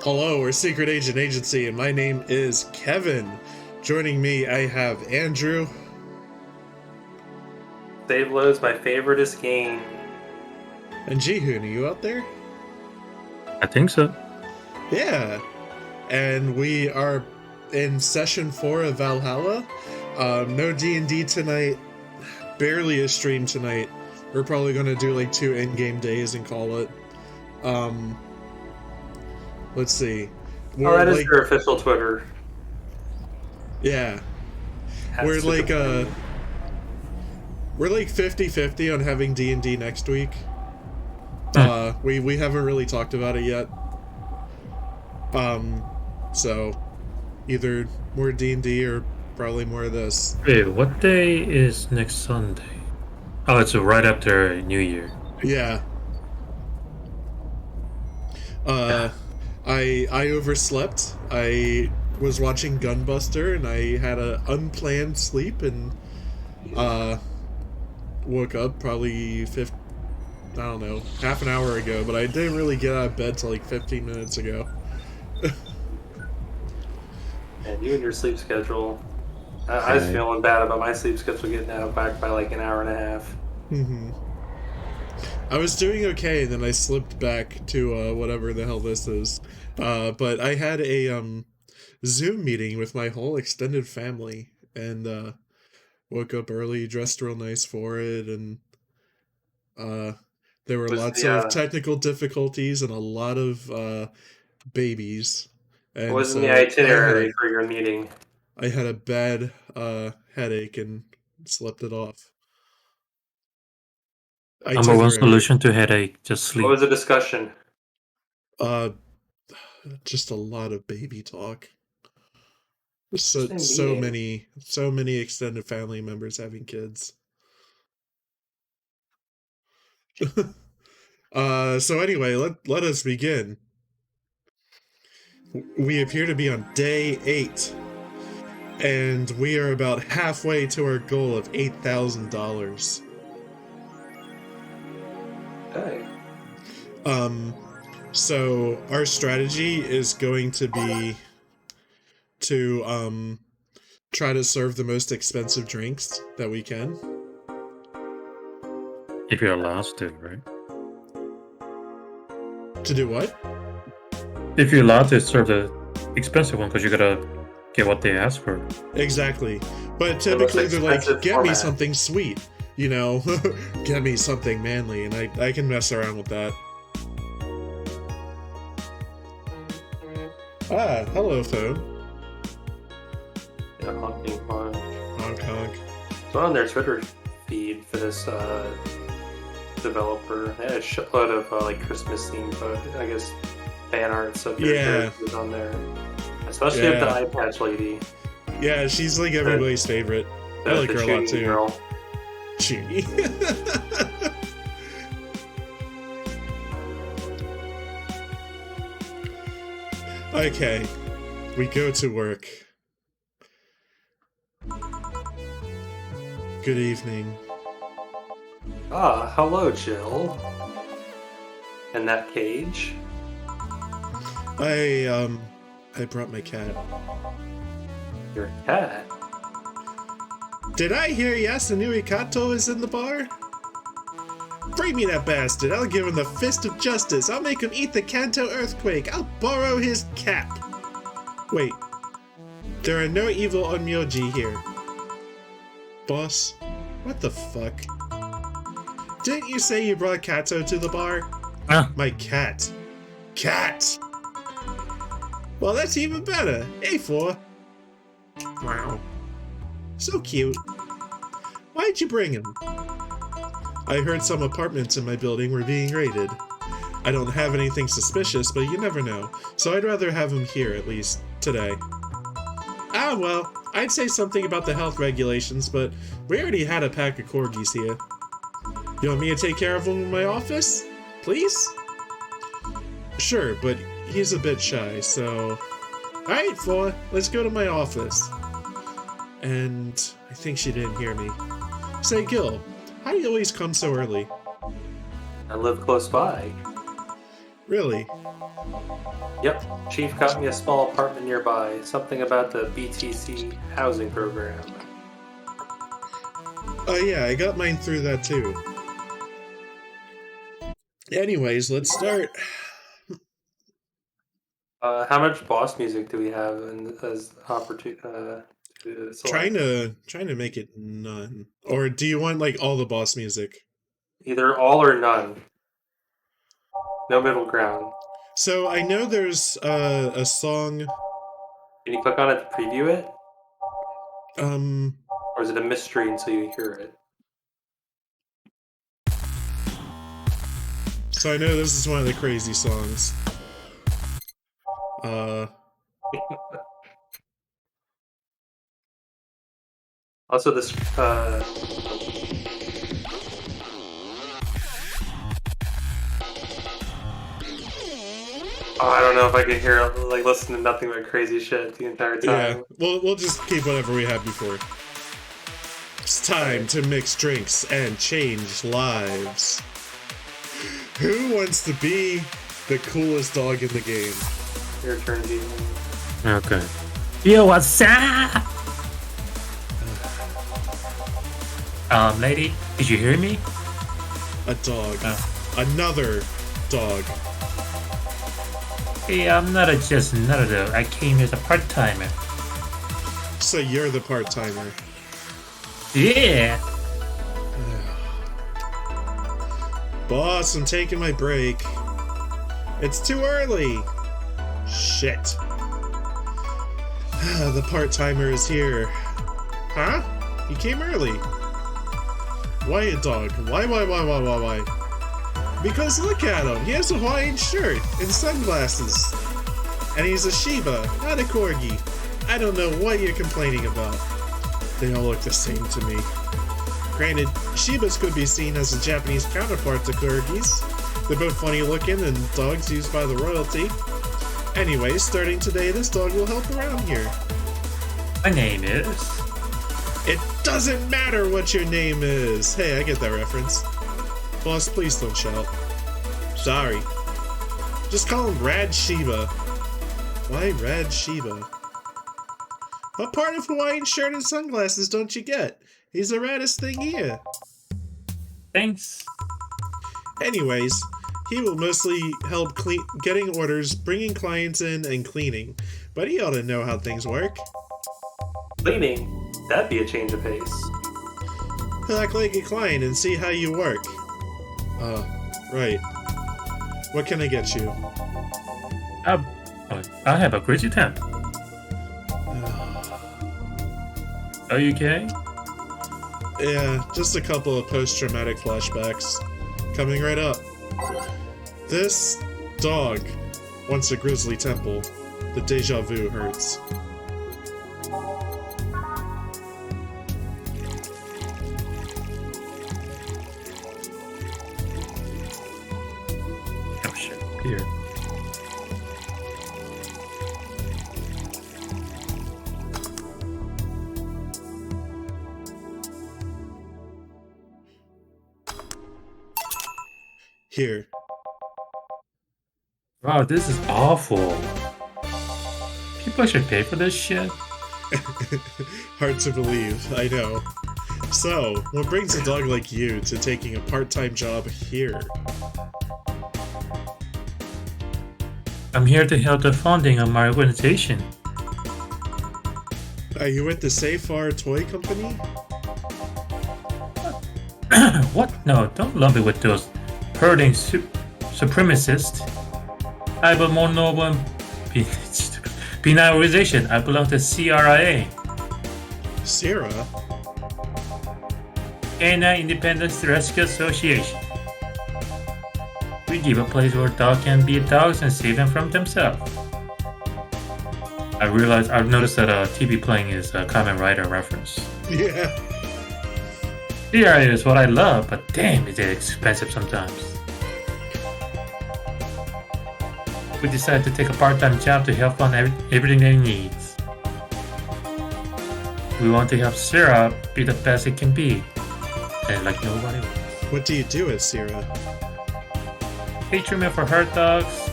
Hello, we're Secret Agent Agency, and my name is Kevin. Joining me, I have Andrew. Save load's my favoriteest game. And Jihun, are you out there? I think so. Yeah. And we are in session 4 of Vallhalla. No D&D tonight. Barely a stream tonight. We're probably going to do like 2 in-game days and call it. Let's see. That is your official Twitter. Yeah. We're like 50-50 on having D&D next week. We haven't really talked about it yet. So either more D&D or probably more of this. Wait, what day is next Sunday? Oh, it's right after New Year. Yeah. I overslept. I was watching Gunbuster and I had an unplanned sleep and woke up probably half an hour ago, but I didn't really get out of bed till like 15 minutes ago. And you and your sleep schedule. I was feeling bad about my sleep schedule getting out of whack by like an hour and a half. Mm-hmm. I was doing okay, and then I slipped back to whatever the hell this is. But I had a Zoom meeting with my whole extended family, and woke up early, dressed real nice for it, and there were lots of technical difficulties and a lot of babies. And what was in the itinerary for your meeting? I had a bad headache and slept it off. Number one solution to headache, just sleep. What was the discussion? Just a lot of baby talk. So many extended family members having kids. So anyway, let us begin. We appear to be on day 8, and we are about halfway to our goal of $8,000. Okay. So our strategy is going to be to try to serve the most expensive drinks that we can. If you're allowed to, right? To do what? If you're allowed to serve the expensive one, because you gotta get what they ask for. Exactly. But typically they're like, get me something sweet, you know, get me something manly, and I can mess around with that. Ah, hello, phone. Yeah, honking honk. Honk honk. So on their Twitter feed for this developer, they had a shitload of like Christmas themed, I guess, fan arts of their characters on there. Especially with the eye patch lady. Yeah, she's like everybody's favorite. I like her a lot too. Girl. Chuny. Okay, we go to work. Good evening. Ah, hello, Jill. In that cage. I brought my cat. Your cat? Did I hear Yasunui Kato is in the bar? Bring me that bastard. I'll give him the fist of justice. I'll make him eat the Kanto earthquake. I'll borrow his cap. Wait. There are no evil onmyoji here. Boss? What the fuck? Didn't you say you brought Kato to the bar? My cat. Cat! Well, that's even better. A4. Wow. So cute. Why'd you bring him? I heard some apartments in my building were being raided. I don't have anything suspicious, but you never know, so I'd rather have him here, at least today. Ah, well, I'd say something about the health regulations, but we already had a pack of corgis here. You want me to take care of him in my office? Please? Sure, but he's a bit shy, so... Alright, Four, let's go to my office. And I think she didn't hear me. Say, Gil, how do you always come so early? I live close by. Really? Yep, Chief got me a small apartment nearby. Something about the BTC housing program. Oh yeah, I got mine through that too. Anyways, let's start. How much boss music do we have as opportunity to select? Trying to make it none. Or do you want like all the boss music? Either all or none. No middle ground. So I know there's a song. Can you click on it to preview it? Um, Or is it a mystery until you hear it? so I know this is one of the crazy songs. Also, this oh, I don't know if I can hear like listen to nothing but crazy shit the entire time. Yeah, we'll just keep whatever we had before. It's time to mix drinks and change lives. Who wants to be the coolest dog in the game? Your turn, Jihun. Okay. Yo, what's up? Lady, did you hear me? A dog. Another dog. Hey, I'm not just another dog. I came here as a part-timer. So you're the part-timer. Yeah. Boss, I'm taking my break. It's too early. Shit. The part-timer is here. Huh? He came early. Why a dog? Why? Because look at him. He has a Hawaiian shirt and sunglasses. And he's a Shiba, not a Corgi. I don't know what you're complaining about. They all look the same to me. Granted, Shibas could be seen as a Japanese counterpart to Corgis. They're both funny looking and dogs used by the royalty. Anyway, starting today, this dog will help around here. My name is... It doesn't matter what your name is! Hey, I get that reference. Boss, please don't shout. Sorry. Just call him Rad Shiba. Why Rad Shiba? What part of Hawaiian shirt and sunglasses don't you get? He's the raddest thing here. Thanks. Anyways, he will mostly help getting orders, bringing clients in, and cleaning. But he ought to know how things work. Cleaning? That'd be a change of pace. He'll act like a client and see how you work. Right. What can I get you? I have a crazy temp. Are you okay? Yeah, just a couple of post-traumatic flashbacks. Coming right up. This dog wants a grizzly temple. The deja vu hurts. Oh shit. Here. Here. Wow, this is awful. People should pay for this shit. Hard to believe, I know. So, what brings a dog like you to taking a part-time job here? I'm here to help the funding of my organization. Are you with the Safar Toy Company? What? No, don't lump me with those herding supremacists. I have a more noble and benign organization. I belong to CRIA. Sarah? Canine Independence Rescue Association. We give a place where dogs can be dogs and save them from themselves. I've noticed that TV playing is a Kamen Rider reference. Yeah. CRIA is what I love, but damn, is it expensive sometimes. We decided to take a part-time job to help fund everything they need. We want to help Sarah be the best it can be, and like nobody else. What do you do at Sarah? Pay treatment for hurt dogs,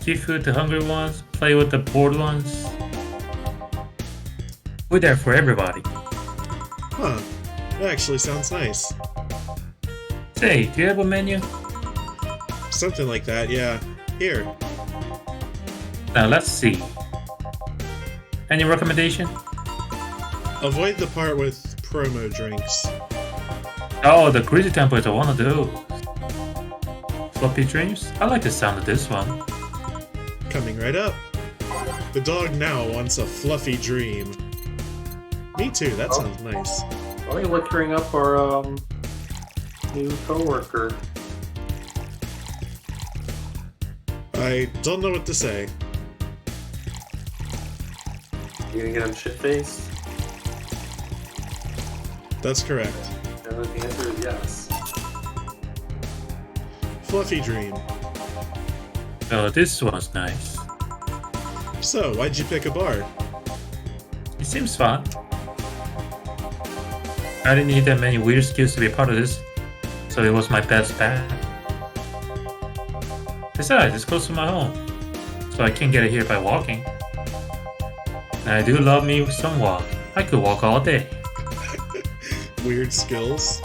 give food to hungry ones, play with the bored ones. We're there for everybody. Huh. That actually sounds nice. Say, do you have a menu? Something like that, yeah. Here. Now let's see. Any recommendation? Avoid the part with promo drinks. Oh, the greasy temple is one of those. Floppy dreams? I like the sound of this one. Coming right up. The dog now wants a fluffy dream. Me too, that sounds nice. Only liquoring up our new coworker. I don't know what to say. You gonna get him shit-faced? That's correct. And the answer is yes. Fluffy dream. Oh, this one's nice. So, why'd you pick a bar? It seems fun. I didn't need that many weird skills to be a part of this, so it was my best bet. Besides, it's close to my home, so I can't get it here by walking. And I do love me some walk. I could walk all day. Weird skills?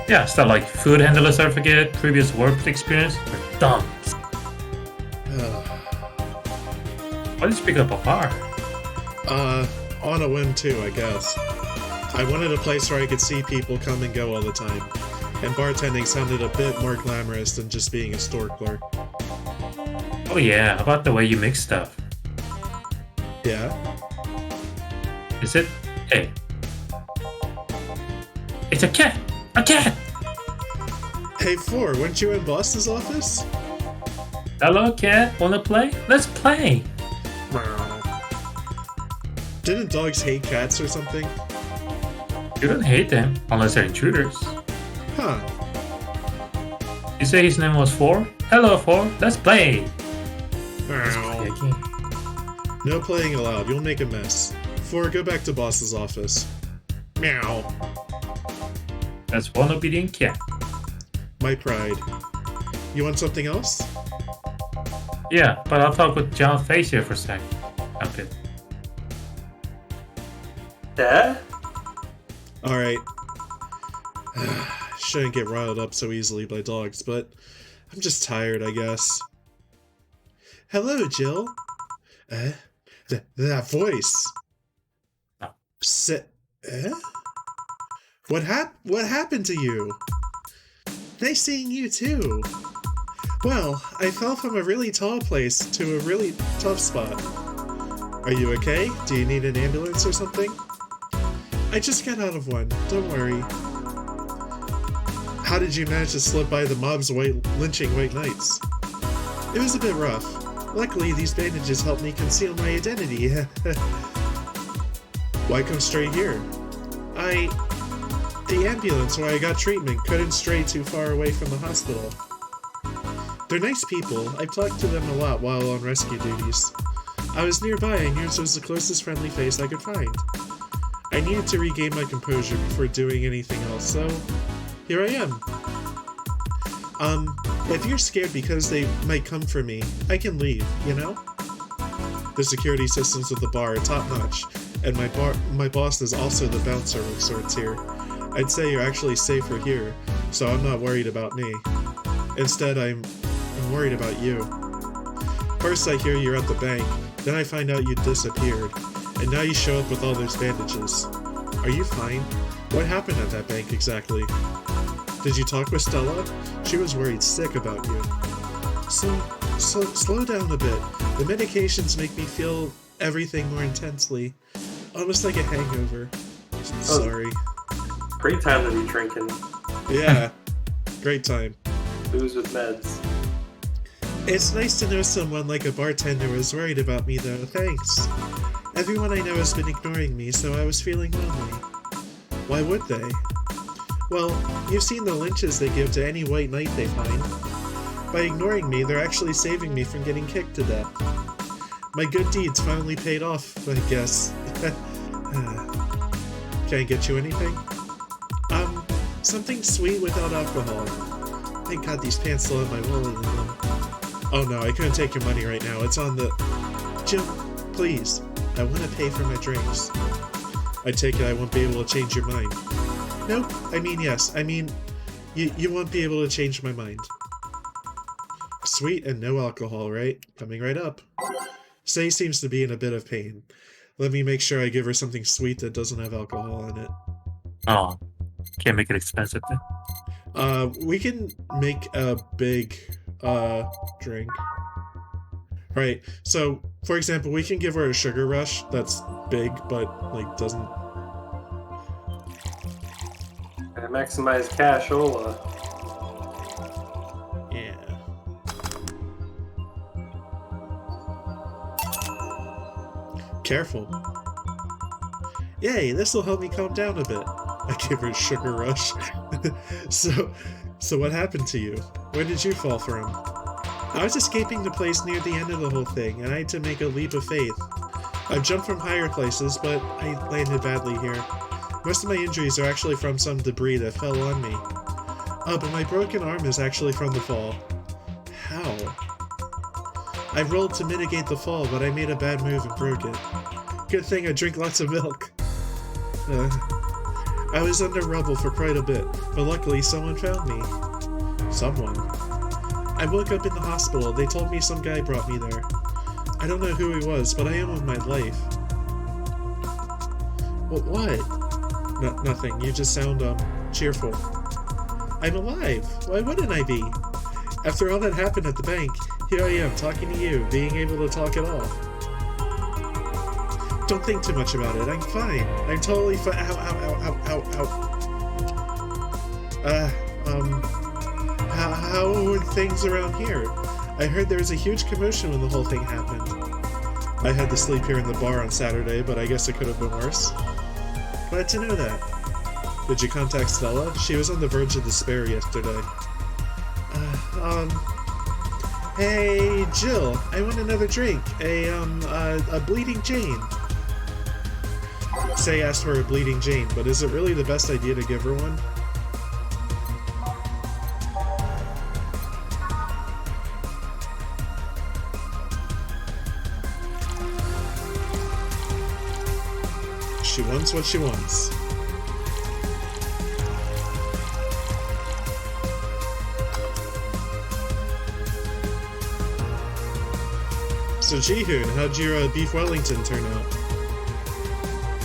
Yeah, stuff like food handler certificate, previous work experience, or dumb. Why did you pick up a bar? On a whim too, I guess. I wanted a place where I could see people come and go all the time, and bartending sounded a bit more glamorous than just being a store clerk. Oh yeah, how about the way you mix stuff? Yeah? Is it? Hey. It's a cat! A cat! Hey, Four, weren't you in Boss's office? Hello, cat. Wanna play? Let's play! Didn't dogs hate cats or something? You don't hate them, unless they're intruders. Huh. You say his name was Four? Hello, Four. Let's play! Let's play a game. No playing allowed, you'll make a mess. Four, go back to Boss's office. Meow. That's one obedient cat. My pride. You want something else? Yeah, but I'll talk with John Face here for a sec. Okay. Dad? Alright. Shouldn't get riled up so easily by dogs, but I'm just tired, I guess. Hello, Jill. That voice. Oh. What happened to you? Nice seeing you too. Well, I fell from a really tall place to a really tough spot. Are you okay? Do you need an ambulance or something? I just got out of one, don't worry. How did you manage to slip by the mobs lynching white knights? It was a bit rough. Luckily, these bandages helped me conceal my identity. Why come straight here? The ambulance where I got treatment couldn't stray too far away from the hospital. They're nice people. I talked to them a lot while on rescue duties. I was nearby and yours was the closest friendly face I could find. I needed to regain my composure before doing anything else, so here I am. If you're scared because they might come for me, I can leave, you know? The security systems of the bar are top-notch, and my boss is also the bouncer of sorts here. I'd say you're actually safer here, so I'm not worried about me. Instead, I'm worried about you. First I hear you're at the bank, then I find out you disappeared, and now you show up with all those bandages. Are you fine? What happened at that bank exactly? Did you talk with Stella? She was worried sick about you. Slow down a bit. The medications make me feel everything more intensely. Almost like a hangover. Sorry. Great time to be drinking. Yeah. Great time. Booze with meds. It's nice to know someone like a bartender was worried about me though, thanks. Everyone I know has been ignoring me, so I was feeling lonely. Why would they? Well, you've seen the lynches they give to any white knight they find. By ignoring me, they're actually saving me from getting kicked to death. My good deeds finally paid off, I guess. Can I get you anything? Something sweet without alcohol. Thank God these pants still have my wallet in them. Oh no, I couldn't take your money right now. It's on the... Jill, please. I want to pay for my drinks. I take it I won't be able to change your mind. No, I mean yes. I mean, you won't be able to change my mind. Sweet and no alcohol, right? Coming right up. Say seems to be in a bit of pain. Let me make sure I give her something sweet that doesn't have alcohol in it. Oh, can't make it expensive then. We can make a big, drink. Right, so, for example, we can give her a sugar rush that's big, but, like, doesn't... Gotta maximize cashola. Yeah. Careful. Yay, this'll help me calm down a bit. I give her a sugar rush. So what happened to you? Where did you fall from? I was escaping the place near the end of the whole thing, and I had to make a leap of faith. I've jumped from higher places, but I landed badly here. Most of my injuries are actually from some debris that fell on me. Oh, but my broken arm is actually from the fall. How? I rolled to mitigate the fall, but I made a bad move and broke it. Good thing I drink lots of milk. I was under rubble for quite a bit, but luckily someone found me. Someone? I woke up in the hospital. They told me some guy brought me there. I don't know who he was, but I owe him my life. What? Nothing. You just sound, cheerful. I'm alive. Why wouldn't I be? After all that happened at the bank, here I am, talking to you, being able to talk at all. Don't think too much about it. I'm fine. I'm totally fine. Ow. How are things around here? I heard there was a huge commotion when the whole thing happened. I had to sleep here in the bar on Saturday, but I guess it could have been worse. Glad to know that. Did you contact Stella? She was on the verge of despair yesterday. Hey, Jill, I want another drink. A Bleeding Jane. Say asked for a Bleeding Jane, but is it really the best idea to give her one? She wants what she wants. So Jihun, how'd your beef Wellington turn out?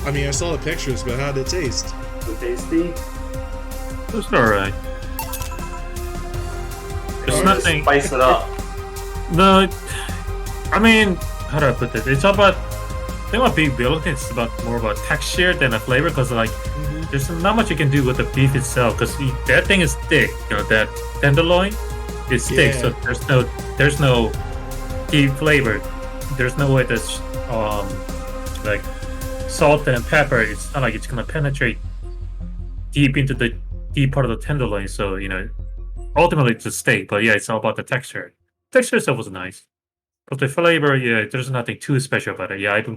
I mean, I saw the pictures, but how'd it taste? Was it tasty? It was alright. There's nothing. Spice it up. No, I mean, how do I put this? It's about. I think about beef Wellington, it's about more about texture than a flavor, because like, there's not much you can do with the beef itself, because that thing is thick. You know, that tenderloin is thick, so there's no deep flavor. There's no way that's like salt and pepper. It's not like it's gonna penetrate deep into the deep part of the tenderloin. So you know, ultimately it's a steak. But yeah, it's all about the texture. Texture itself was nice, but the flavor, yeah, there's nothing too special about it. Yeah, I even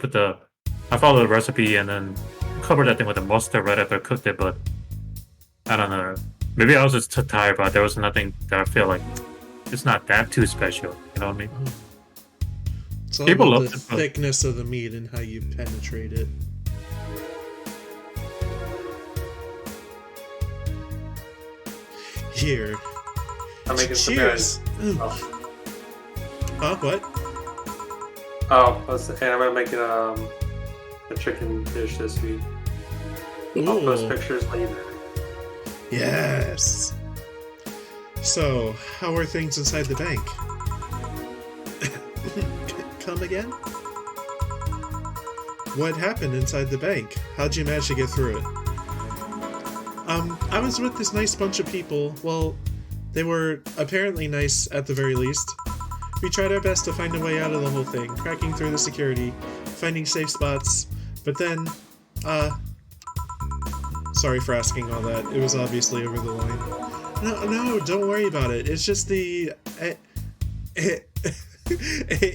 I followed the recipe and then covered that thing with the mustard right after I cooked it. But I don't know. Maybe I was just too tired, but there was nothing that I feel like it's not that too special. You know what I mean? It's all about the thickness of the meat and how you penetrate it. Here. I'm making cheers. Huh? What? Oh, and I'm gonna make it a chicken dish this week. I'll post pictures later. Yes. So, how are things inside the bank? Come again? What happened inside the bank? How'd you manage to get through it? I was with this nice bunch of people. Well, they were apparently nice at the very least. We tried our best to find a way out of the whole thing, cracking through the security, finding safe spots, but then, sorry for asking all that. It was obviously over the line. No, don't worry about it. It's just the...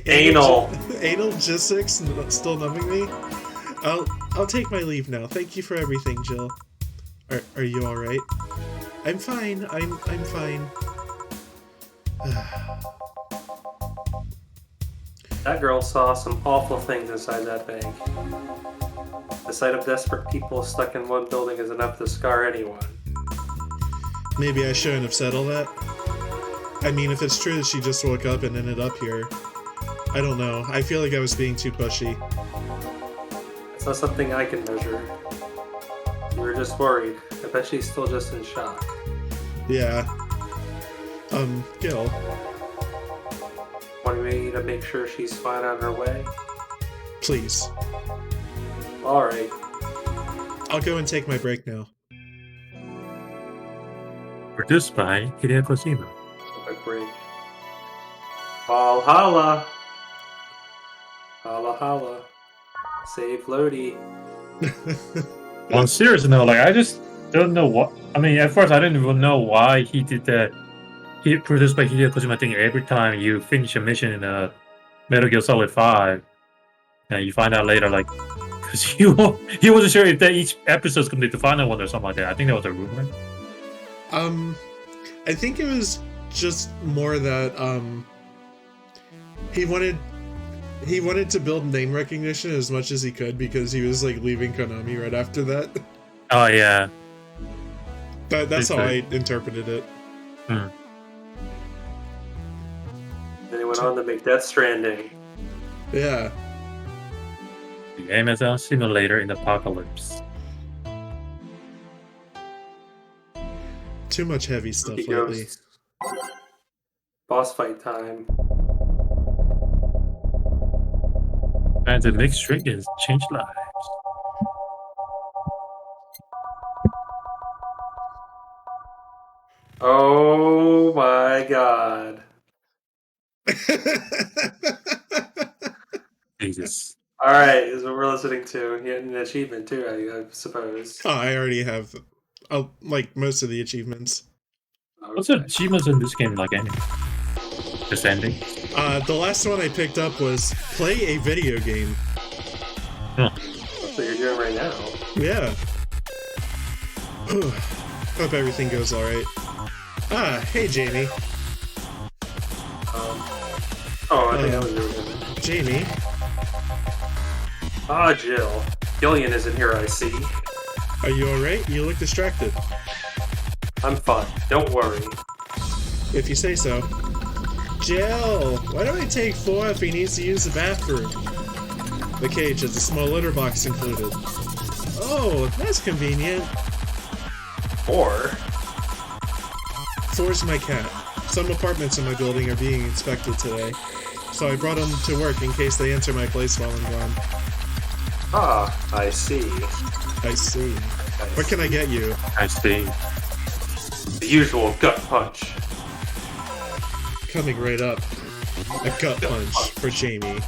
Anal logistics still numbing me. I'll take my leave now. Thank you for everything, Jill. Are you all right? I'm fine. I'm fine. That girl saw some awful things inside that bank. The sight of desperate people stuck in one building is enough to scar anyone. Maybe I shouldn't have said all that. I mean, if it's true that she just woke up and ended up here, I don't know. I feel like I was being too pushy. It's not something I can measure. You were just worried. I bet she's still just in shock. Yeah. Gil. Want me to make sure she's fine on her way? Please. Alright. I'll go and take my break now. Produced by Hideo Kojima. Quick break. Vallhalla! Vallhalla. Save Lodi. On serious note, like, I just don't know what. I mean, at first I didn't even know why he did that. He produced by Hideo Kojima thing every time you finish a mission in a Metal Gear Solid 5, and you find out later, like, because he wasn't sure if that each episode's going to be the final one or something like that. I think that was a rumor. I think it was just more that he wanted to build name recognition as much as he could because he was like leaving Konami right after that. Oh yeah, That's how I interpreted it. Hmm. Then he went on to make Death Stranding. Yeah. The Amazon Simulator in Apocalypse. Too much heavy stuff He lately. goes, boss fight time. And the mixed triggers change lives. Oh my god. Jesus. Alright, is what we're listening to. He had an achievement too, I suppose. Oh, I already have, like, most of the achievements. What's the achievements in this game like anyway? Just ending? The last one I picked up was play a video game. Huh. That's what you're doing right now. Yeah. Hope everything goes alright. Ah, hey Jamie. I think that was really good. Jamie. Ah, Jill. Gillian isn't here, I see. Are you alright? You look distracted. I'm fine. Don't worry. If you say so. Jill! Why don't I take 4 if he needs to use the bathroom? The cage has a small litter box included. Oh, that's convenient. Or 4's my cat. Some apartments in my building are being inspected today, so I brought him to work in case they enter my place while I'm gone. ah, I see. I see. What can I get you? I see. The usual gut punch. Coming right up. A gut punch for Jamie.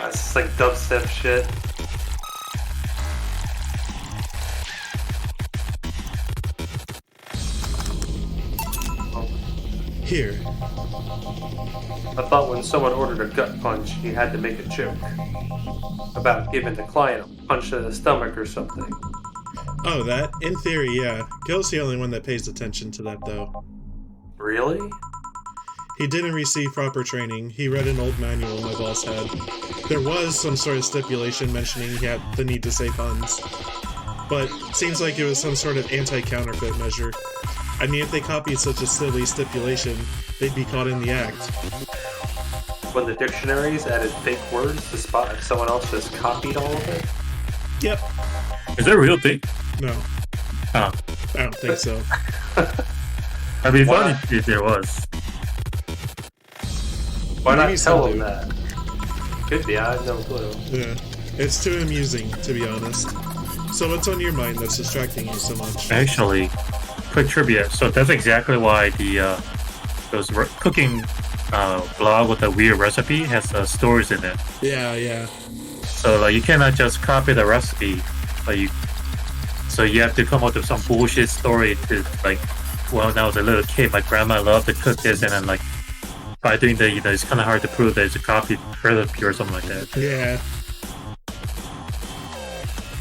It's like dubstep shit. Here. I thought when someone ordered a gut punch, he had to make a joke. About giving the client a punch to the stomach or something. Oh, that? In theory, yeah. Gil's the only one that pays attention to that, though. Really? He didn't receive proper training. He read an old manual my boss had. There was some sort of stipulation mentioning he had the need to say puns. But seems like it was some sort of anti-counterfeit measure. I mean, if they copied such a silly stipulation, they'd be caught in the act. When the dictionaries added fake words to spot if someone else just copied all of it? Yep. Is that a real thing? No. Oh. I don't think so. I'd be Why? funny if there was. Why not Maybe tell some them do. that? Could be, I have no clue. Yeah. It's too amusing, to be honest. So what's on your mind that's distracting you so much? Actually, quick trivia. So that's exactly why the cooking blog with the weird recipe has stories in it. Yeah, yeah. So like you cannot just copy the recipe, so you have to come up with some bullshit story to like. When I was a little kid, my grandma loved to cook this, and then like by doing that, it's kind of hard to prove that it's a copy recipe or something like that. Yeah.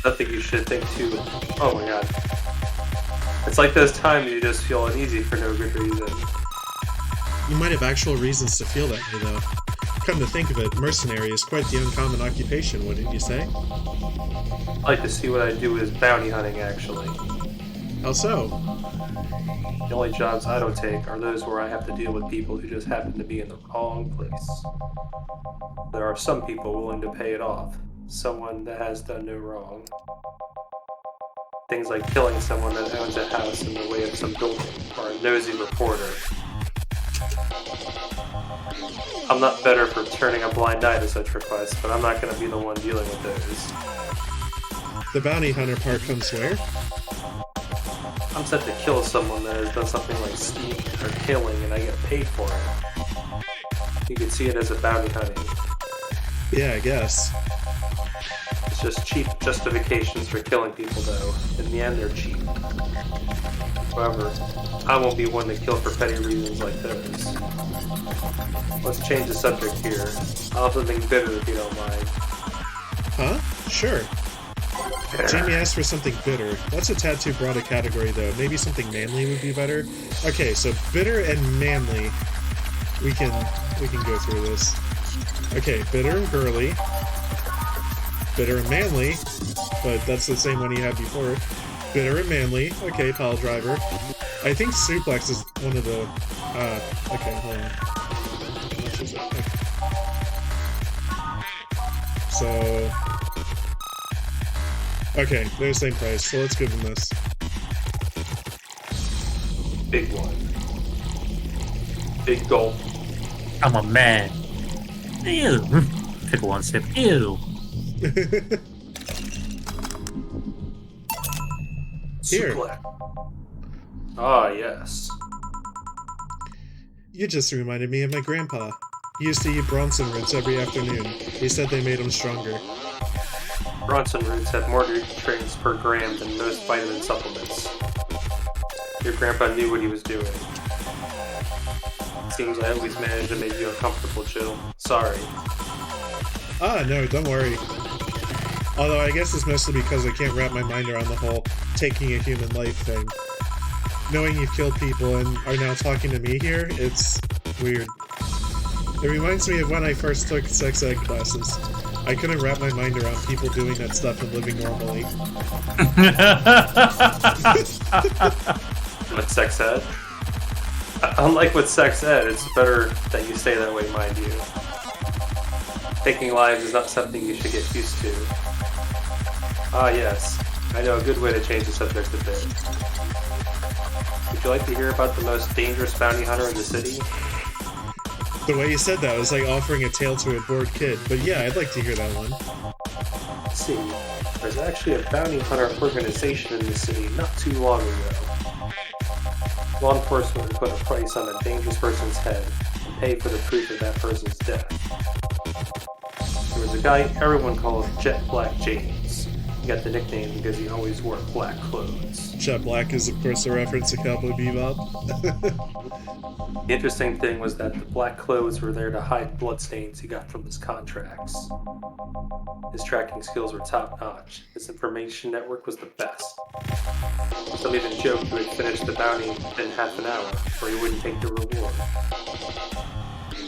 Nothing you should think too. Oh my god. It's like those times you just feel uneasy for no good reason. You might have actual reasons to feel that way, though. Come to think of it, mercenary is quite the uncommon occupation, wouldn't you say? I like to see what I do with bounty hunting, actually. How so? The only jobs I don't take are those where I have to deal with people who just happen to be in the wrong place. There are some people willing to pay it off. Someone that has done no wrong. Things like killing someone that owns a house in the way of some building, or a nosy reporter. I'm not better for turning a blind eye to such requests, but I'm not going to be the one dealing with those. The bounty hunter part comes where? I'm set to kill someone that has done something like stealing or killing, and I get paid for it. You can see it as a bounty hunting. Yeah, I guess. It's just cheap justifications for killing people, though. In the end, they're cheap. However, I won't be one to kill for petty reasons like those. Let's change the subject here. I'll have something bitter if you don't mind. Huh? Sure. Jamie asked for something bitter. That's a tad too broad a category, though. Maybe something manly would be better. Okay, so bitter and manly. We can go through this. Okay, bitter and girly. Bitter and manly, but that's the same one he had before. Bitter and manly. Okay, pile driver. I think suplex is one of the. Okay, hold on. How much is it? Okay. So. Okay, they're the same price, so let's give them this. Big one. Big gulp. I'm a man. Ew. Take one sip. Ew. Here. Suplex. Ah, yes. You just reminded me of my grandpa. He used to eat Bronson roots every afternoon. He said they made him stronger. Bronson roots have more nutrients per gram than most vitamin supplements. Your grandpa knew what he was doing. Seems I always manage to make you uncomfortable, Jill. Sorry. Ah, no, don't worry. Although I guess it's mostly because I can't wrap my mind around the whole taking a human life thing. Knowing you've killed people and are now talking to me here, it's weird. It reminds me of when I first took sex ed classes. I couldn't wrap my mind around people doing that stuff and living normally. With sex ed? Unlike with sex ed, it's better that you stay that way, mind you. Taking lives is not something you should get used to. Ah, yes. I know a good way to change the subject a bit. Would you like to hear about the most dangerous bounty hunter in the city? The way you said that was like offering a tale to a bored kid, but yeah, I'd like to hear that one. Let's see. There's actually a bounty hunter organization in the city not too long ago. Law enforcement would put a price on a dangerous person's head and pay for the proof of that person's death. There was a guy everyone called Jet Black James. He got the nickname because he always wore black clothes. Jet Black is, of course, a reference to Cowboy Bebop. The interesting thing was that the black clothes were there to hide bloodstains he got from his contracts. His tracking skills were top-notch. His information network was the best. Some even joked he would finish the bounty in half an hour, or he wouldn't take the reward.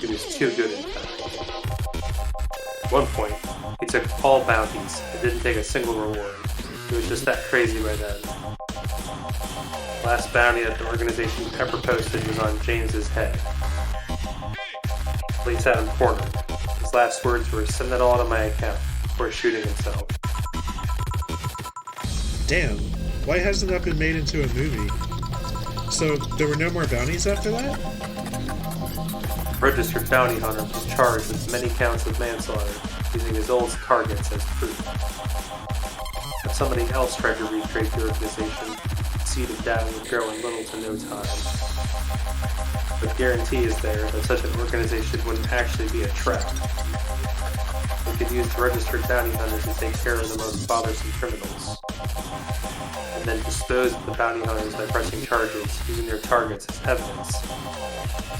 He was too good, in fact. At one point, he took all bounties and didn't take a single reward. He was just that crazy by then. Last bounty that the organization ever posted was on James's head. Police had him cornered. His last words were, "Send that all to my account," before shooting himself. Damn, why hasn't that been made into a movie? So, there were no more bounties after that? Registered bounty hunter was charged with many counts of manslaughter, using his old targets as proof. If somebody else tried to recreate the organization, the seed of data would grow in little to no time. The guarantee is there that such an organization wouldn't actually be a trap. They could use the registered bounty hunters to take care of the most bothersome criminals, and then dispose of the bounty hunters by pressing charges, using their targets as evidence.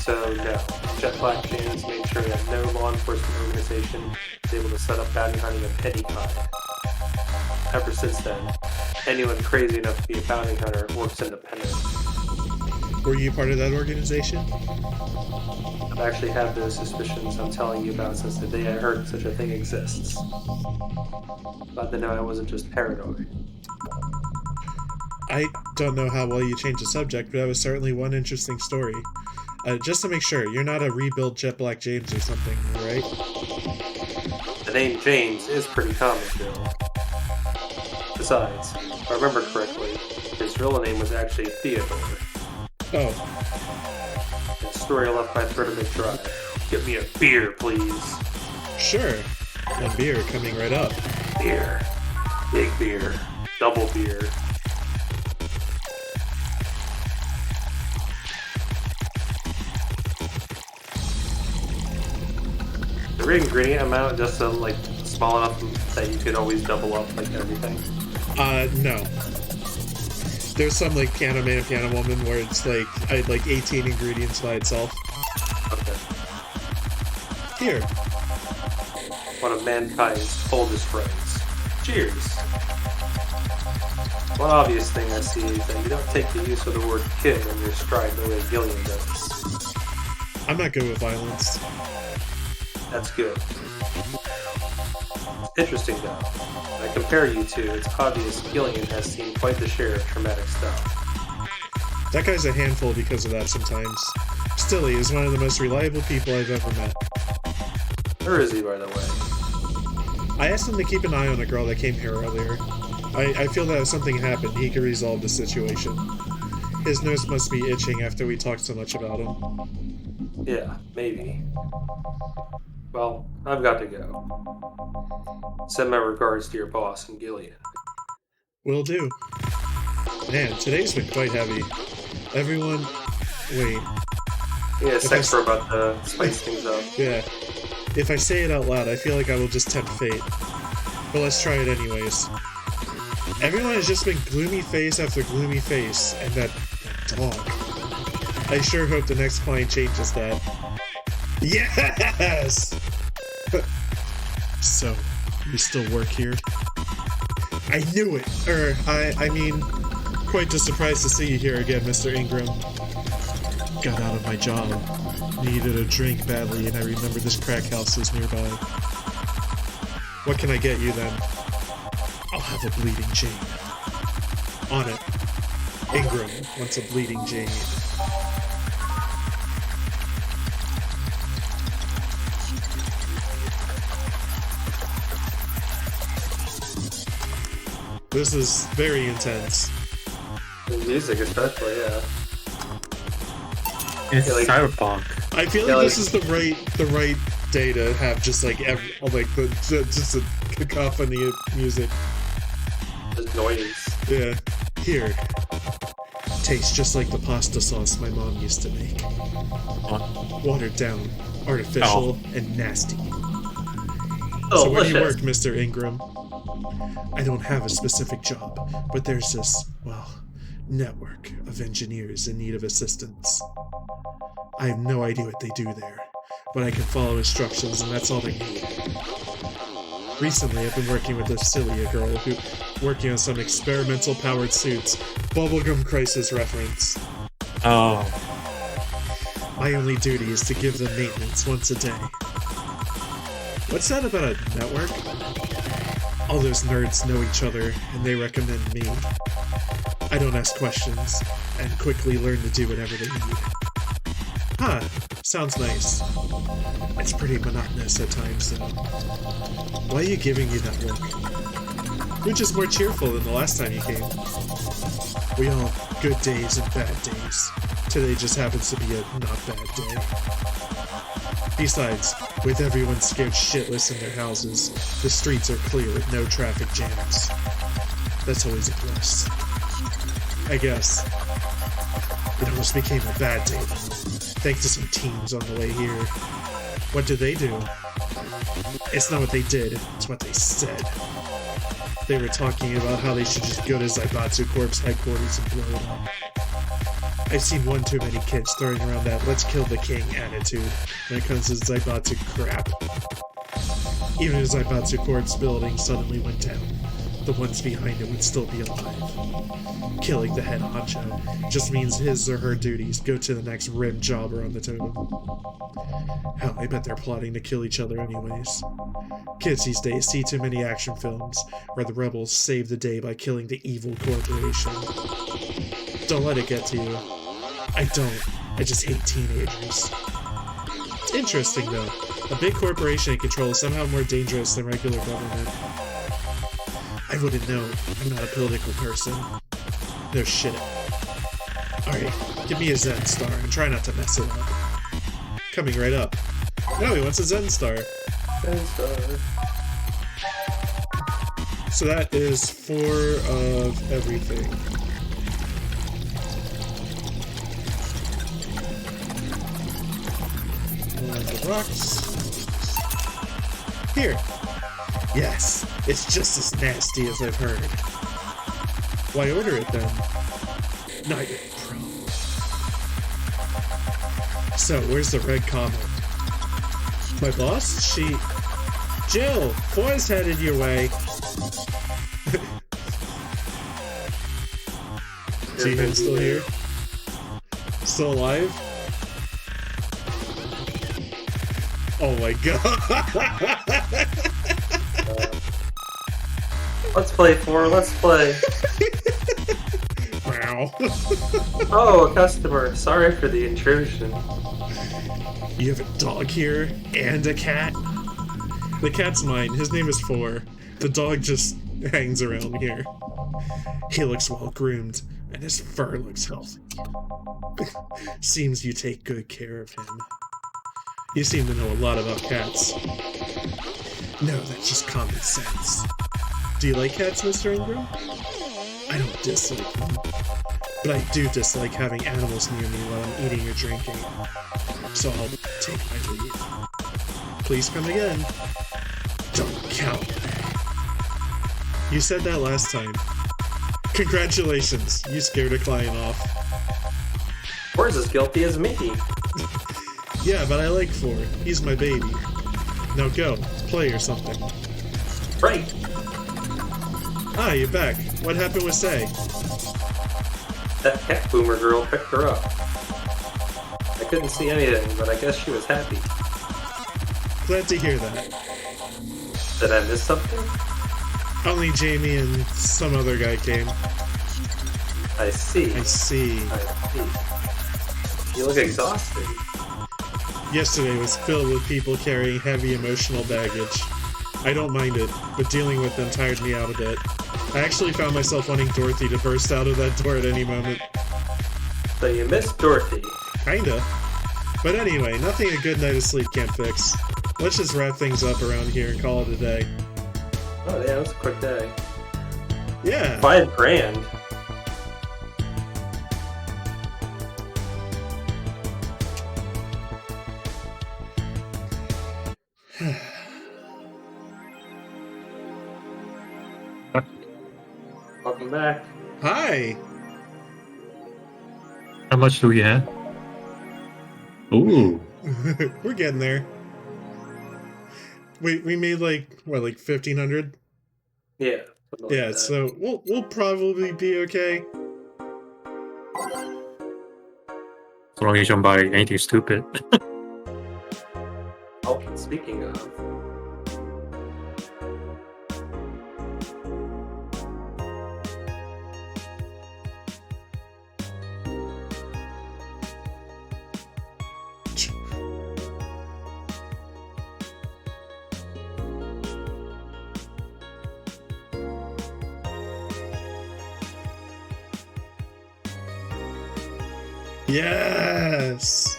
So no, Jet Black James made sure that no law enforcement organization was able to set up bounty hunting of any kind. Ever since then, anyone crazy enough to be a bounty hunter works independent. Were you part of that organization? I've actually had those suspicions I'm telling you about since the day I heard such a thing exists. Glad to know I wasn't just paranoid. I don't know how well you changed the subject, but that was certainly one interesting story. Just to make sure, you're not a rebuild Jet Black James or something, right? The name James is pretty common, Bill. Besides, if I remember correctly, his real name was actually Theodore. Oh. The story left my throat a bit dry. Get me a beer, please. Sure. And beer coming right up. Beer. Big beer. Double beer. The ingredient amount just like small enough that you could always double up like everything? No. There's some like Piano Man and Piano Woman where it's like I had like 18 ingredients by itself. Okay. Here. One of mankind's oldest friends. Cheers. One obvious thing I see is that you don't take the use of the word kid in your stride the way Gillian does. I'm not good with violence. That's good. Interesting though. When I compare you two, it's obvious Gillian has seen quite the share of traumatic stuff. That guy's a handful because of that sometimes. Still, he is one of the most reliable people I've ever met. Where is he, by the way? I asked him to keep an eye on a girl that came here earlier. I feel that if something happened, he could resolve the situation. His nose must be itching after we talked so much about him. Yeah, maybe. Well, I've got to go. Send my regards to your boss and Gillian. Will do. Man, today's been quite heavy. Everyone... Wait. Yeah, sex we're about to spice things up. Yeah. If I say it out loud, I feel like I will just tempt fate. But let's try it anyways. Everyone has just been gloomy face after gloomy face, and that dog. I sure hope the next client changes that. Yes! So, you still work here? I knew it! I mean, quite surprised to see you here again, Mr. Ingram. Got out of my job. Needed a drink badly, and I remember this crack house is nearby. What can I get you, then? I'll have a bleeding Jane. On it. Ingram wants a bleeding Jane. This is very intense. The music especially, yeah. It's Yeah, like- Cyberpunk. I feel Yeah, like like- this is the right day to have just like just a cacophony of music. Just noise. Yeah. Here. Tastes just like the pasta sauce my mom used to make. Watered down, artificial, and nasty. Oh, So where do you delicious. work, Mr. Ingram? I don't have a specific job, but there's this, well, network of engineers in need of assistance. I have no idea what they do there, but I can follow instructions and that's all they need. Recently, I've been working with a Cilia girl who working on some experimental powered suits. Bubblegum Crisis reference. Oh. My only duty is to give them maintenance once a day. What's that about a network? All those nerds know each other, and they recommend me. I don't ask questions, and quickly learn to do whatever they need. Huh, sounds nice. It's pretty monotonous at times, though. Why are you giving me that look? You're just more cheerful than the last time you came. We all have good days and bad days. Today just happens to be a not bad day. Besides, with everyone scared shitless in their houses, the streets are clear with no traffic jams. That's always a plus. I guess. It almost became a bad day, though, thanks to some teens on the way here. What did they do? It's not what they did, it's what they said. They were talking about how they should just go to Zaibatsu Corp's headquarters and blow it up. I've seen one too many kids throwing around that let's kill the king attitude when it comes to Zaibatsu crap. Even as Zaibatsu Corp's building suddenly went down, the ones behind it would still be alive. Killing the head honcho just means his or her duties go to the next rim jobber on the totem. Hell, I bet they're plotting to kill each other anyways. Kids these days see too many action films where the rebels save the day by killing the evil corporation. Don't let it get to you. I don't. I just hate teenagers. It's interesting though. A big corporation in control is somehow more dangerous than regular government. I wouldn't know. I'm not a political person. No shit. Alright, give me a Zen Star and try not to mess it up. Coming right up. No, he wants a Zen Star. Zen Star. So that is 4 of everything. The rocks. Here. Yes, it's just as nasty as I've heard. Why order it then? Not yet, pro. So, where's the red comment? My boss? She... Jill! 4's headed your way. Jihun still here? Still alive? Oh my god! Let's play 4, let's play. Wow. Oh, a customer. Sorry for the intrusion. You have a dog here and a cat? The cat's mine. His name is 4. The dog just hangs around here. He looks well groomed, and his fur looks healthy. Seems you take good care of him. You seem to know a lot about cats. No, that's just common sense. Do you like cats, Mr. Ingram? I don't dislike them, but I do dislike having animals near me while I'm eating or drinking. So I'll take my leave. Please come again. Don't count. You said that last time. Congratulations, you scared a client off. 4's as guilty as me. Yeah, but I like 4. He's my baby. Now go, play or something. Right. Ah, you're back. What happened with Say? That cat boomer girl picked her up. I couldn't see anything, but I guess she was happy. Glad to hear that. Did I miss something? Only Jamie and some other guy came. I see. I see. I see. You look exhausted. Yesterday was filled with people carrying heavy emotional baggage. I don't mind it, but dealing with them tired me out a bit. I actually found myself wanting Dorothy to burst out of that door at any moment. So you missed Dorothy. Kinda. But anyway, nothing a good night of sleep can't fix. Let's just wrap things up around here and call it a day. Oh yeah, that was a quick day. Yeah. $5,000. Welcome back. Hi! How much do we have? Ooh. We're getting there. We made like 1,500? Yeah. something like Yeah, that. so we'll probably be okay. As long as you don't buy anything stupid. Oh, speaking of. Yes!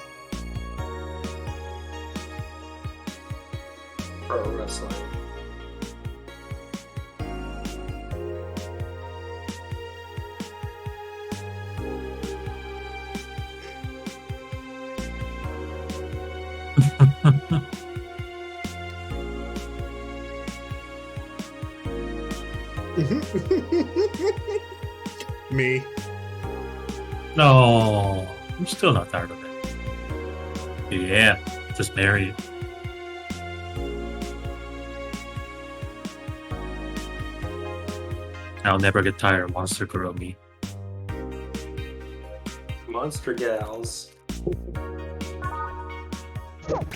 Pro wrestling. Me. No, I'm still not tired of it. Yeah, just marry it. I'll never get tired of Monster Girl me. Monster gals.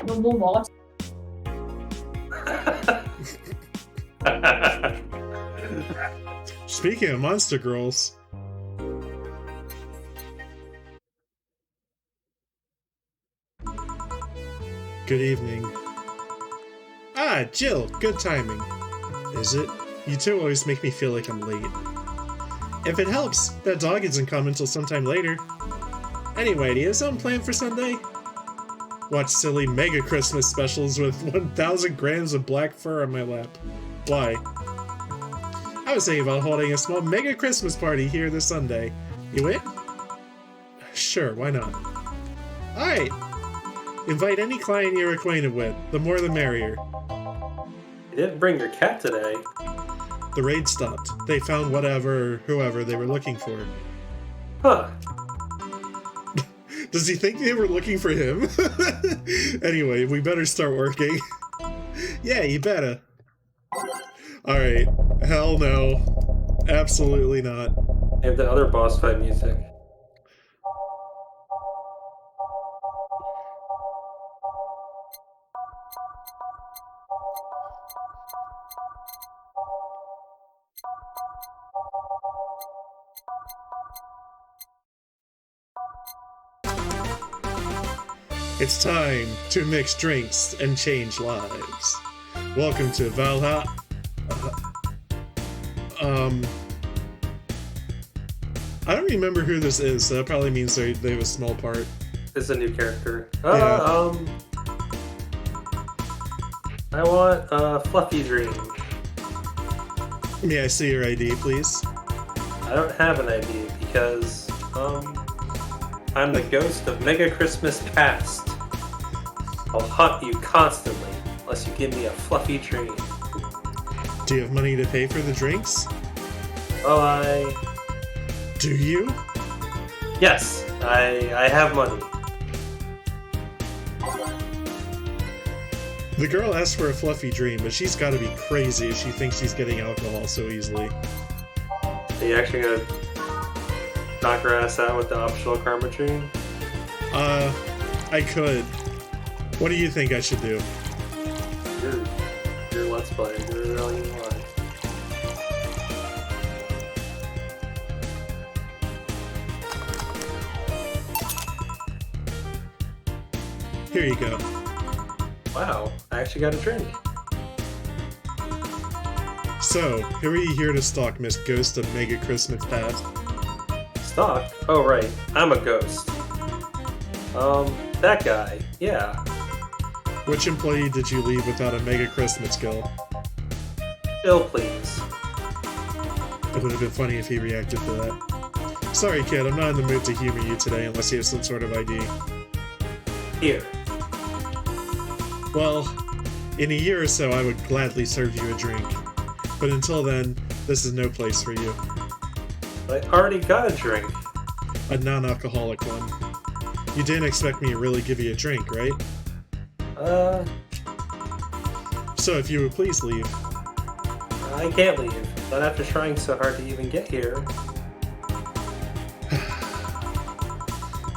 너 뭐 먹었어? Speaking of monster girls, good evening. Ah, Jill, good timing. Is it? You two always make me feel like I'm late. If it helps, that dog isn't coming until sometime later. Anyway, do you have something planned for Sunday? Watch silly mega Christmas specials with 1,000 grams of black fur on my lap. Why? I was thinking about holding a small mega Christmas party here this Sunday. You in? Sure, why not? Alright! Invite any client you're acquainted with. The more the merrier. You didn't bring your cat today. The raid stopped. They found whatever, whoever they were looking for. Huh. Does he think they were looking for him? Anyway, we better start working. Yeah, you better. Alright. Hell no. Absolutely not. And the other boss fight music. It's time to mix drinks and change lives. Welcome to Vallhalla. I don't remember who this is, so that probably means they have a small part. This is a new character. Yeah. I want a fluffy dream. May I see your ID, please? I don't have an ID because, I'm the ghost of Mega Christmas Past. I'll haunt you constantly unless you give me a fluffy dream. Do you have money to pay for the drinks? Oh, Do you? Yes, I have money. The girl asked for a fluffy dream, but she's gotta be crazy if she thinks she's getting alcohol so easily. Are you actually gonna knock her ass out with the optional karma dream? I could. What do you think I should do? You're Let's Play. You're really in line. Here you go. Wow, I actually got a drink. So, who are you here to stalk, Miss Ghost of Mega Christmas Past? Stock? Oh, right. I'm a ghost. That guy. Yeah. Which employee did you leave without a Mega Christmas skill? Bill, please. It would have been funny if he reacted to that. Sorry, kid, I'm not in the mood to humor you today unless you have some sort of ID. Here. Well, in a year or so, I would gladly serve you a drink. But until then, this is no place for you. I already got a drink. A non-alcoholic one. You didn't expect me to really give you a drink, right? So if you would please leave. I can't leave. Not after trying so hard to even get here.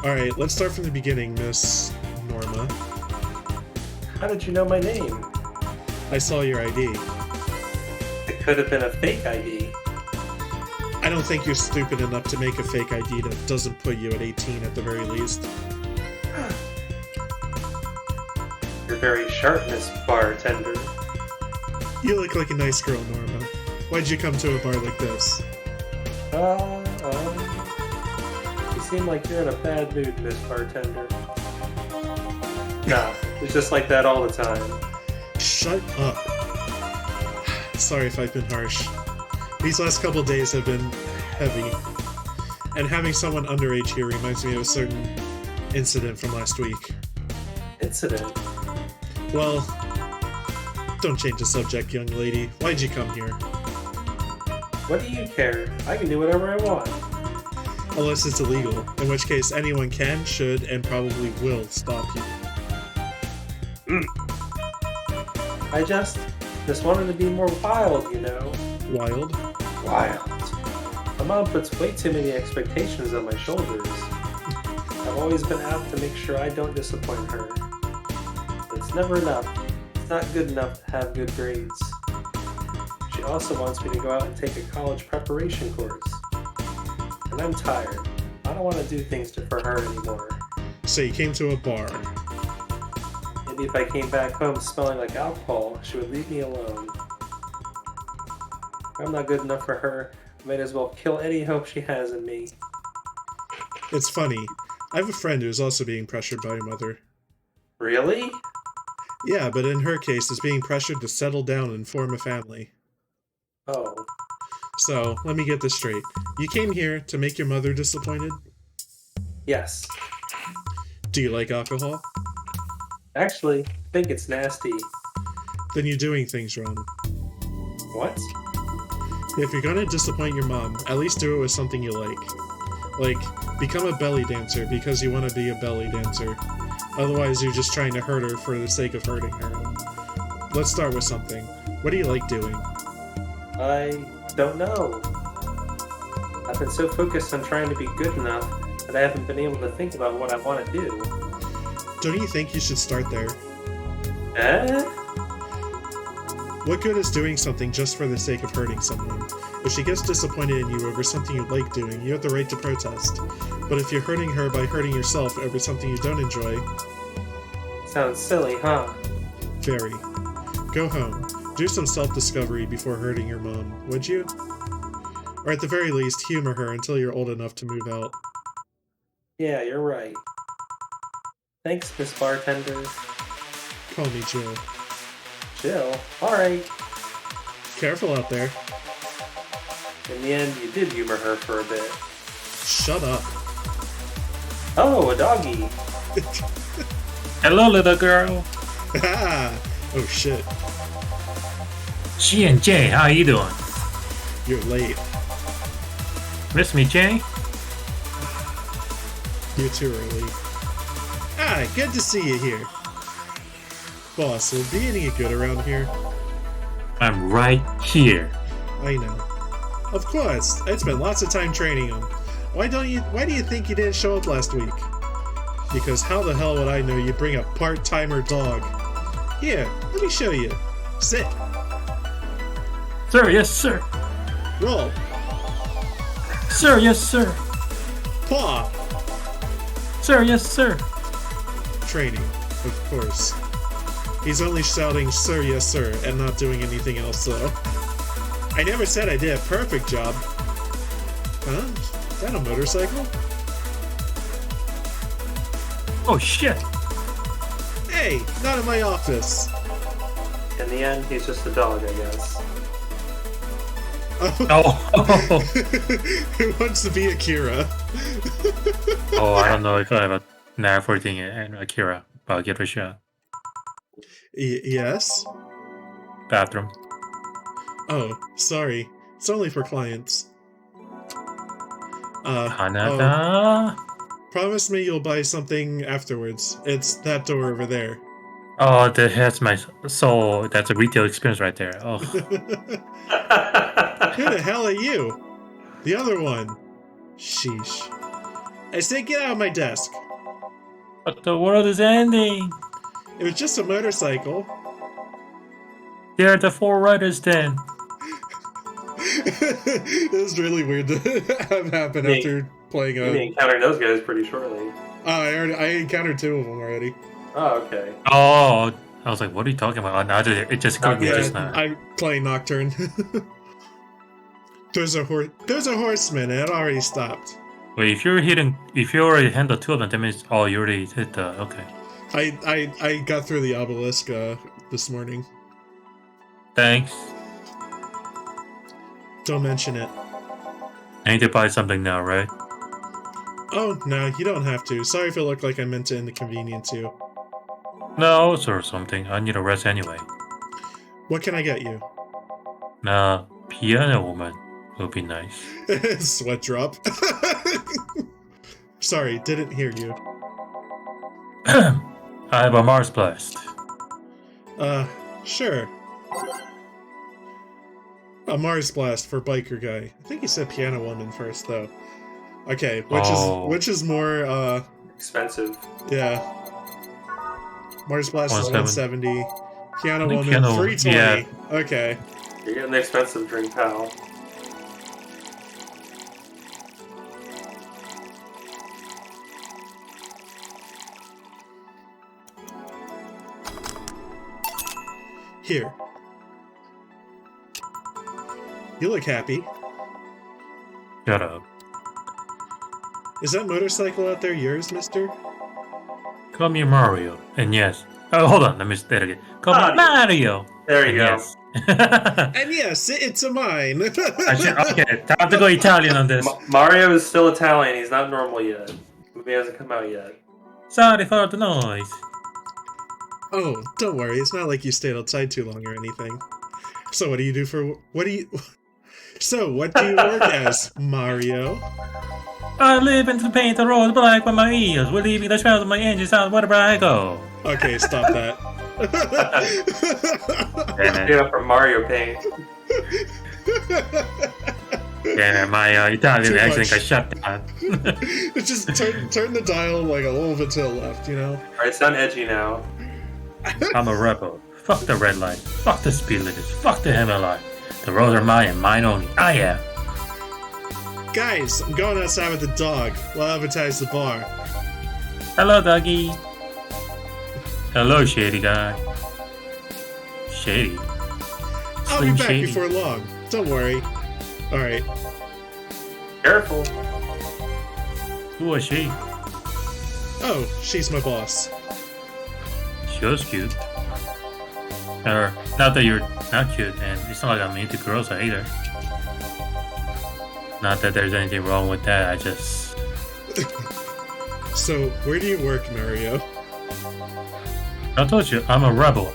Alright, let's start from the beginning, Miss Norma. How did you know my name? I saw your ID. It could have been a fake ID. I don't think you're stupid enough to make a fake ID that doesn't put you at 18 at the very least. You're very sharp, Miss Bartender. You look like a nice girl, Norma. Why'd you come to a bar like this? You seem like you're in a bad mood, Miss Bartender. Nah, it's just like that all the time. Shut up. Sorry if I've been harsh. These last couple days have been heavy. And having someone underage here reminds me of a certain incident from last week. Incident? Well, don't change the subject, young lady. Why'd you come here? What do you care? I can do whatever I want. Unless it's illegal, in which case anyone can, should, and probably will stop you. I just wanted to be more wild, you know? Wild? Wild. mom puts way too many expectations on my shoulders. I've always been out to make sure I don't disappoint her. But it's never enough. It's not good enough to have good grades. She also wants me to go out and take a college preparation course. And I'm tired. I don't want to do things for her anymore. So you came to a bar. Maybe if I came back home smelling like alcohol, she would leave me alone. I'm not good enough for her. I might as well kill any hope she has in me. It's funny. I have a friend who's also being pressured by her mother. Really? Yeah, but in her case, is being pressured to settle down and form a family. Oh. So, let me get this straight. You came here to make your mother disappointed? Yes. Do you like alcohol? Actually, I think it's nasty. Then you're doing things wrong. What? If you're gonna disappoint your mom, at least do it with something you like. Like, become a belly dancer because you want to be a belly dancer. Otherwise, you're just trying to hurt her for the sake of hurting her. Let's start with something. What do you like doing? I don't know. I've been so focused on trying to be good enough that I haven't been able to think about what I want to do. Don't you think you should start there? Eh? What good is doing something just for the sake of hurting someone? If she gets disappointed in you over something you like doing, you have the right to protest. But if you're hurting her by hurting yourself over something you don't enjoy... Sounds silly, huh? Very. Go home. Do some self-discovery before hurting your mom, would you? Or at the very least, humor her until you're old enough to move out. Yeah, you're right. Thanks, Miss Bartender. Call me Jill. Jill? Alright. Careful out there. In the end, you did humor her for a bit. Shut up. Oh, a doggy. Hello, little girl. Ah! Oh shit. G and J, how you doing? You're late. Miss me, Jay? You're too early. Ah, good to see you here. Boss, will be any good around here? I'm right here. I know. Of course, I spent lots of time training him. Why do you think you didn't show up last week? Because how the hell would I know you bring a part-timer dog? Here, let me show you. Sit. Sir, yes, sir. Roll. Sir, yes, sir. Paw. Sir, yes, sir. Training, of course. He's only shouting, sir, yes, sir, and not doing anything else, though. I never said I did a perfect job. Huh? Is that a motorcycle? Oh, shit. Hey, not in my office. In the end, he's just a dog, I guess. Oh. Who wants to be Akira? Oh, I don't know if I have a knack for being an Akira, but I'll give it a shot. Yes? Bathroom. Oh, sorry. It's only for clients. Hanada? Promise me you'll buy something afterwards. It's that door over there. Oh, that's my soul. That's a retail experience right there. Oh. Who the hell are you? The other one. Sheesh. I said get out of my desk. But the world is ending. It was just a motorcycle. They're the four riders then. It was really weird to have happen after playing You may encounter those guys pretty shortly. I encountered two of them already. Oh, okay. Oh, I was like, what are you talking about? Oh, no, it just clicked me just now. I'm playing Nocturne. There's a horseman, and it already stopped. Wait, if you already handled two of them, that means you already hit the okay. I got through the obelisk this morning. Thanks. Don't mention it. I need to buy something now, right? Oh, no, you don't have to. Sorry if it looked like I meant to inconvenience you. No, or something. I need a rest anyway. What can I get you? Nah, piano woman would be nice. Sweat drop. Sorry, didn't hear you. I have a Mars Blast. Sure. A Mars Blast for biker guy. I think he said piano woman first though. Okay, which is more Expensive. yeah. Mars Blast is 170. Piano woman piano, 320. yeah. Okay. You're getting the expensive drink, pal. Here. You look happy. Shut up. Is that motorcycle out there yours, mister? Call me Mario. And yes. Oh, hold on. Let me say that again. Call me Mario. There you And go. yes. And yes, it's a mine. Okay, time to go Italian on this. Mario is still Italian. He's not normal yet. The movie hasn't come out yet. Sorry for the noise. Oh, don't worry. It's not like you stayed outside too long or anything. So what do you do for... What do you work as, Mario? I live in to paint the road black with my ears, relieving the shells of my engines out wherever I go. Okay, stop that. Get up for Mario Paint. Yeah, my Italian Too accent much. got shut down. Just turn the dial like a little bit to the left, you know? Alright, sound edgy now. I'm a rebel. Fuck the red light. Fuck the speed limits. Fuck the hammer light. The roads are mine and mine only. I am. Guys, I'm going outside with the dog. We'll advertise the bar. Hello, doggy. Hello, shady guy. Shady. I'll be Slim back Shady. before long. Don't worry. Alright. Careful. Who was she? Oh, she's my boss. She was cute. Or, not that you're not cute, and it's not like I'm into girls either. Not that there's anything wrong with that, I just... So, where do you work, Mario? I told you, I'm a rebel.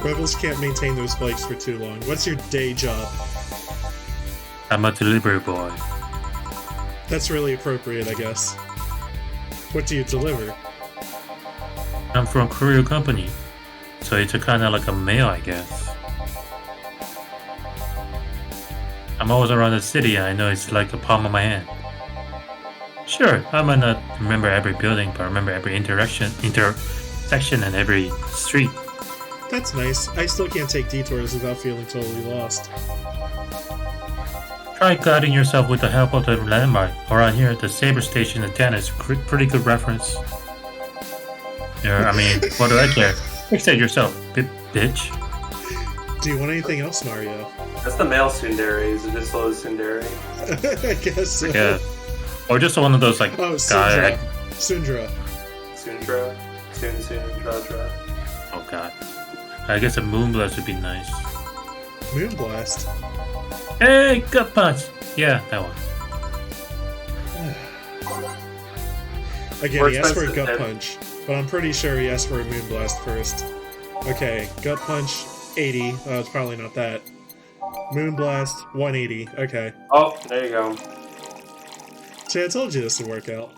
Rebels can't maintain those bikes for too long. What's your day job? I'm a delivery boy. That's really appropriate, I guess. What do you deliver? I'm from Courier Company, so it's a kind of like a mail, I guess. I'm always around the city, and I know it's like the palm of my hand. Sure, I might not remember every building, but I remember every intersection, and every street. That's nice. I still can't take detours without feeling totally lost. Try guiding yourself with the help of the landmark. Around here, the Saber Station again is pretty good reference. I mean, what do I care? Fix it yourself, bitch. Do you want anything else, Mario? That's the male tsundere. Is it just slow tsundere? I guess so. Yeah. Or just one of those like Oh, guy. Sundra. Sundra? Sundra. Oh god. I guess a moonblast would be nice. Moonblast. Hey, gut punch. Yeah, that one. Again, More he asked for a expensive gut than- punch, but I'm pretty sure he asked for a moonblast first. Okay, gut punch 80. Oh, it's probably not that. Moonblast 180. Okay. Oh, there you go. See, I told you this would work out.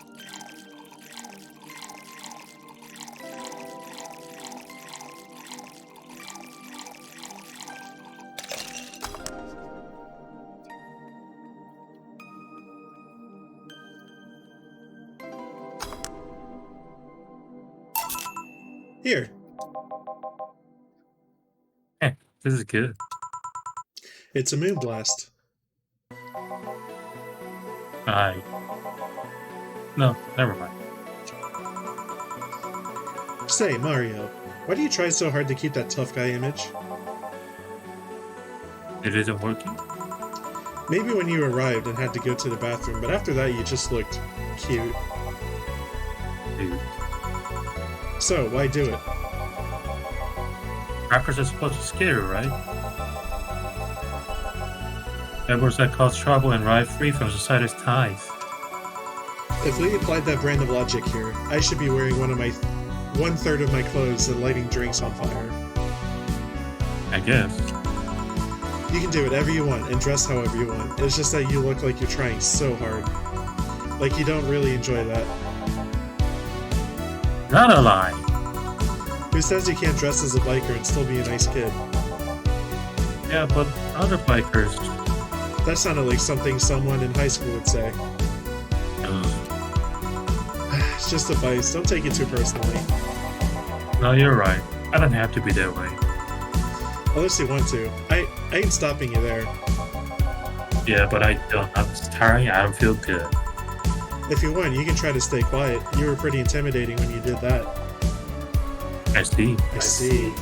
Here. This is good. It's a moonblast. No, never mind. Say, Mario, why do you try so hard to keep that tough guy image? It isn't working? Maybe when you arrived and had to go to the bathroom, but after that you just looked cute. Dude. So, why do it? Rappers are supposed to scare you, right? Edwards that cause trouble and ride free from society's ties. If we applied that brand of logic here, I should be wearing one-third of my clothes and lighting drinks on fire. I guess. You can do whatever you want and dress however you want. It's just that you look like you're trying so hard. Like you don't really enjoy that. Not a lie. Who says you can't dress as a biker and still be a nice kid? Yeah, but Other bikers. That sounded like something someone in high school would say. It's just a vice. Don't take it too personally. No, you're right. I don't have to be that way. Unless you want to. I ain't stopping you there. Yeah, but I don't. I'm tiring. I don't feel good. If you want, you can try to stay quiet. You were pretty intimidating when you did that. I see. I see.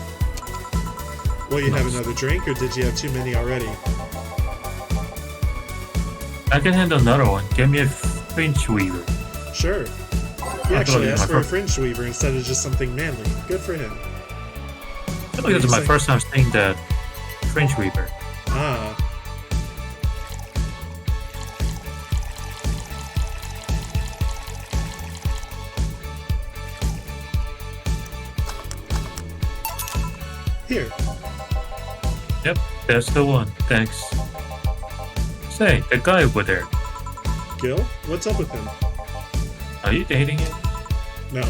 Will you have another drink, or did you have too many already? I can handle another one. Get me a French weaver. Sure. He actually asked for a French weaver instead of just something manly. Good for him. I think this is my first time seeing the French weaver. Ah. Here. Yep, that's the one. Thanks. Say, the guy over there. Gil, what's up with him? Are you dating him? No.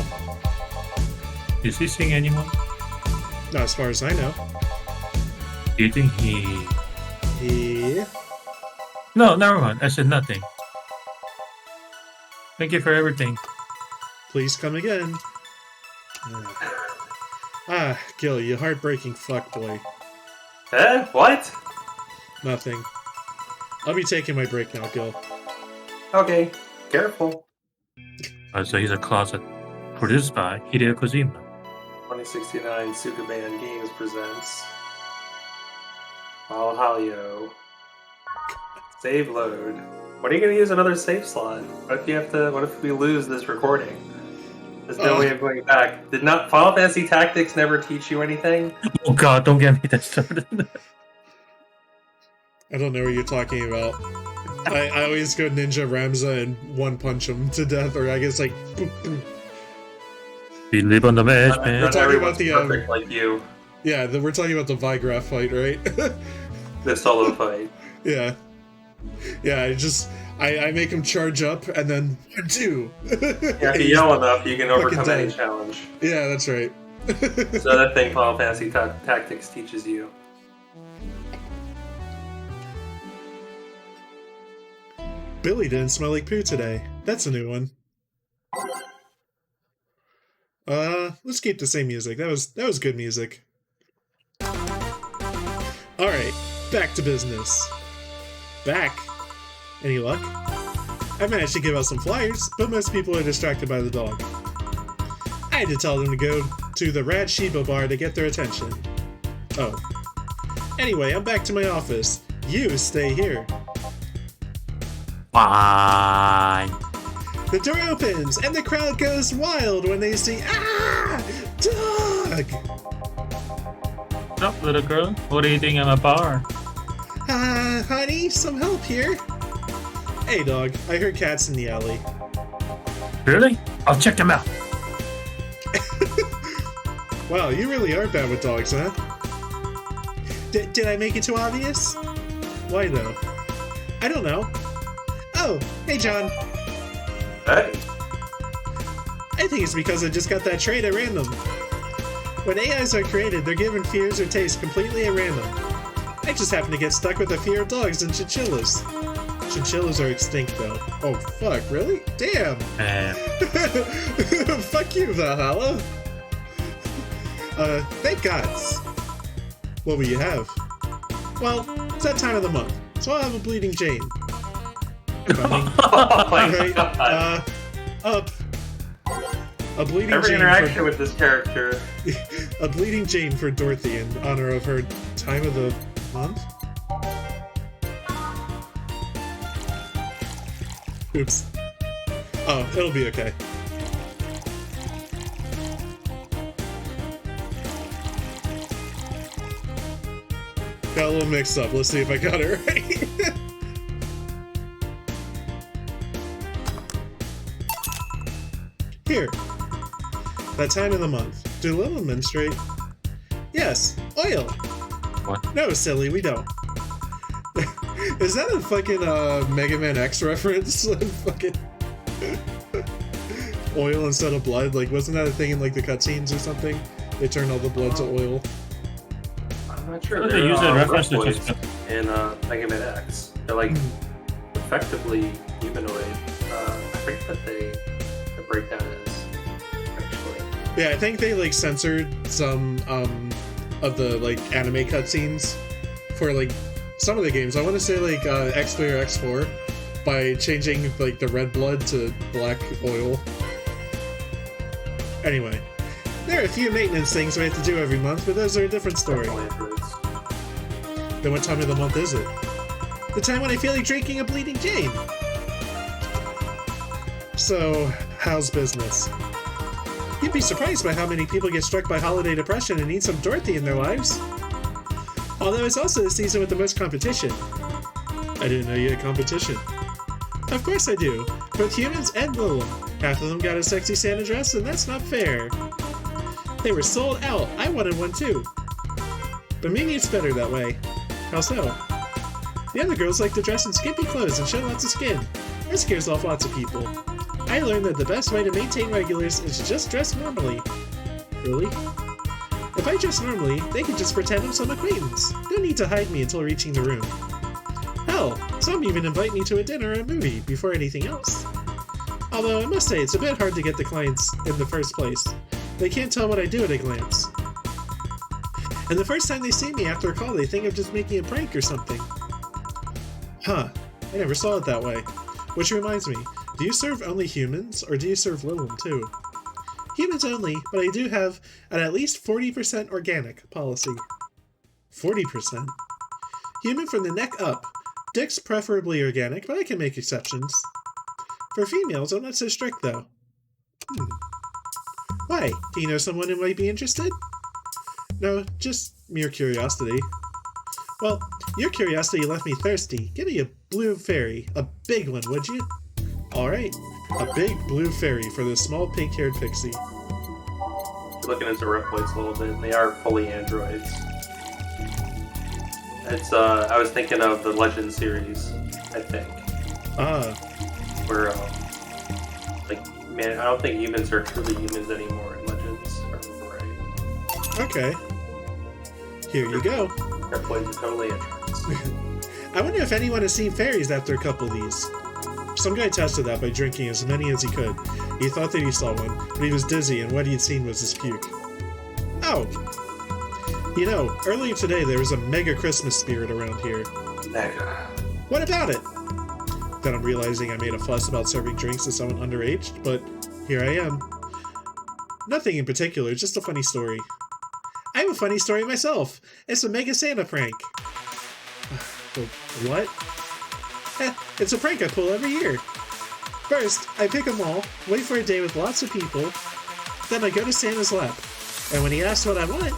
Is he seeing anyone? Not as far as I know. Do you think he... No, never mind. I said nothing. Thank you for everything. Please come again. Gil, you heartbreaking fuckboy. What? Nothing. I'll be taking my break now, Gil. Okay, careful. So he's a closet. Produced by Hideo Kojima. 2069 Sukaban Games presents Vallhalla. Save load. When are you going to use another save slot? What if we lose this recording? There's no way of going back. Did not Final Fantasy Tactics never teach you anything? Oh god, don't get me that started. I don't know what you're talking about. I always go Ninja Ramza and one punch him to death, or I guess like boop, boop. We live on the edge, man. We're talking about the perfect like you. Yeah, we're talking about the Vigraph fight, right? The solo fight. Yeah. Yeah, I make him charge up and then 1, 2. Yeah, if you yell enough, you can overcome any dead. challenge. Yeah, that's right. So that thing Final Fantasy Tactics teaches you. Billy didn't smell like poo today. That's a new one. Let's keep the same music. That was good music. Alright, back to business. Back. Any luck? I managed to give out some flyers, but most people are distracted by the dog. I had to tell them to go to the RAD Shiba bar to get their attention. Oh. Anyway, I'm back to my office. You stay here. Fine. The door opens, and the crowd goes wild when they see dog! What's up, little girl? What are you doing in a bar? Honey, some help here. Hey, dog, I heard cats in the alley. Really? I'll check them out. Wow, you really are bad with dogs, huh? Did I make it too obvious? Why, though? I don't know. Oh, hey, John. Hey. I think it's because I just got that trait at random. When AIs are created, they're given fears or tastes completely at random. I just happen to get stuck with a fear of dogs and chinchillas. Chinchillas are extinct, though. Oh, fuck, really? Damn! Fuck you, Vallhalla! Thank gods. What will you have? Well, it's that time of the month, so I'll have a bleeding Jane. Oh my Alright, god. up. A bleeding Every Jane interaction with this character. a bleeding Jane for Dorothy in honor of her time of the month? Oops. Oh, it'll be okay. Got a little mixed up. Let's see if I got it right. Here. That time of the month. Do little menstruate? Yes, oil. What? No, silly, we don't. Is that a fucking Mega Man X reference? Fucking oil instead of blood? Like, wasn't that a thing in like the cutscenes or something? They turned all the blood to oil. I'm not sure. They use a reference to reploids just. in Mega Man X. They're like effectively humanoid. I forget what the breakdown is actually. Yeah, I think they like censored some of the like anime cutscenes for like some of the games. I want to say like X3 or X4 by changing like the red blood to black oil. Anyway, there are a few maintenance things we have to do every month, but those are a different story. Then what time of the month is it? The time when I feel like drinking a bleeding Jane. So, how's business? You'd be surprised by how many people get struck by holiday depression and need some Dorothy in their lives. Although it's also the season with the most competition. I didn't know you had competition. Of course I do. Both humans and little. Half of them got a sexy Santa dress, and that's not fair. They were sold out. I wanted one too. But maybe it's better that way. How so? The other girls like to dress in skimpy clothes and show lots of skin. That scares off lots of people. I learned that the best way to maintain regulars is to just dress normally. Really? If I dress normally, they can just pretend I'm some acquaintance. No need to hide me until reaching the room. Hell, some even invite me to a dinner or a movie before anything else. Although I must say it's a bit hard to get the clients in the first place. They can't tell what I do at a glance. And the first time they see me after a call, they think I'm just making a prank or something. Huh, I never saw it that way. Which reminds me, do you serve only humans, or do you serve Lilum too? Humans only, but I do have an at least 40% organic policy. 40%? Human from the neck up. Dick's preferably organic, but I can make exceptions. For females, I'm not so strict though. Why? Do you know someone who might be interested? No, just mere curiosity. Well, your curiosity left me thirsty. Give me a blue fairy. A big one, would you? Alright. A big blue fairy for this small pink-haired pixie. Looking into reploids a little bit, and they are fully androids. It's I was thinking of the Legend series, I think. Where like, man, I don't think humans are truly humans anymore in Legends, if I remember right. Okay. Here you go. Reploids are totally androids. I wonder if anyone has seen fairies after a couple of these. Some guy tested that by drinking as many as he could. He thought that he saw one, but he was dizzy and what he'd seen was his puke. Oh! You know, earlier today there was a mega Christmas spirit around here. Mega. What about it? Then I'm realizing I made a fuss about serving drinks to someone underage, but here I am. Nothing in particular, just a funny story. I have a funny story myself. It's a Mega Santa prank. What? It's a prank I pull every year. First, I pick them all, wait for a day with lots of people, then I go to Santa's lap, and when he asks what I want,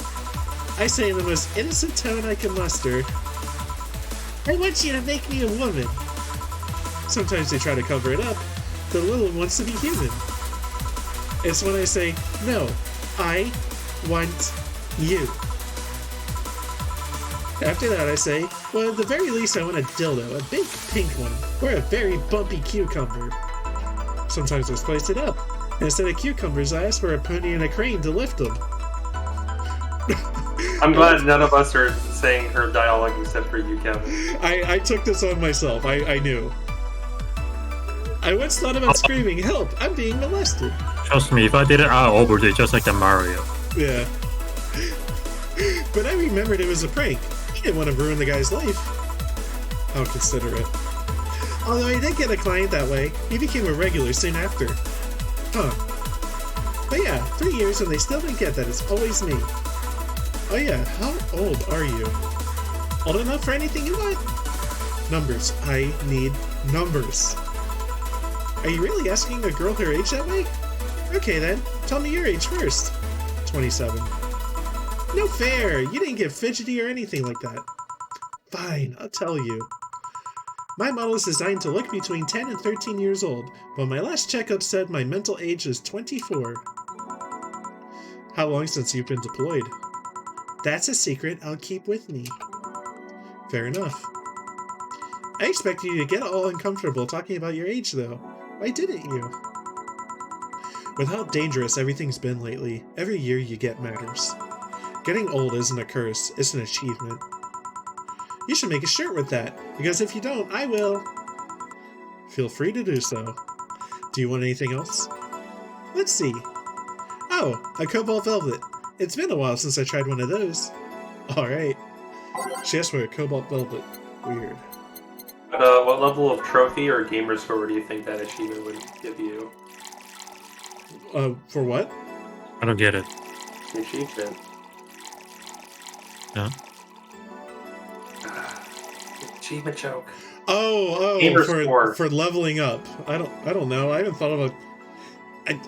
I say in the most innocent tone I can muster, I want you to make me a woman. Sometimes they try to cover it up. The little one wants to be human. It's when I say, no, I want you. After that I say, well at the very least I want a dildo, a big pink one, or a very bumpy cucumber. Sometimes I spice it up. Instead of cucumbers I ask for a pony and a crane to lift them. I'm glad none of us are saying her dialogue except for you, Kevin. I took this on myself, I knew. I once thought about screaming, help, I'm being molested. Trust me, if I did it, I'll overdid just like the Mario. Yeah. But I remembered it was a prank. I didn't want to ruin the guy's life. How considerate. Although I did get a client that way, he became a regular soon after. Huh. But yeah, 3 years and they still didn't get that it's always me. Oh yeah, how old are you? Old enough for anything you want? Numbers. I need numbers. Are you really asking a girl her age that way? Okay then, tell me your age first. 27. No fair! You didn't get fidgety or anything like that. Fine, I'll tell you. My model is designed to look between 10 and 13 years old, but my last checkup said my mental age is 24. How long since you've been deployed? That's a secret I'll keep with me. Fair enough. I expected you to get all uncomfortable talking about your age, though. Why didn't you? With how dangerous everything's been lately, every year you get matters. Getting old isn't a curse, it's an achievement. You should make a shirt with that, because if you don't, I will. Feel free to do so. Do you want anything else? Let's see. Oh, a cobalt velvet. It's been a while since I tried one of those. Alright. She asked for a cobalt velvet. Weird. But, what level of trophy or gamer score do you think that achievement would give you? For what? I don't get it. The achievement. No? Achievement joke. Oh, score. for leveling up. I don't know. I haven't thought about.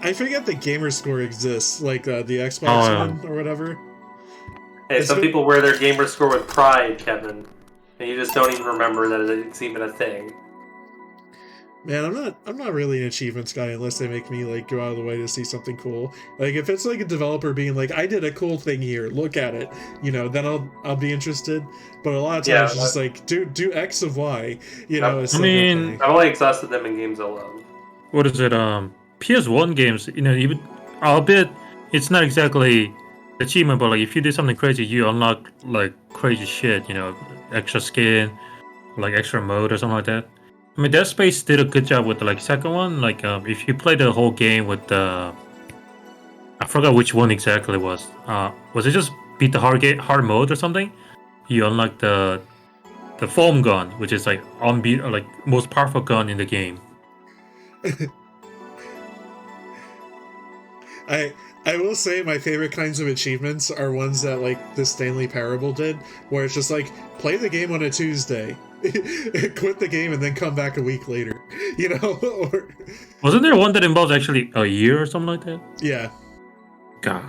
I forget the gamer score exists, like the Xbox one or whatever. Hey, some people wear their gamer score with pride, Kevin, and you just don't even remember that it's even a thing. Man, I'm not really an achievements guy unless they make me like go out of the way to see something cool. Like if it's like a developer being like, I did a cool thing here, look at it, you know, then I'll be interested. But a lot of times it's just like do X of Y, you know. It's I mean, I've only exhausted them in games I love. What is it? PS1 games, you know, even albeit it's not exactly achievement, but like if you do something crazy, you unlock like crazy shit, you know, extra skin, like extra mode or something like that. I mean, Dead Space did a good job with the like second one. Like, if you play the whole game with the, I forgot which one exactly it was. Was it just beat the hard mode or something? You unlock the foam gun, which is like most powerful gun in the game. I will say my favorite kinds of achievements are ones that like the Stanley Parable did, where it's just like play the game on a Tuesday, quit the game, and then come back a week later. You know? Or, wasn't there one that involves actually a year or something like that? Yeah. God.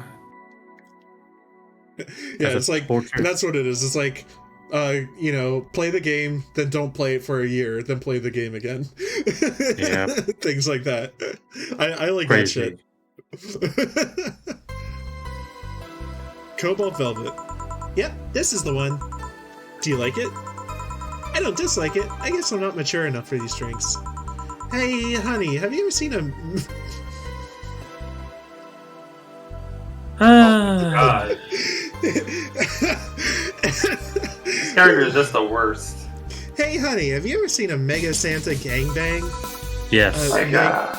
Yeah, it's like that's what it is. It's like you know, play the game, then don't play it for a year, then play the game again. Yeah. Things like that. I like Crazy. that shit. Cobalt Velvet. Yep, this is the one. Do you like it? I don't dislike it. I guess I'm not mature enough for these drinks. Hey, honey, have you ever seen a... God. This character is just the worst. Hey, honey, have you ever seen a Mega Santa gangbang? Yes. My God.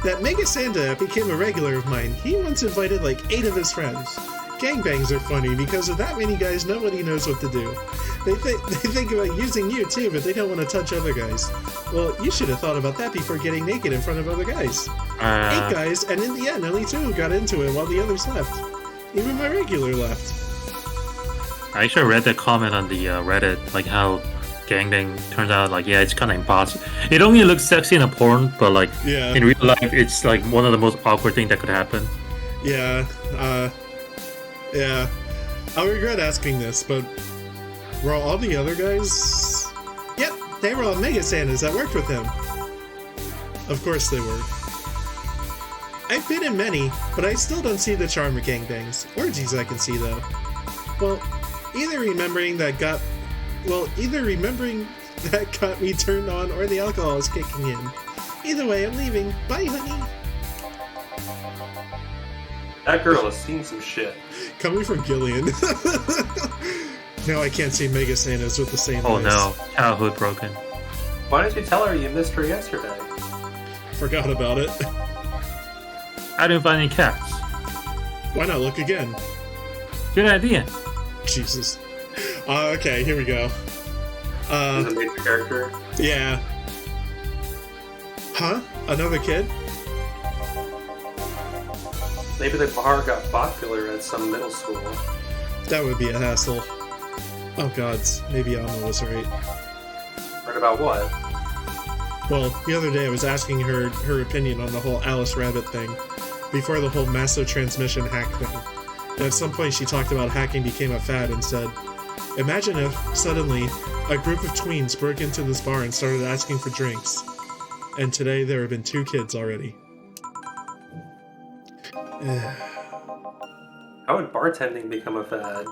That Mega Santa became a regular of mine. He once invited like 8 of his friends. Gangbangs are funny because of that many guys, nobody knows what to do. They think about using you too, but they don't want to touch other guys. Well, you should have thought about that before getting naked in front of other guys. 8 guys, and in the end, only 2 got into it while the others left. Even my regular left. I actually read that comment on the Reddit, like how gangbang turns out like, yeah, it's kind of impossible. It only looks sexy in a porn, but like in real life, it's like one of the most awkward things that could happen. Yeah, yeah. I'll regret asking this, but were all the other guys? Yep, they were all Mega Santas that worked with him. Of course they were. I've been in many, but I still don't see the charm of gangbangs. Orgies I can see though. Well, either remembering that got me turned on, or the alcohol is kicking in. Either way, I'm leaving. Bye, honey. That girl has seen some shit. Coming from Gillian. Now I can't see Mega Santas with the same Oh eyes. no, childhood broken. Why didn't you tell her you missed her yesterday? Forgot about it. I didn't find any cats. Why not look again? Good idea. Jesus. Okay, here we go. She's a major character. Yeah. Huh? Another kid? Maybe the bar got popular at some middle school. That would be a hassle. Oh gods, maybe Alma was right. Right about what? Well, the other day I was asking her opinion on the whole Alice Rabbit thing, before the whole massive transmission hack thing. And at some point she talked about hacking became a fad and said, imagine if, suddenly, a group of tweens broke into this bar and started asking for drinks. And today there have been 2 kids already. How would bartending become a fad?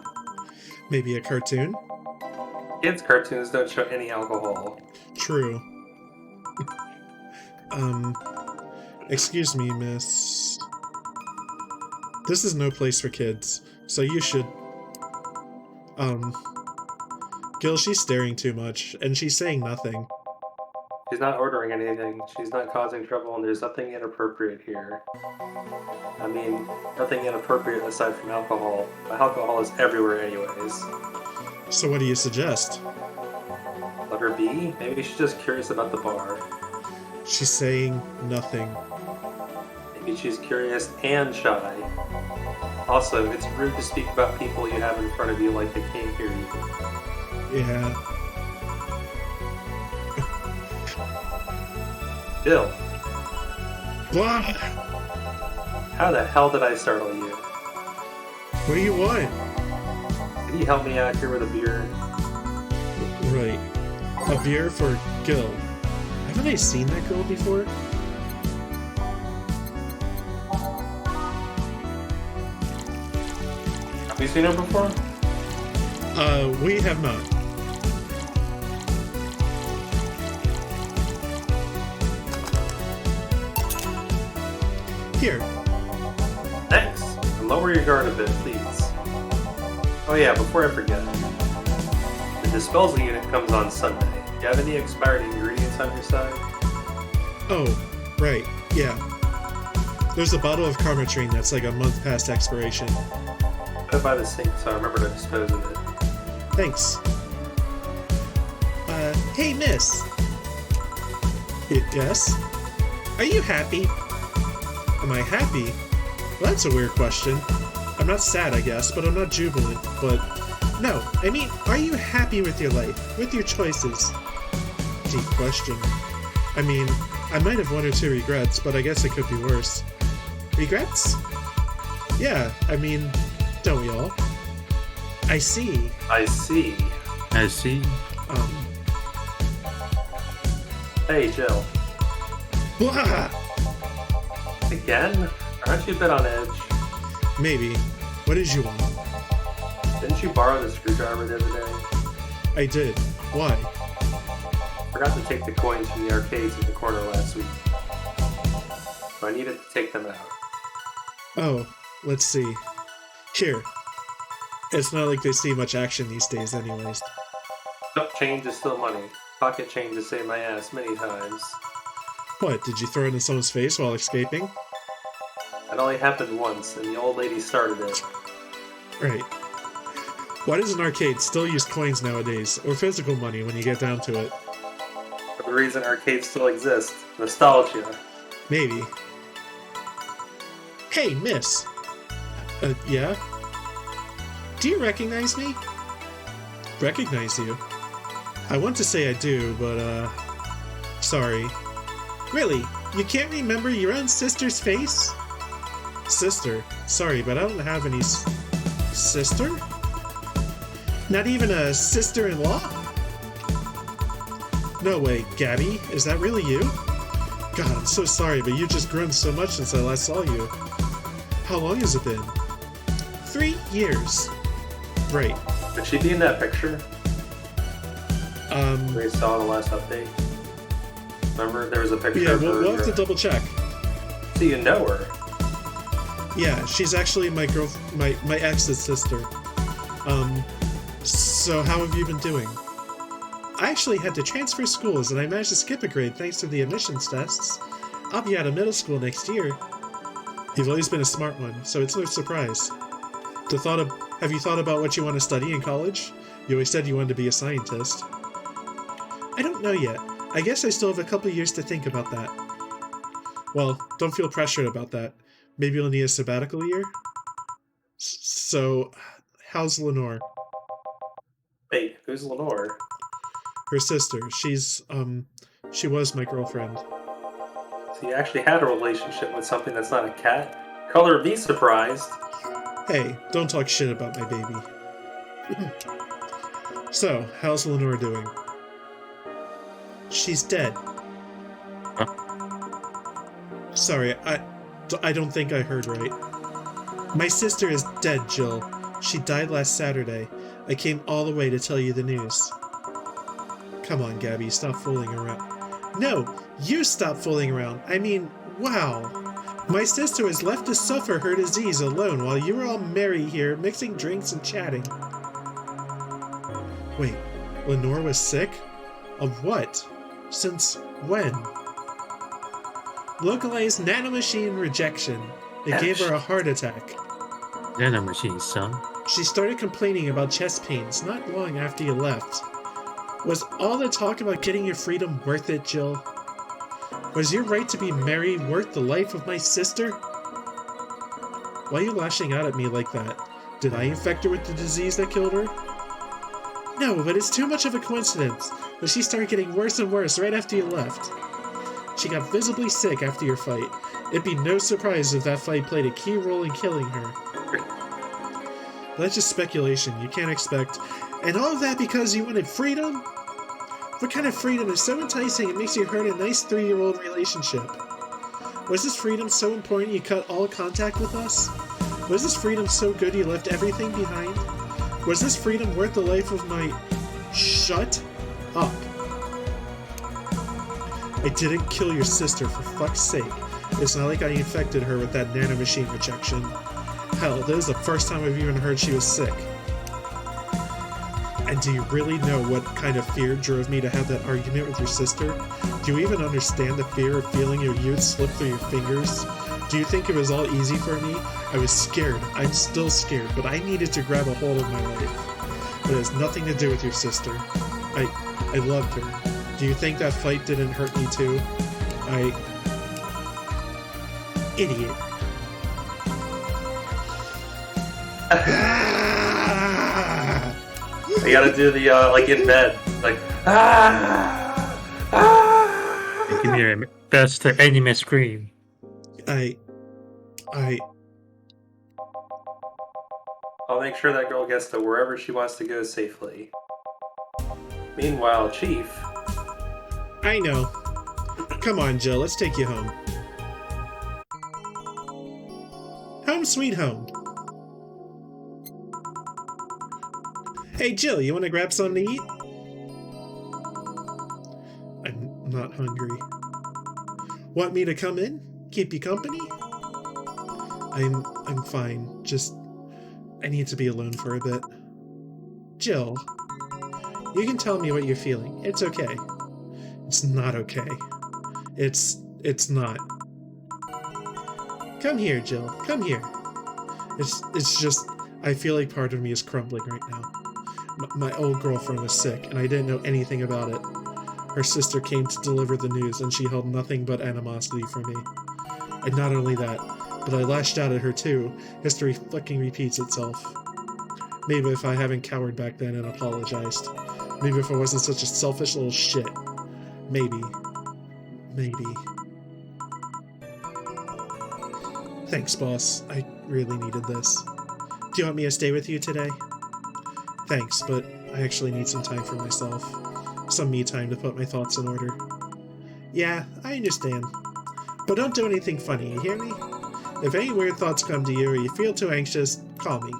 Maybe a cartoon? Kids' cartoons don't show any alcohol. True. Excuse me, miss. This is no place for kids, so you should... Gil, she's staring too much, and she's saying nothing. She's not ordering anything. She's not causing trouble, and there's nothing inappropriate here. I mean, nothing inappropriate aside from alcohol. But alcohol is everywhere anyways. So what do you suggest? Let her be? Maybe she's just curious about the bar. She's saying nothing. Maybe she's curious and shy. Also, it's rude to speak about people you have in front of you like they can't hear you. Yeah. Bill, Blah! how the hell did I startle you? What do you want? Can you help me out here with a beer? Right. A beer for Gil. Haven't I seen that girl before? Have you seen her before? We have not. Here. Thanks. And lower your guard a bit, please. Oh yeah, before I forget. The disposal unit comes on Sunday. Do you have any expired ingredients on your side? Oh, right. Yeah. There's a bottle of Carmatrine that's like a month past expiration. Put it by the sink so I remember to dispose of it. Thanks. Hey, miss. Yes? Are you happy? Am I happy? Well, that's a weird question. I'm not sad, I guess, but I'm not jubilant. But, no, I mean, are you happy with your life? With your choices? Deep question. I mean, I might have one or two regrets, but I guess it could be worse. Regrets? Yeah, I mean, don't we all? I see. I see. I see. Hey, Jill. Blah! Again? Aren't you a bit on edge? Maybe. What did you want? Didn't you borrow the screwdriver the other day? I did. Why? Forgot to take the coins from the arcades in the corner last week. So I needed to take them out. Oh, let's see. Here. It's not like they see much action these days anyways. Cup change is still money. Pocket change has saved my ass many times. What, did you throw it in someone's face while escaping? It only happened once, and the old lady started it. Right. Why does an arcade still use coins nowadays, or physical money when you get down to it? For the reason arcades still exist. Nostalgia. Maybe. Hey, miss! Yeah? Do you recognize me? Recognize you? I want to say I do, but, sorry. Really? You can't remember your own sister's face? Sister? Sorry, but I don't have any sister? Not even a sister-in-law? No way, Gabby, is that really you? God, I'm so sorry, but you just grown so much since I last saw you. How long has it been? 3 years. Right. Could she be in that picture we saw in the last update? Remember, there was a picture Yeah, of her. we'll have to double check. So you know her. Yeah, she's actually my ex's sister. So how have you been doing? I actually had to transfer schools and I managed to skip a grade thanks to the admissions tests. I'll be out of middle school next year. You've always been a smart one, so it's no surprise. Have you thought about what you want to study in college? You always said you wanted to be a scientist. I don't know yet. I guess I still have a couple years to think about that. Well, don't feel pressured about that. Maybe you'll need a sabbatical year? So, how's Lenore? Wait, who's Lenore? Her sister. She was my girlfriend. So you actually had a relationship with something that's not a cat? Color be surprised. Hey, don't talk shit about my baby. So, how's Lenore doing? She's dead. Huh? Sorry, I don't think I heard right. My sister is dead, Jill. She died last Saturday. I came all the way to tell you the news. Come on, Gabby, stop fooling around. No, you stop fooling around. I mean, wow. My sister was left to suffer her disease alone while you were all merry here, mixing drinks and chatting. Wait, Lenore was sick? Of what? Since when? Localized nanomachine rejection. It gave her a heart attack. Nanomachine, son. She started complaining about chest pains not long after you left. Was all the talk about getting your freedom worth it, Jill? Was your right to be merry worth the life of my sister? Why are you lashing out at me like that? Did I infect her with the disease that killed her? No, but it's too much of a coincidence that she started getting worse and worse right after you left. She got visibly sick after your fight. It'd be no surprise if that fight played a key role in killing her. That's just speculation, you can't expect. And all of that because you wanted freedom? What kind of freedom is so enticing it makes you hurt a nice 3-year-old relationship? Was this freedom so important you cut all contact with us? Was this freedom so good you left everything behind? Was this freedom worth the life of my... Shut up. I didn't kill your sister, for fuck's sake. It's not like I infected her with that nanomachine rejection. Hell, this is the first time I've even heard she was sick. And do you really know what kind of fear drove me to have that argument with your sister? Do you even understand the fear of feeling your youth slip through your fingers? Do you think it was all easy for me? I was scared. I'm still scared, but I needed to grab a hold of my life. But it has nothing to do with your sister. I loved her. Do you think that fight didn't hurt me too? Idiot. I gotta do the, like in bed. Like, Give me your best anime scream. I'll make sure that girl gets to wherever she wants to go safely. Meanwhile, Chief... I know. Come on, Jill, let's take you home. Home sweet home. Hey, Jill, you want to grab something to eat? I'm not hungry. Want me to come in? Keep you company? I'm fine. Just... I need to be alone for a bit. Jill, you can tell me what you're feeling. It's okay. It's not okay. It's not. Come here, Jill. Come here. It's just... I feel like part of me is crumbling right now. My old girlfriend was sick, and I didn't know anything about it. Her sister came to deliver the news, and she held nothing but animosity for me. And not only that, but I lashed out at her too. History fucking repeats itself. Maybe if I haven't cowered back then and apologized. Maybe if I wasn't such a selfish little shit. Maybe. Maybe. Thanks, boss. I really needed this. Do you want me to stay with you today? Thanks, but I actually need some time for myself. Some me time to put my thoughts in order. Yeah, I understand. But don't do anything funny, you hear me? If any weird thoughts come to you or you feel too anxious, call me.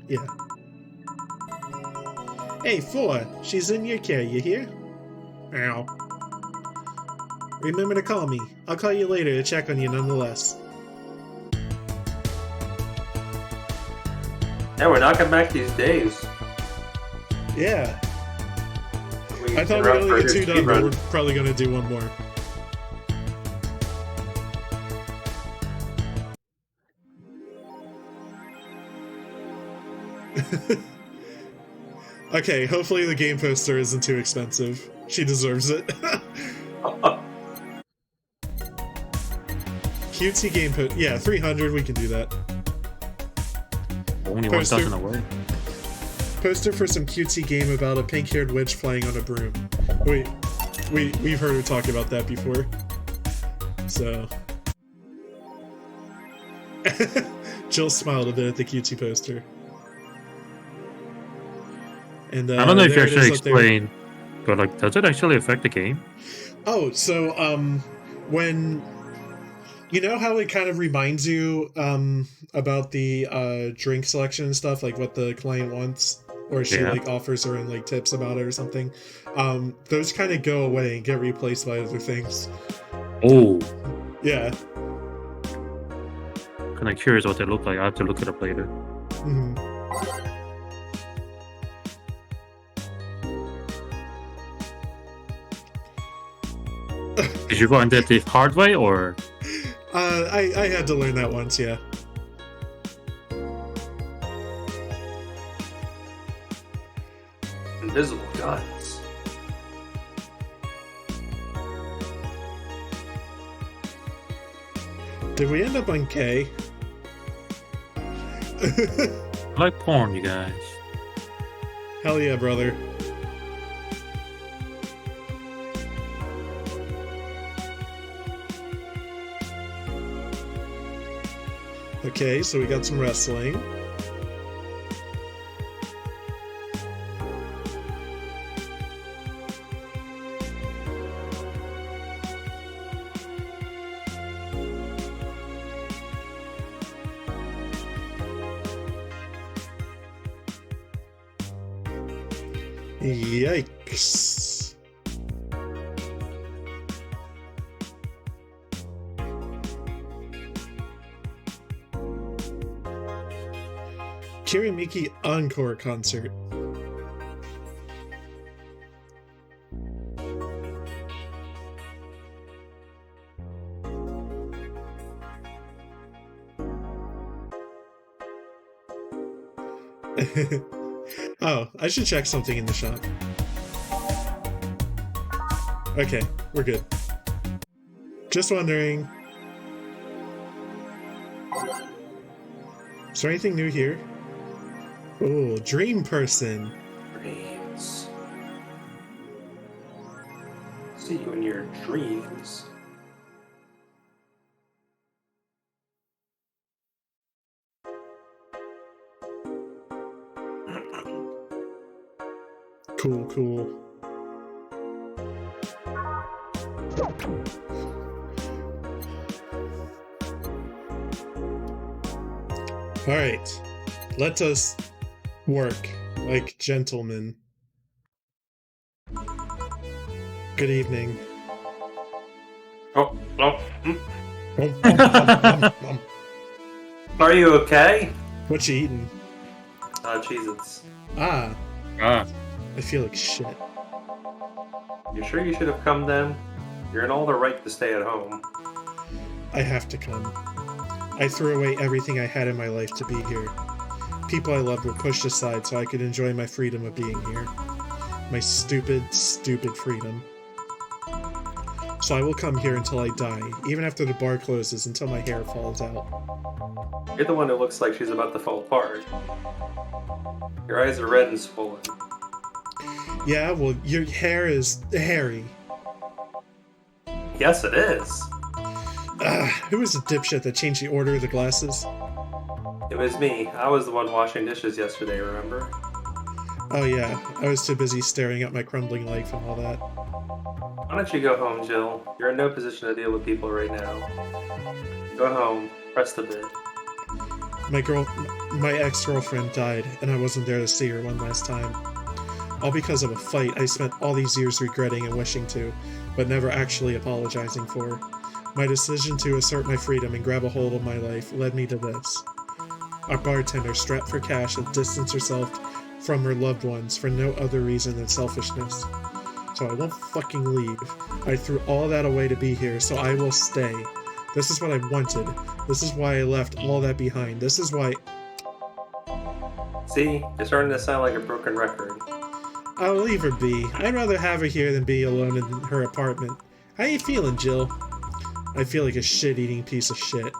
Yeah. Hey, Four, she's in your care, you hear? Ow. Remember to call me. I'll call you later to check on you nonetheless. Yeah, we're knocking back these days. Yeah. We I thought we were only 2 done, but we're probably gonna do one more. Okay, hopefully the game poster isn't too expensive. She deserves it. Cutesy game poster. Yeah, 300, we can do that. Only Poster. 1,000 away. Poster for some cutesy game about a pink-haired witch flying on a broom. We've heard her talk about that before. So... Jill smiled a bit at the cutesy poster. And I don't know if you there it actually is up there. explained, but like, does it actually affect the game? Oh, so when you know how it kind of reminds you about the drink selection and stuff, like what the client wants, or she Yeah. like offers her and like tips about it or something. Those kind of go away and get replaced by other things. Oh, Yeah. kind of curious what they look like. I have to look it up later. Mhm. Did you go into it the hard way or? I had to learn that once, yeah. Invisible guns. Did we end up on K? I like porn, you guys. Hell yeah, brother. Okay, so we got some wrestling. Yikes. Kirimiki Encore Concert. Oh, I should check something in the shop. Okay, we're good. Just wondering. Is there anything new here? Oh, Dream Person. Dreams. See you in your dreams. Cool, cool. Alright, let us work like gentlemen. Good evening. Oh, no. What Are you okay? you eating? Jesus. Ah, Ah, I feel like shit. You sure you should have come then? You're in all the right to stay at home. I have to come. I threw away everything I had in my life to be here. People I loved were pushed aside so I could enjoy my freedom of being here. My stupid, stupid freedom. So I will come here until I die, even after the bar closes, until my hair falls out. You're the one who looks like she's about to fall apart. Your eyes are red and swollen. Yeah, well, your hair is hairy. Yes, it is. Who was the dipshit that changed the order of the glasses? It was me. I was the one washing dishes yesterday, remember? Oh yeah, I was too busy staring at my crumbling life and all that. Why don't you go home, Jill? You're in no position to deal with people right now. Go home. Rest a bit. My ex-girlfriend died, and I wasn't there to see her one last time. All because of a fight I spent all these years regretting and wishing to, but never actually apologizing for. My decision to assert my freedom and grab a hold of my life led me to this. Our bartender, strapped for cash, had distanced herself from her loved ones for no other reason than selfishness. So I won't fucking leave. I threw all that away to be here, so I will stay. This is what I wanted. This is why I left all that behind. This is why... See? You're starting to sound like a broken record. I'll leave her be. I'd rather have her here than be alone in her apartment. How you feeling, Jill? I feel like a shit-eating piece of shit.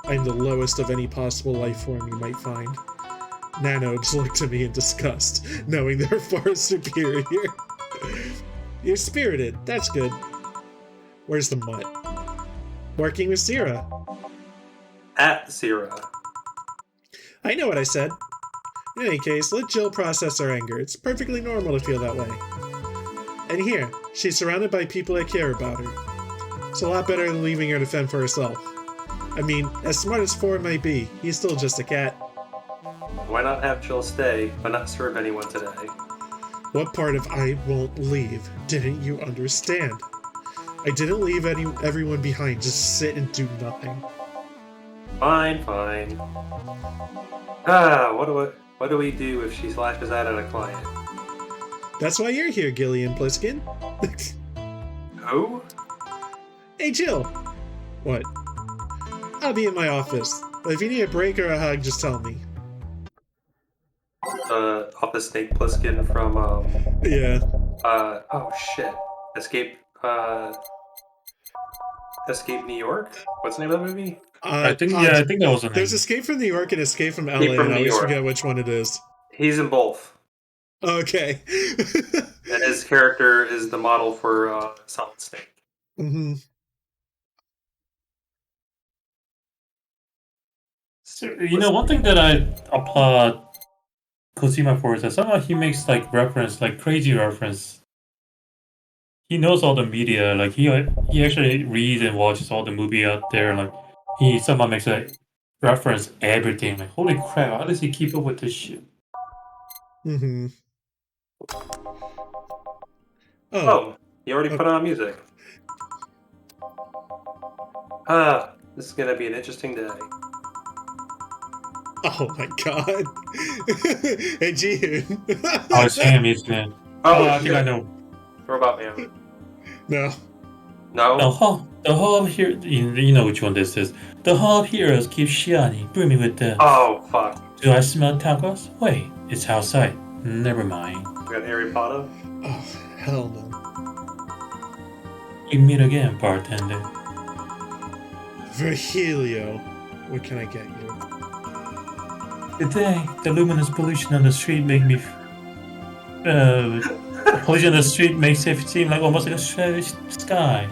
I'm the lowest of any possible life form you might find. Nanodes looked at me in disgust, knowing they're far superior. You're spirited. That's good. Where's the mutt? Working with Sierra. At Sierra. I know what I said. In any case, let Jill process her anger. It's perfectly normal to feel that way. And here, she's surrounded by people that care about her. It's a lot better than leaving her to fend for herself. I mean, as smart as Ford might be, he's still just a cat. Why not have Jill stay, but not serve anyone today? What part of I won't leave didn't you understand? I didn't leave everyone behind, just sit and do nothing. Fine, fine. What do we do if she slashes out at a client? That's why you're here, Gillian Pliskin. Who? Hey, Jill. What? I'll be in my office. But if you need a break or a hug, just tell me. Office Snake Plissken from, Yeah. oh shit. Escape New York? What's the name of the movie? I think that was the name. There's Escape from New York and Escape from LA, Escape from and I New always York. forget which one it is. He's in both. Okay. And his character is the model for Solid Snake. Mm-hmm. So, one thing that I applaud Kojima for is that somehow he makes crazy reference. He knows all the media, like he actually reads and watches all the movie out there, like he somehow makes a reference everything. Like, holy crap, how does he keep up with this shit? Mm-hmm. Oh, you already put on music. This is gonna be an interesting day. Oh my god. Hey, Jihun. Oh, it's him, isn't it? Oh, I think I know. Robot Man. No. No? The Hall of Heroes, you know which one this is. The Hall of Heroes keeps shining, brimming with death. Oh, fuck. Do I smell tacos? Wait, it's outside. Never mind. We got Harry Potter? Oh, hell no. We meet again, bartender. Virgilio. What can I get you? Today, the luminous pollution on the street make me... pollution on the street makes it seem like almost like a sky.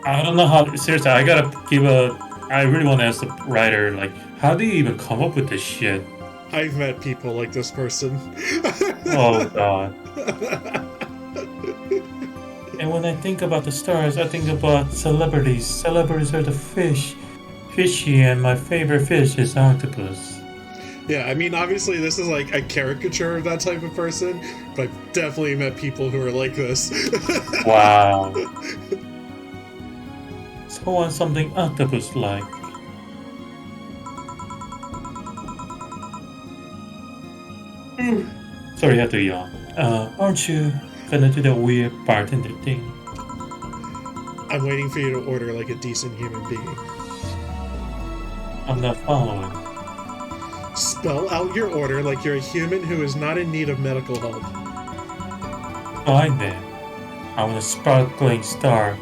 I don't know how... Seriously, I really want to ask the writer, like, how do you even come up with this shit? I've met people like this person. Oh, God. And when I think about the stars, I think about celebrities. Celebrities are the fishy, and my favorite fish is octopus. Yeah, I mean, obviously this is like a caricature of that type of person, but I've definitely met people who are like this. Wow. So I want something octopus-like. Sorry, I have to yawn. Aren't you gonna do that weird bartender thing? I'm waiting for you to order like a decent human being. I'm not following. Spell out your order like you're a human who is not in need of medical help. Fine then. I want a sparkling star.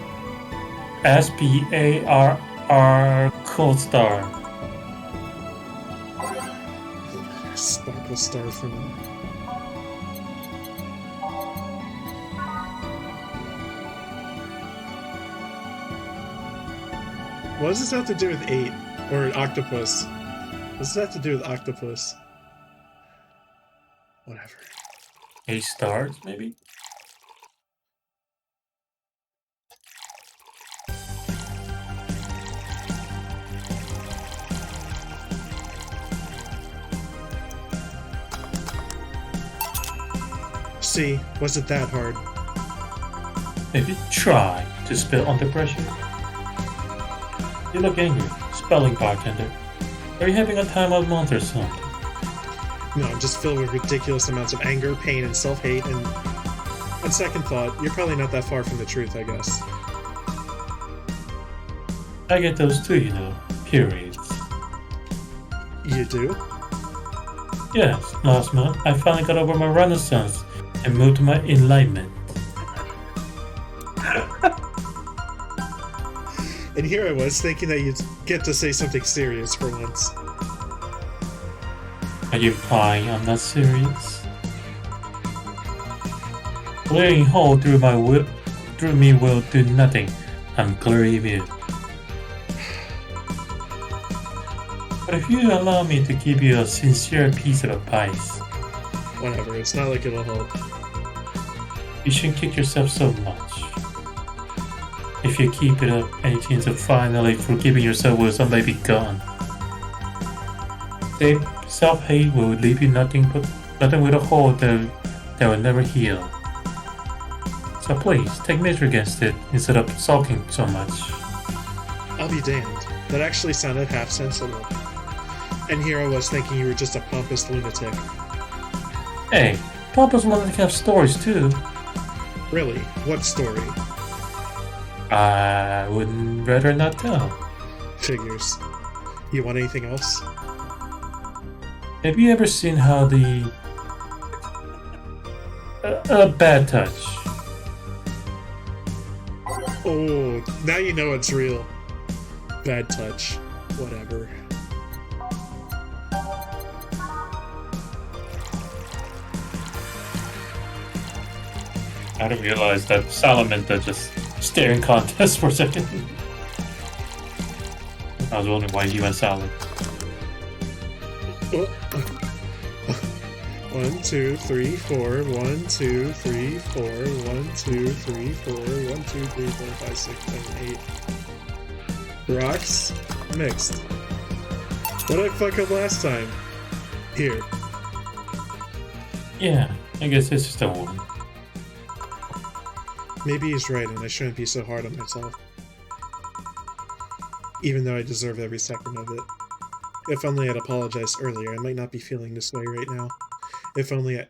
SPARR cold star. Sparkle star from... What does this have to do with 8? Or octopus? What does this have to do with octopus? Whatever. 8 stars, maybe? See, was it that hard? Maybe try to spell under pressure. You look angry. Spelling bartender. Are you having a time of month or something? No, I'm just filled with ridiculous amounts of anger, pain, and self-hate, and on second thought, you're probably not that far from the truth, I guess. I get those too, you know. Periods. You do? Yes, last month I finally got over my renaissance and moved to my enlightenment. And here I was thinking that you'd get to say something serious for once. Are you implying I'm not serious? Clearing hole through me will do nothing. I'm clearly immune. But if you allow me to give you a sincere piece of advice, Whatever, it's not like it'll help. you shouldn't kick yourself so much. If you keep it up, any chance of finally forgiving yourself will someday be gone. Self-hate will leave you nothing with a hole that will never heal. So please, take measure against it instead of sulking so much. I'll be damned. That actually sounded half sensible. And here I was thinking you were just a pompous lunatic. Hey, Papa's lunatic have stories too. Really? What story? I would rather not tell. Figures. You want anything else? Have you ever seen how the bad touch? Oh, now you know it's real. Bad touch. Whatever. I didn't realize that Salamenta just staring contest for a second. I was wondering why he went silent. Oh. 1, 2, 3, 4. 1, 2, 3, 4. 1, 2, 3, 4. 1, 2, 3, 4, 5, 6, 7, 8. Rocks mixed. What did I fuck up last time? Here. Yeah, I guess it's just a woman. Maybe he's right and I shouldn't be so hard on myself. Even though I deserve every second of it. If only I'd apologized earlier, I might not be feeling this way right now. If only I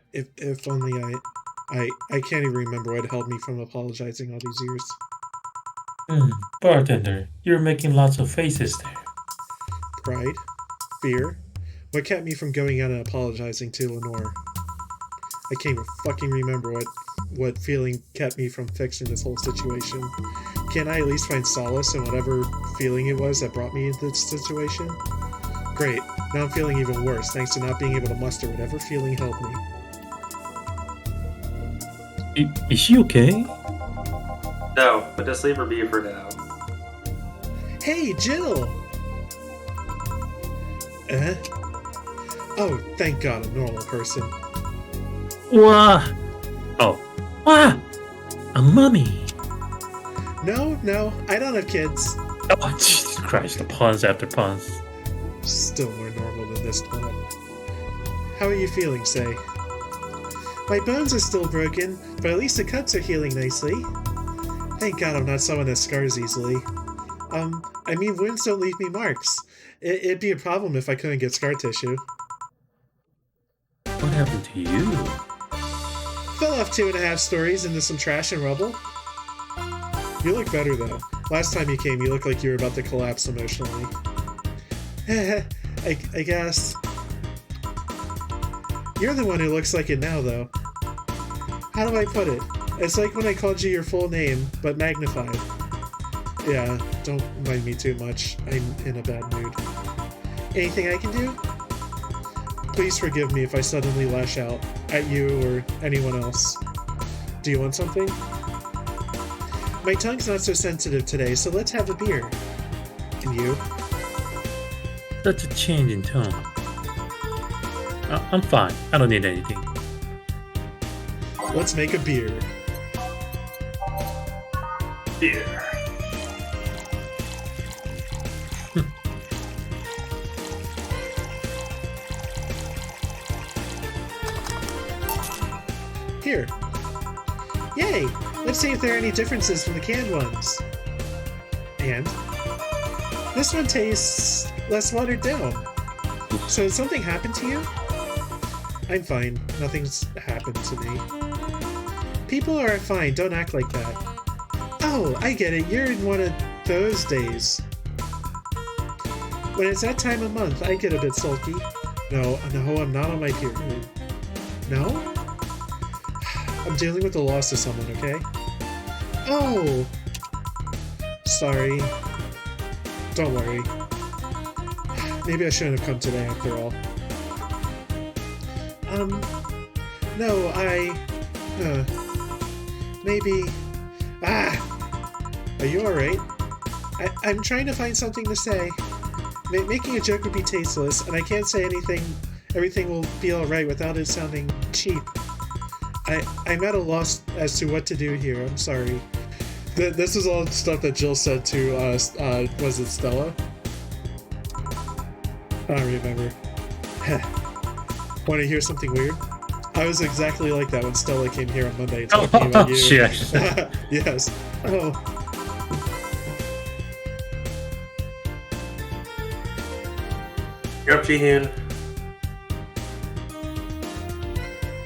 can't even remember what held me from apologizing all these years. Bartender, you're making lots of faces there. Pride? Fear? What kept me from going out and apologizing to Lenore? I can't even fucking remember what feeling kept me from fixing this whole situation. Can't I at least find solace in whatever feeling it was that brought me into this situation? Great, now I'm feeling even worse thanks to not being able to muster whatever feeling held me. Is she okay? No, but just leave her be for now. Hey, Jill! Oh, thank God, a normal person. Wah! Oh. Wah! A mummy! No, I don't have kids. Oh, Jesus Christ, the puns after puns. Still more normal than this plot. How are you feeling, Say? My bones are still broken, but at least the cuts are healing nicely. Thank God I'm not someone that scars easily. I mean, wounds don't leave me marks. It'd be a problem if I couldn't get scar tissue. What happened to you? Fell off 2.5 stories into some trash and rubble. You look better, though. Last time you came, you looked like you were about to collapse emotionally. I guess. You're the one who looks like it now, though. How do I put it? It's like when I called you your full name, but magnified. Yeah, don't mind me too much. I'm in a bad mood. Anything I can do? Please forgive me if I suddenly lash out at you or anyone else. Do you want something? My tongue's not so sensitive today, so let's have a beer. And you? Such a change in tone. I'm fine. I don't need anything. Let's make a beer. Beer. Here. Yay! Let's see if there are any differences from the canned ones. And? This one tastes less watered down. So did something happen to you? I'm fine. Nothing's happened to me. People are fine. Don't act like that. Oh, I get it. You're in one of those days. When it's that time of month, I get a bit sulky. No, I'm not on my period. No? I'm dealing with the loss of someone, okay? Oh! Sorry. Don't worry. Maybe I shouldn't have come today after all. No, maybe... Are you alright? I'm trying to find something to say. Making a joke would be tasteless, and I can't say everything will be alright without it sounding cheap. I'm at a loss as to what to do here. I'm sorry. This is all stuff that Jill said to, was it Stella? I don't remember. Want to hear something weird? I was exactly like that when Stella came here on Monday talking about you. Shit. Yes. Oh. You're up, Jihun.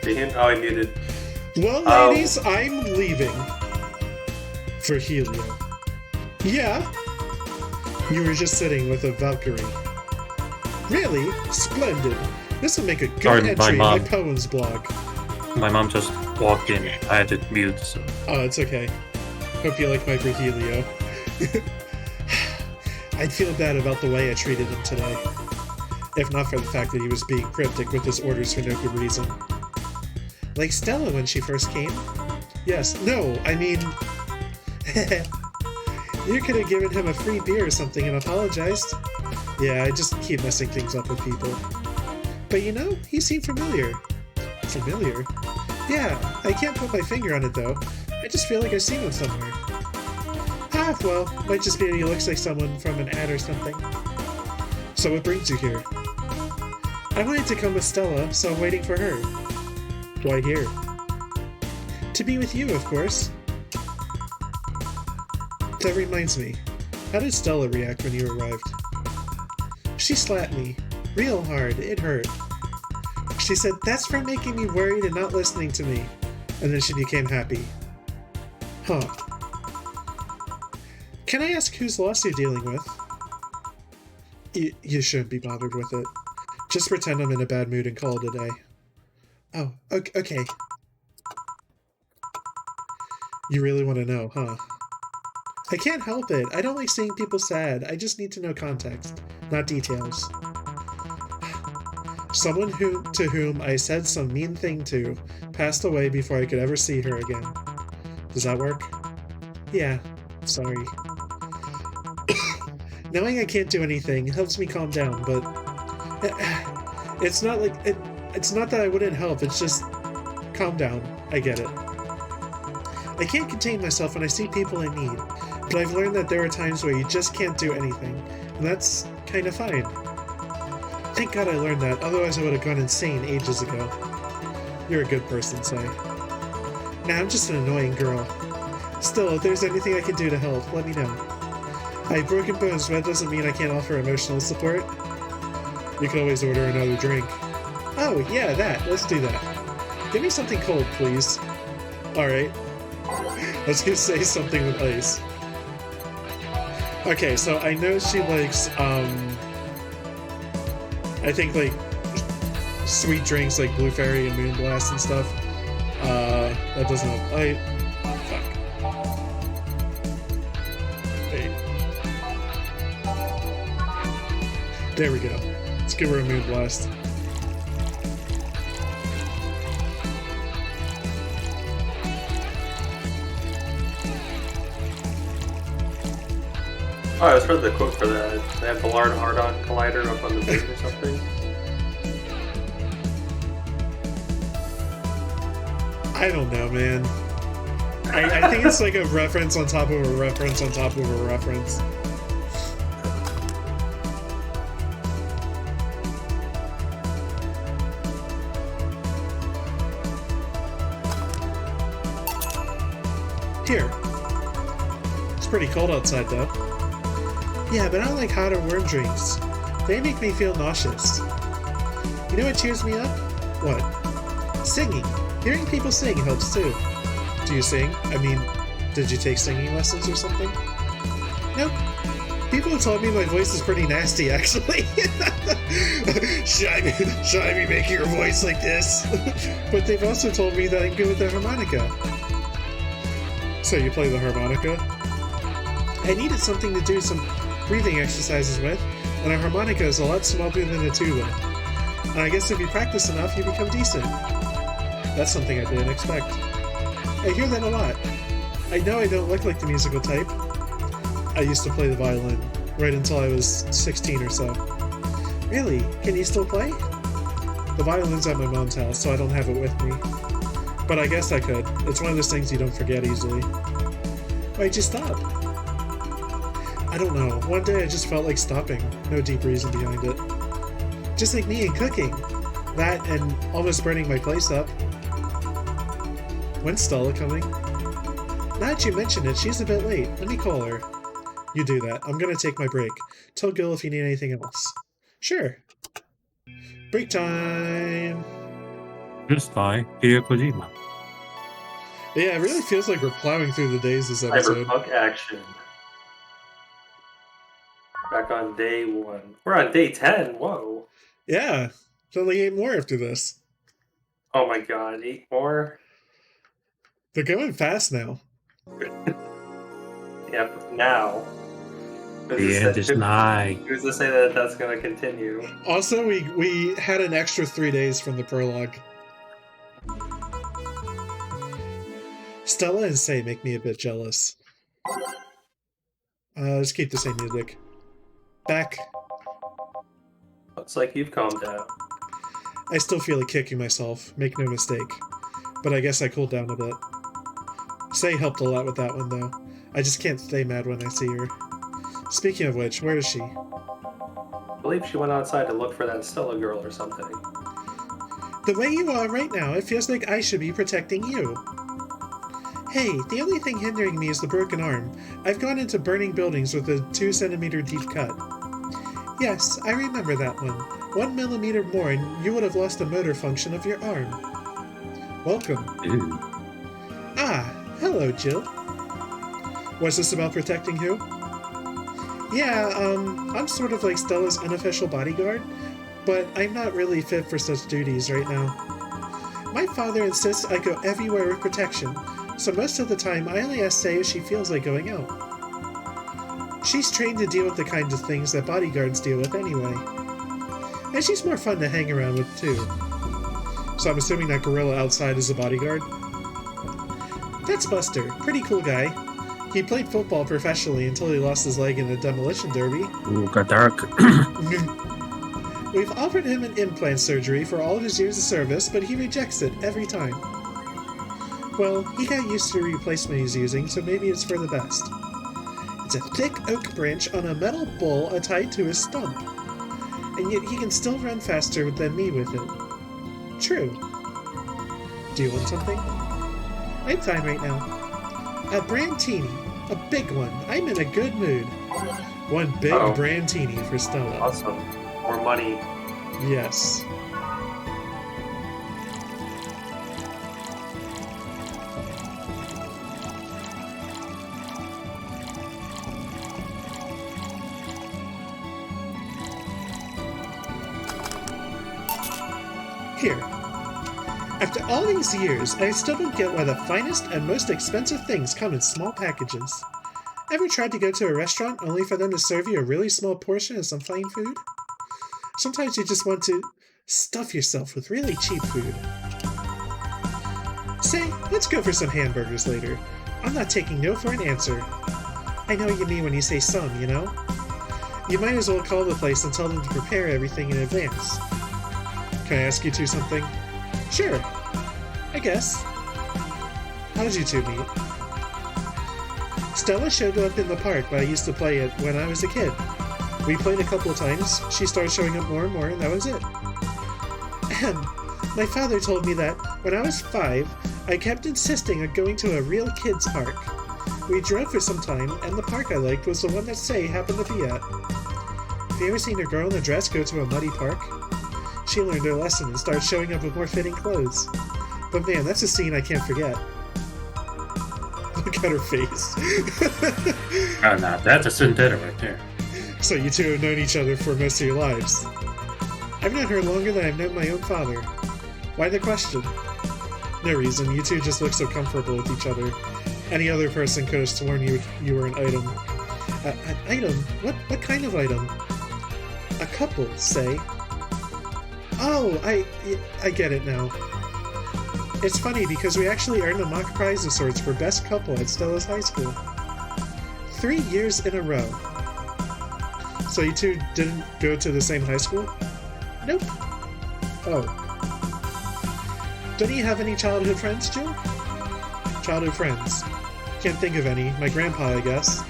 Jihun? Oh, I muted. Well, Oh. ladies, I'm leaving. For Helio. Yeah? You were just sitting with a Valkyrie. Really? Splendid. This will make a good Sorry, my entry in my mom. poems blog. My mom just walked in. I had to mute, so. Oh, it's okay. Hope you like my Virgilio. I'd feel bad about the way I treated him today. If not for the fact that he was being cryptic with his orders for no good reason. Like Stella when she first came? Yes. No, I mean... You could have given him a free beer or something and apologized. Yeah, I just keep messing things up with people. But you know, he seemed familiar. Familiar? Yeah, I can't put my finger on it though. I just feel like I've seen him somewhere. Ah, well, might just be that he looks like someone from an ad or something. So what brings you here? I wanted to come with Stella, so I'm waiting for her. Why here? To be with you, of course. That reminds me, how did Stella react when you arrived? She slapped me. Real hard, it hurt. She said, that's for making me worried and not listening to me. And then she became happy. Huh. Can I ask whose loss you're dealing with? You shouldn't be bothered with it. Just pretend I'm in a bad mood and call it a day. Oh, okay. You really want to know, huh? I can't help it. I don't like seeing people sad. I just need to know context, not details. Someone to whom I said some mean thing to passed away before I could ever see her again. Does that work? Yeah, sorry. Knowing I can't do anything helps me calm down, but it's not like it's not that I wouldn't help, it's just calm down. I get it. I can't contain myself when I see people in need, but I've learned that there are times where you just can't do anything, and that's kind of fine. Thank God I learned that, otherwise I would have gone insane ages ago. You're a good person, Sai. Nah, I'm just an annoying girl. Still, if there's anything I can do to help, let me know. I have broken bones, but that doesn't mean I can't offer emotional support. You can always order another drink. Oh, yeah, that. Let's do that. Give me something cold, please. Alright. Let's go say something with ice. Okay, so I know she likes, I think, like, sweet drinks like Blue Fairy and Moon Blast and stuff. That doesn't help. Fuck. Wait. There we go. Let's give her a Moon Blast. Oh, I just read the quote for that. They have the Lard Hardon Collider up on the base or something. I don't know, man. I think it's like a reference on top of a reference on top of a reference. Here. It's pretty cold outside, though. Yeah, but I don't like hot or warm drinks. They make me feel nauseous. You know what cheers me up? What? Singing. Hearing people sing helps too. Do you sing? I mean, did you take singing lessons or something? Nope. People have told me my voice is pretty nasty, actually. should I be making your voice like this? But they've also told me that I'm good with the harmonica. So you play the harmonica? I needed something to do some breathing exercises with, and a harmonica is a lot smaller than a tuba. And I guess if you practice enough, you become decent. That's something I didn't expect. I hear that a lot. I know I don't look like the musical type. I used to play the violin, right until I was 16 or so. Really? Can you still play? The violin's at my mom's house, so I don't have it with me. But I guess I could. It's one of those things you don't forget easily. Why'd you stop? I don't know. One day I just felt like stopping. No deep reason behind it. Just like me and cooking. That and almost burning my place up. When's Stella coming? Now that you mention it, she's a bit late. Let me call her. You do that. I'm gonna take my break. Tell Gil if you need anything else. Sure. Break time! Just by Hideo Kojima. Yeah, it really feels like we're plowing through the days this episode. Cyberpunk action. Back on day 1. We're on day 10. Whoa. Yeah, there's only 8 more after this. Oh my god, 8 more? They're going fast now. Yep, now. The end is nigh. Who's to say that that's going to continue? Also, we had an extra 3 days from the prologue. Stella and Say make me a bit jealous. Just keep the same music. Back. Looks like you've calmed down. I still feel like kicking myself, make no mistake. But I guess I cooled down a bit. Say helped a lot with that one, though. I just can't stay mad when I see her. Speaking of which, where is she? I believe she went outside to look for that Stella girl or something. The way you are right now, it feels like I should be protecting you. Hey, the only thing hindering me is the broken arm. I've gone into burning buildings with a 2-centimeter deep cut. Yes, I remember that one. 1 millimeter more and you would have lost the motor function of your arm. Welcome. Ew. Ah, hello, Jill. Was this about protecting who? Yeah, I'm sort of like Stella's unofficial bodyguard, but I'm not really fit for such duties right now. My father insists I go everywhere with protection, so most of the time I only ask Say if she feels like going out. She's trained to deal with the kinds of things that bodyguards deal with anyway. And she's more fun to hang around with, too. So I'm assuming that gorilla outside is a bodyguard? That's Buster, pretty cool guy. He played football professionally until he lost his leg in a demolition derby. Ooh, got dark. We've offered him an implant surgery for all of his years of service, but he rejects it every time. Well, he got used to the replacement he's using, so maybe it's for the best. It's a thick oak branch on a metal bull tied to his stump. And yet he can still run faster than me with it. True. Do you want something? I'm fine right now. A brandtini. A big one. I'm in a good mood. One big brandtini for Stella. Awesome. More money. Yes. Here. After all these years, I still don't get why the finest and most expensive things come in small packages. Ever tried to go to a restaurant only for them to serve you a really small portion of some fine food? Sometimes you just want to stuff yourself with really cheap food. Say, let's go for some hamburgers later. I'm not taking no for an answer. I know what you mean when you say some, you know? You might as well call the place and tell them to prepare everything in advance. Can I ask you two something? Sure. I guess. How did you two meet? Stella showed up in the park where I used to play it when I was a kid. We played a couple of times, she started showing up more and more, and that was it. My father told me that when I was 5, I kept insisting on going to a real kids' park. We drove for some time, and the park I liked was the one that Say happened to be at. Have you ever seen a girl in a dress go to a muddy park? She learned her lesson and started showing up with more fitting clothes. But man, that's a scene I can't forget. Look at her face. Oh, no, that's a Sundera right there. So you two have known each other for most of your lives. I've known her longer than I've known my own father. Why the question? No reason, you two just look so comfortable with each other. Any other person could have sworn you were an item. An item? What kind of item? A couple, Say. Oh, I get it now. It's funny because we actually earned a mock prize of sorts for best couple at Stella's high school. 3 years in a row. So you two didn't go to the same high school? Nope. Oh. Don't you have any childhood friends, Jill? Childhood friends. Can't think of any. My grandpa, I guess.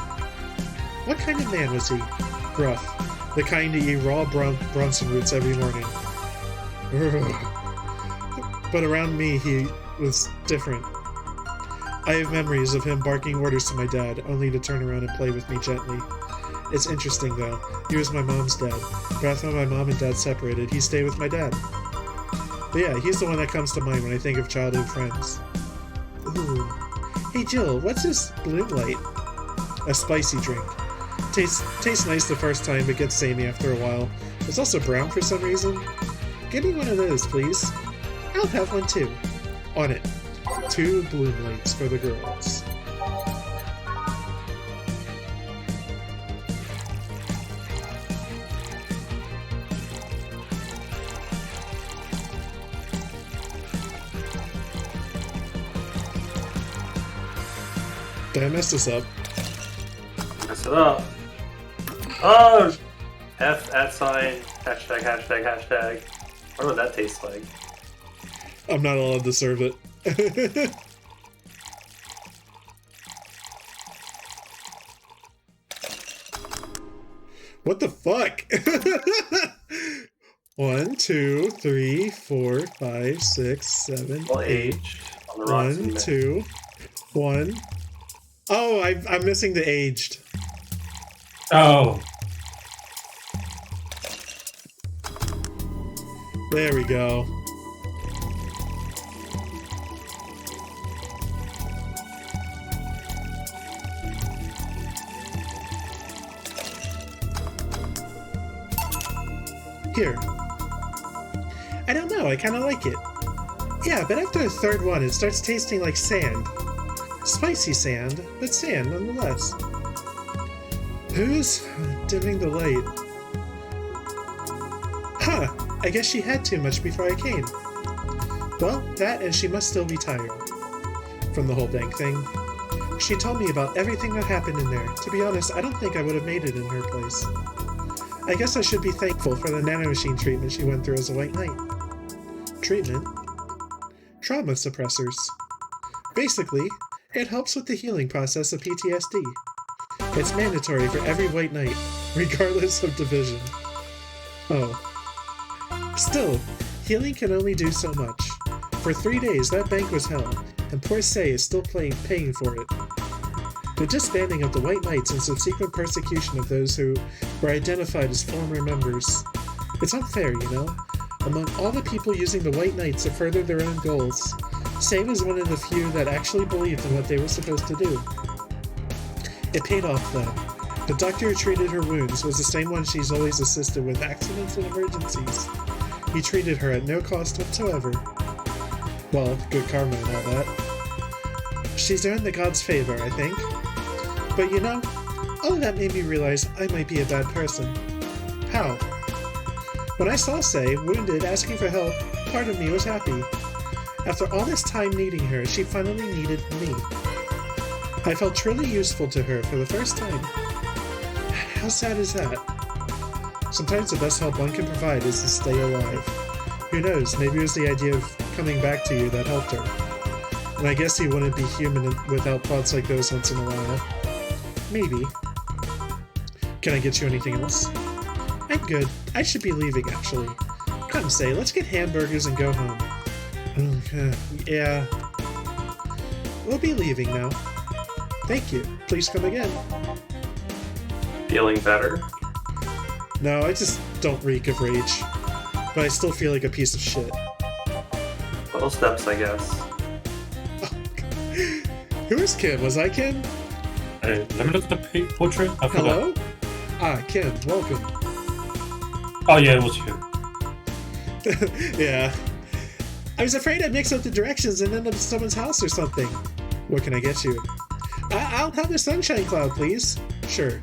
What kind of man was he? Gruff. The kind to eat raw Bronson roots every morning. But around me, he was different. I have memories of him barking orders to my dad, only to turn around and play with me gently. It's interesting though. He was my mom's dad. But after my mom and dad separated, he stayed with my dad. But yeah, he's the one that comes to mind when I think of childhood friends. Ooh. Hey Jill, what's this Bloom Light? A spicy drink. Tastes nice the first time, but gets samey after a while. It's also brown for some reason. Give me one of those, please. I'll have one too. On it. 2 Bloom Lights for the girls. Did I mess this up? Mess it up. Oh! F @ sign, hashtag, hashtag, hashtag. What would that taste like? I'm not allowed to serve it. What the fuck? 1, 2, 3, 4, 5, 6, 7, Well, 8. age on the rocks. 1, 2, 1. Oh, I'm missing the aged. Oh. There we go. Here. I don't know, I kind of like it. Yeah, but after the third one, it starts tasting like sand. Spicy sand, but sand nonetheless. Who's dimming the light? Huh, I guess she had too much before I came. Well, that and she must still be tired. From the whole bank thing. She told me about everything that happened in there. To be honest, I don't think I would have made it in her place. I guess I should be thankful for the nanomachine treatment she went through as a White Knight. Treatment? Trauma suppressors. Basically, it helps with the healing process of PTSD. It's mandatory for every White Knight, regardless of division. Oh. Still, healing can only do so much. For 3 days, that bank was hell, and poor Sei is still paying for it. The disbanding of the White Knights and subsequent persecution of those who were identified as former members. It's unfair, you know? Among all the people using the White Knights to further their own goals, Sei was one of the few that actually believed in what they were supposed to do. It paid off, though. The doctor who treated her wounds was the same one she's always assisted with accidents and emergencies. He treated her at no cost whatsoever. Well, good karma and all that. She's earned the god's favor, I think. But you know, all of that made me realize I might be a bad person. How? When I saw Sei, wounded, asking for help, part of me was happy. After all this time needing her, she finally needed me. I felt truly useful to her for the first time. How sad is that? Sometimes the best help one can provide is to stay alive. Who knows, maybe it was the idea of coming back to you that helped her. And I guess he wouldn't be human without thoughts like those once in a while. Maybe. Can I get you anything else? I'm good. I should be leaving, actually. Come, Sei, let's get hamburgers and go home. Yeah. We'll be leaving now. Thank you. Please come again. Feeling better? No, I just don't reek of rage. But I still feel like a piece of shit. Little steps, I guess. Who is Kim? Was I Kim? Hey, let me look at the portrait. I forgot. Hello? Ah, Kim, welcome. Oh yeah, it was you. Yeah. I was afraid I'd mix up the directions and end up at someone's house or something. What can I get you? I'll have the sunshine cloud, please. Sure.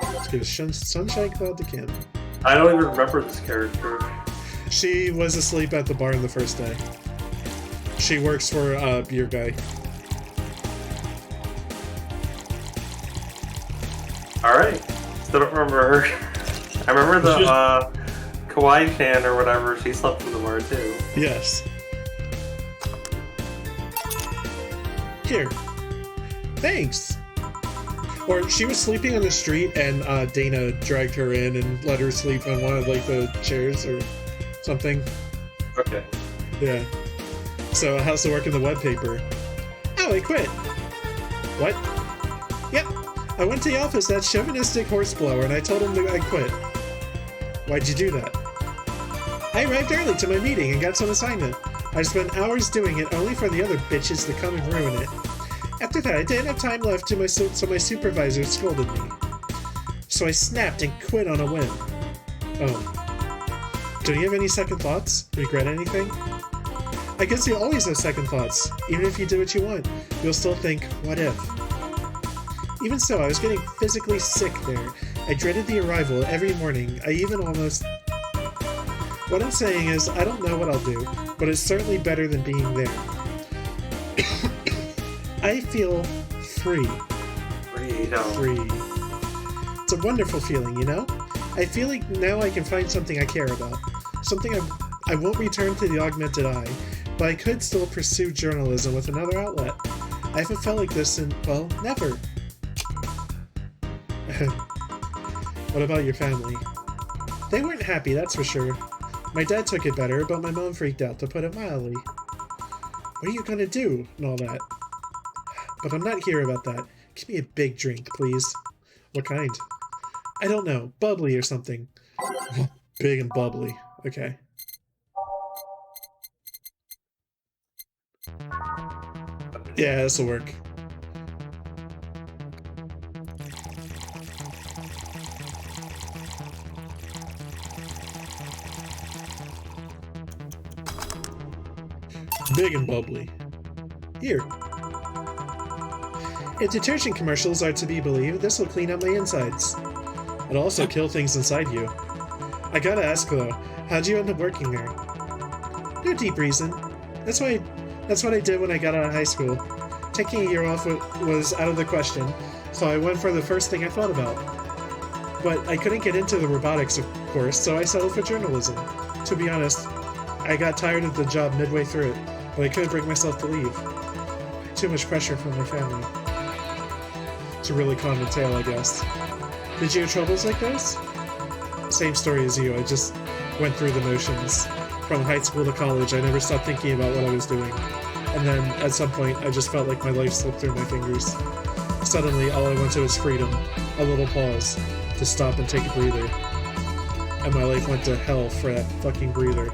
Let's give a sunshine cloud to Kim. I don't even remember this character. She was asleep at the bar the first day. She works for a beer guy. Alright. Still don't remember her. I remember the Kawaii-chan or whatever, she slept in the bar too. Yes. Here. Thanks. Or she was sleeping on the street and Dana dragged her in and let her sleep on one of like the chairs or something. Okay. Yeah. So how's the work in the web paper? Oh, I quit. What? Yep. I went to the office, that chauvinistic horseblower, and I told him I quit. Why'd you do that? I arrived early to my meeting and got some assignment. I spent hours doing it only for the other bitches to come and ruin it. After that, I didn't have time left so my supervisor scolded me. So I snapped and quit on a whim. Oh. Do you have any second thoughts? Regret anything? I guess you always have second thoughts. Even if you do what you want, you'll still think, what if? Even so, I was getting physically sick there. I dreaded the arrival every morning. I even almost... What I'm saying is, I don't know what I'll do, but it's certainly better than being there. I feel free. Free. It's a wonderful feeling, you know? I feel like now I can find something I care about. Something I won't return to the augmented eye, but I could still pursue journalism with another outlet. I haven't felt like this in, well, never. What about your family? They weren't happy, that's for sure. My dad took it better, but my mom freaked out, to put it mildly. What are you gonna do, and all that? But I'm not here about that. Give me a big drink, please. What kind? I don't know. Bubbly or something. Big and bubbly. Okay. Yeah, this'll work. Big and bubbly. Here. If detergent commercials are to be believed, this will clean up my insides. It'll also kill things inside you. I gotta ask though, how'd you end up working there? No deep reason. That's what I did when I got out of high school. Taking a year off was out of the question, so I went for the first thing I thought about. But I couldn't get into the robotics, of course, so I settled for journalism. To be honest, I got tired of the job midway through it, but I couldn't bring myself to leave. Too much pressure from my family. To really calm the tale, I guess. Did you have troubles like those? Same story as you, I just went through the motions. From high school to college, I never stopped thinking about what I was doing. And then, at some point, I just felt like my life slipped through my fingers. Suddenly, all I wanted was freedom. A little pause. To stop and take a breather. And my life went to hell for that fucking breather.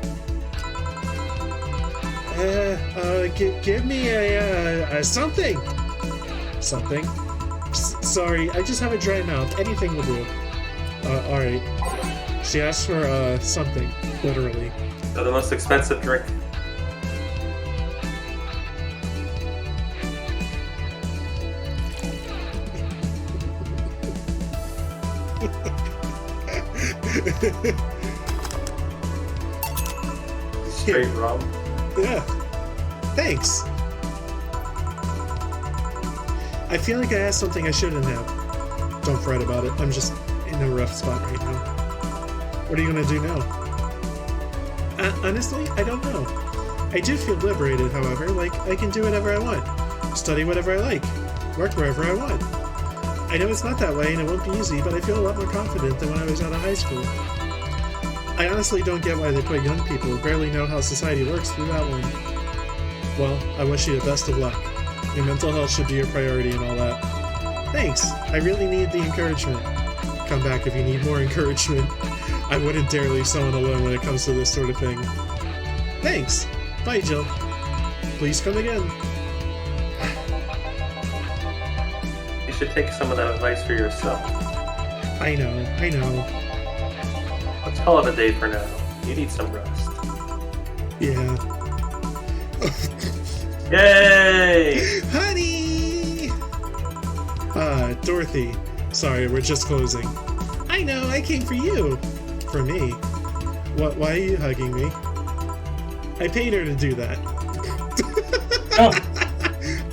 Give me a something! Something? Sorry, I just have a dry mouth. Anything will do. Alright. She asked for, something. Literally. So the most expensive drink. Straight rum. Yeah. Thanks. I feel like I asked something I shouldn't have. Don't fret about it. I'm just in a rough spot right now. What are you gonna do now? Honestly, I don't know. I do feel liberated, however. Like, I can do whatever I want. Study whatever I like. Work wherever I want. I know it's not that way and it won't be easy, but I feel a lot more confident than when I was out of high school. I honestly don't get why they put young people who barely know how society works through that one. Well, I wish you the best of luck. Your mental health should be your priority and all that. Thanks! I really need the encouragement. Come back if you need more encouragement. I wouldn't dare leave someone alone when it comes to this sort of thing. Thanks! Bye, Jill. Please come again. You should take some of that advice for yourself. I know. Let's call it a day for now. You need some rest. Yeah. Yay! Honey! Dorothy. Sorry, we're just closing. I know, I came for you. For me. Why are you hugging me? I paid her to do that. Oh.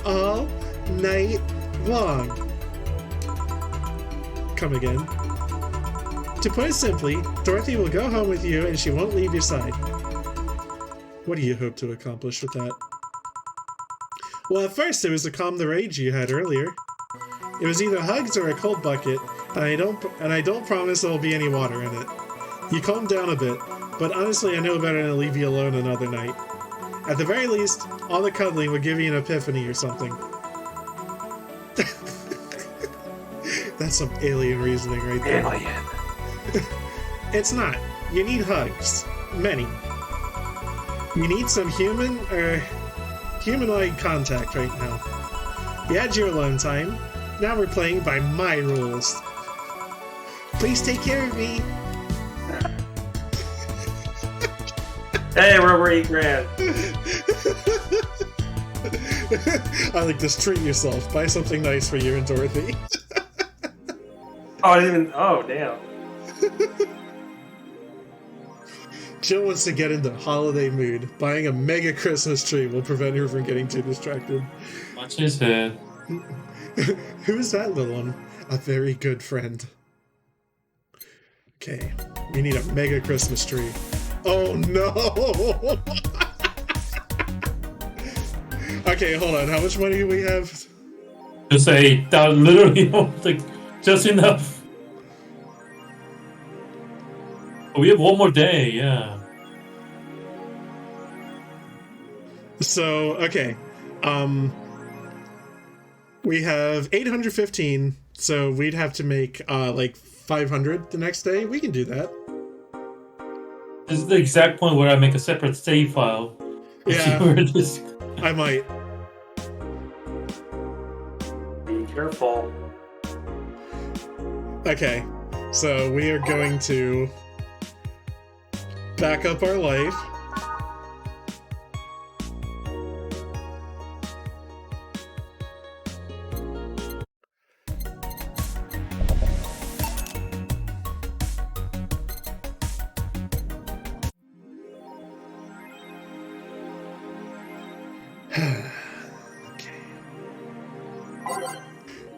All night long. Come again. To put it simply, Dorothy will go home with you and she won't leave your side. What do you hope to accomplish with that? Well, at first it was to calm the rage you had earlier. It was either hugs or a cold bucket, and I don't promise there'll be any water in it. You calmed down a bit, but honestly I know better than to leave you alone another night. At the very least, all the cuddling would give you an epiphany or something. That's some alien reasoning right there. Alien. It's not. You need hugs. Many. You need some human or humanoid contact right now. You had your alone time. Now we're playing by my rules. Please take care of me. Hey, we're over $8,000. I like this. Treat yourself. Buy something nice for you and Dorothy. Oh, I didn't even. Oh, damn. Jill wants to get into holiday mood. Buying a mega Christmas tree will prevent her from getting too distracted. Watch his head. Who's that little one? A very good friend. Okay, we need a mega Christmas tree. Oh no! Okay, hold on. How much money do we have? Just 8,000, literally, like, just enough. Oh, we have one more day, yeah. So, okay. We have 815, so we'd have to make, like, 500 the next day. We can do that. This is the exact point where I make a separate save file. Yeah, I might. Be careful. Okay, so we are going to back up our life. Okay.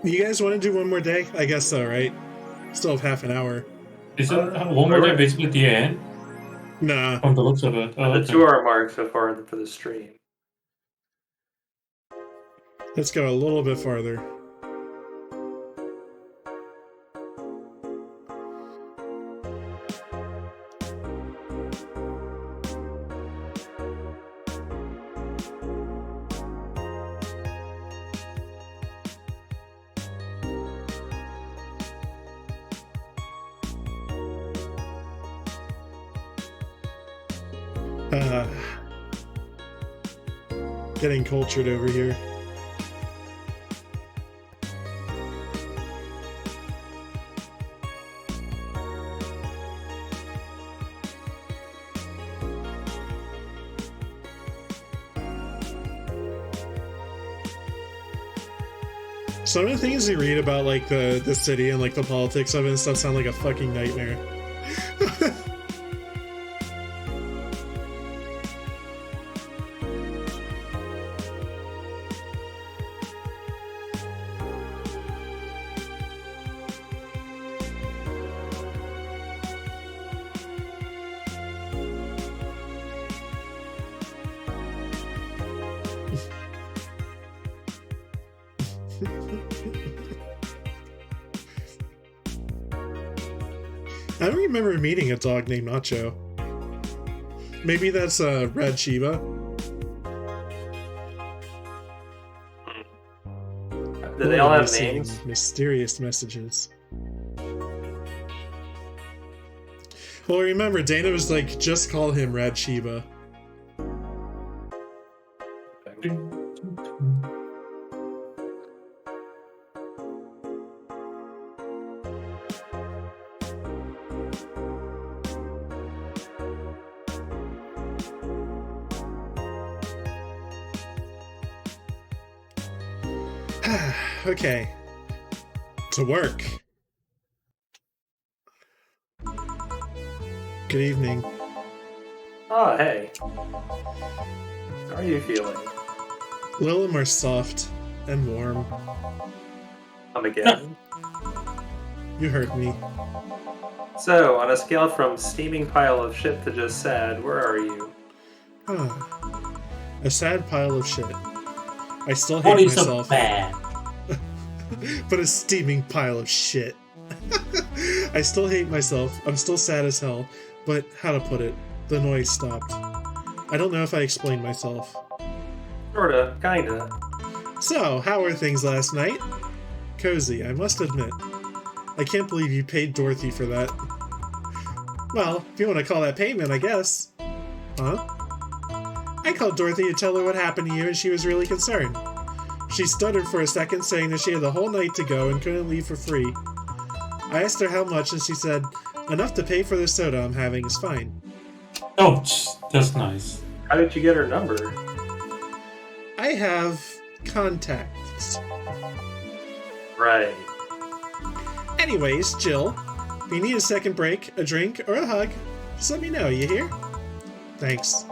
You guys want to do one more day? I guess so, right? Still have half an hour. Isn't one more day basically the end? Nah. From the looks of it. Oh, The okay. 2-hour mark so far for the stream. Let's go a little bit farther. Getting cultured over here. Some of the things you read about, like, the city and, like, the politics of it and stuff sound like a fucking nightmare. I don't remember meeting a dog named Nacho. Maybe that's Red Shiba. Do they all have Receiving names? Mysterious messages. Well, remember, Dana was like, just call him Red Shiba. Okay. To work. Good evening. Oh, hey. How are you feeling? A little more soft and warm. Come again. You hurt me. So, on a scale from steaming pile of shit to just sad, where are you? A sad pile of shit. I still What hate is so myself. bad? But a steaming pile of shit. I still hate myself. I'm still sad as hell. But how to put it? The noise stopped. I don't know if I explained myself. Sorta, kinda. So, how were things last night? Cozy, I must admit. I can't believe you paid Dorothy for that. Well, if you want to call that payment, I guess. Huh? I called Dorothy to tell her what happened to you, and she was really concerned. She stuttered for a second, saying that she had the whole night to go and couldn't leave for free. I asked her how much, and she said, enough to pay for the soda I'm having is fine. Oh, that's nice. How did you get her number? I have contacts. Right. Anyways, Jill, if you need a second break, a drink, or a hug, just let me know, you hear? Thanks.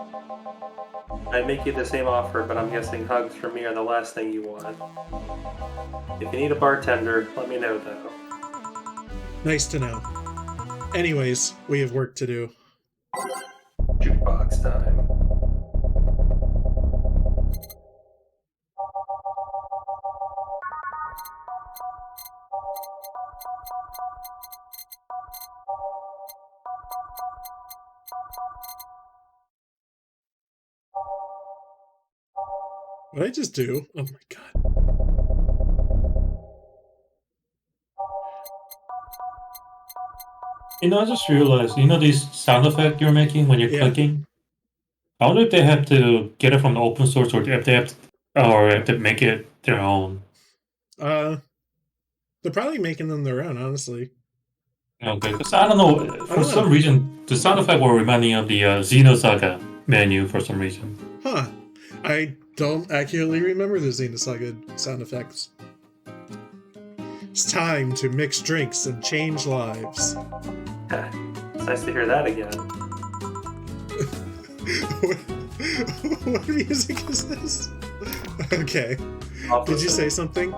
I'd make you the same offer, but I'm guessing hugs from me are the last thing you want. If you need a bartender, let me know, though. Nice to know. Anyways, we have work to do. Jukebox time. What did I just do? Oh my god. I just realized, these sound effects you're making when you're clicking? I wonder if they have to get it from the open source or if they have to make it their own. They're probably making them their own, honestly. Okay, because I don't know, for some reason, the sound effect were reminding of the Xenosaga menu for some reason. Huh. I don't accurately remember the Xenosaga sound effects. It's time to mix drinks and change lives. It's nice to hear that again. What music is this? Okay. Did you say something?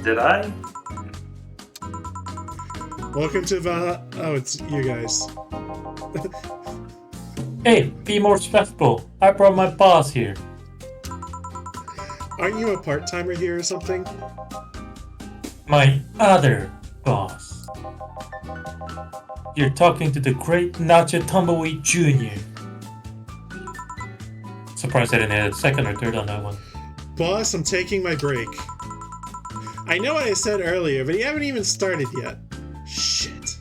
Did I? Welcome to Vallhalla. Oh, it's you guys. Hey, be more respectful. I brought my boss here. Aren't you a part-timer here or something? My other boss. You're talking to the great Nacho Tumbleweed Jr. Surprised I didn't add a second or third on that one. Boss, I'm taking my break. I know what I said earlier, but you haven't even started yet. Shit.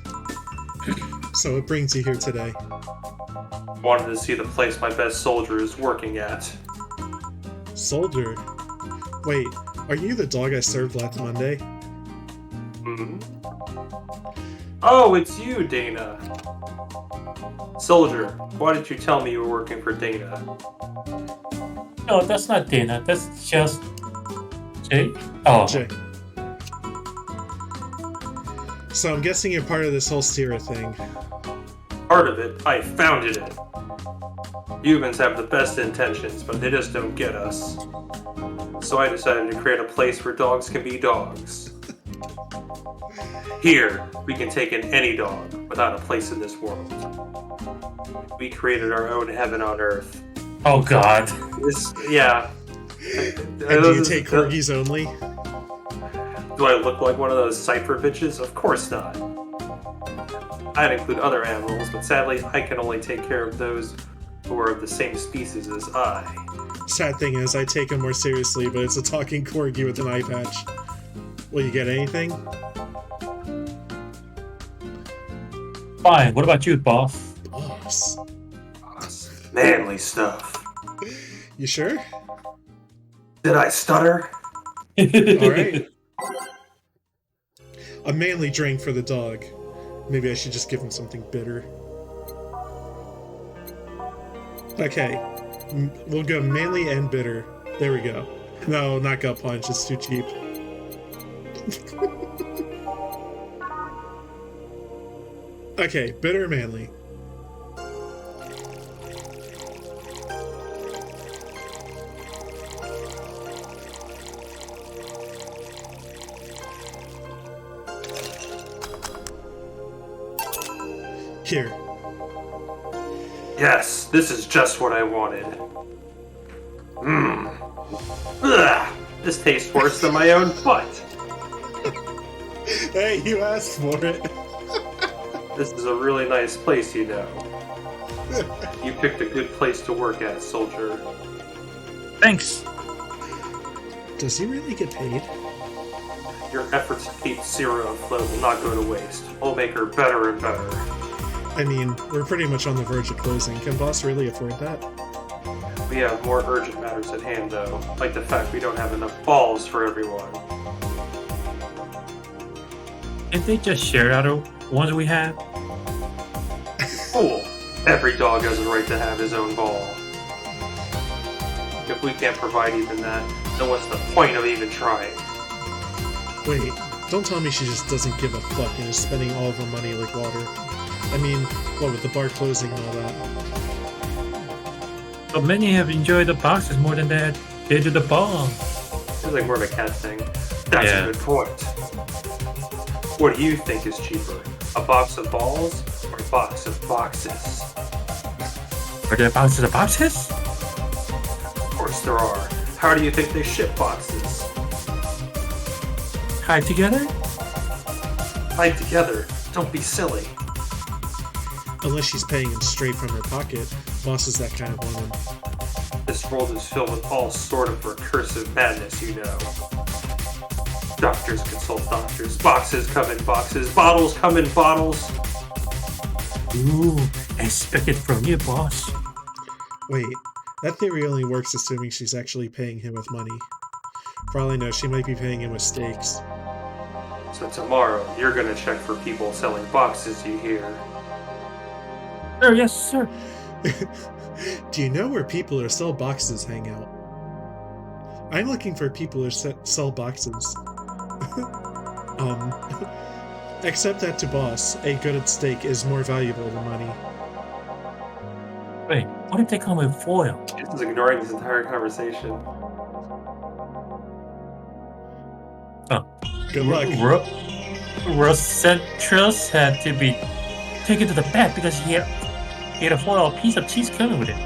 So what brings you here today? Wanted to see the place my best soldier is working at. Soldier? Wait, are you the dog I served last Monday? Hmm? Oh, it's you, Dana. Soldier, why did you tell me you were working for Dana? No, that's not Dana. That's just... Jay? Oh. Jay. So I'm guessing you're part of this whole Sierra thing. Part of it, I founded it. Humans have the best intentions, but they just don't get us. So I decided to create a place where dogs can be dogs. Here, we can take in any dog without a place in this world. We created our own heaven on earth. Oh god. Yeah. And do you take corgis only? Do I look like one of those cipher bitches? Of course not. I'd include other animals, but sadly, I can only take care of those who are of the same species as I. Sad thing is, I take him more seriously, but it's a talking corgi with an eye patch. Will you get anything? Fine, what about you, boss? Boss. Manly stuff. You sure? Did I stutter? Alright. A manly drink for the dog. Maybe I should just give him something bitter. Okay. We'll go manly and bitter. There we go. No, not gut punch. It's too cheap. Okay, bitter or manly. Here. Yes, this is just what I wanted. Mmm. Ugh, this tastes worse than my own butt. Hey, you asked for it. This is a really nice place, you know. You picked a good place to work at, soldier. Thanks. Does he really get paid? Your efforts to keep Zero afloat will not go to waste. We'll make her better and better. I mean, we're pretty much on the verge of closing. Can boss really afford that? We have more urgent matters at hand, though, like the fact we don't have enough balls for everyone. Can't they just share out of ones we have? Fool! Every dog has a right to have his own ball. If we can't provide even that, then what's the point of even trying? Wait, don't tell me she just doesn't give a fuck and is spending all of her money like water. I mean, what with the bar closing and all that? But many have enjoyed the boxes more than they do the ball. Seems like more of a cat thing. That's Yeah. a good point. What do you think is cheaper? A box of balls or a box of boxes? Are there boxes of boxes? Of course there are. How do you think they ship boxes? Tied together? Tied together. Don't be silly. Unless she's paying him straight from her pocket. Boss is that kind of woman. This world is filled with all sort of recursive madness, you know. Doctors consult doctors, boxes come in boxes, bottles come in bottles. Ooh, expect it from you, boss. Wait, that theory only works assuming she's actually paying him with money. For all I know, she might be paying him with steaks. So tomorrow, you're gonna check for people selling boxes, you hear? Sir, yes, sir. Do you know where people who sell boxes hang out? I'm looking for people who sell boxes. Except that to boss, a good steak is more valuable than money. Wait, what if they come with foil? She's just ignoring this entire conversation. Oh. Good luck. Rocentrus had to be taken to the vet because he had a foil piece of cheese coming with it.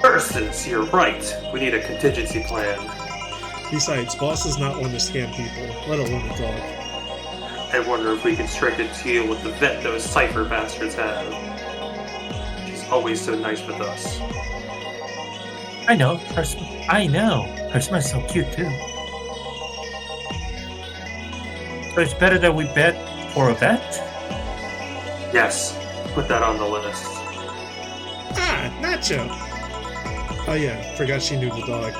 Versus, you're right. We need a contingency plan. Besides, boss is not one to scam people, let alone a dog. I wonder if we can strike a deal with the vet those cipher bastards have. She's always so nice with us. I know. Her smell's so cute too. So it's better that we bet for a vet? Yes, put that on the list. Ah, Nacho! Oh yeah, forgot she knew the dog.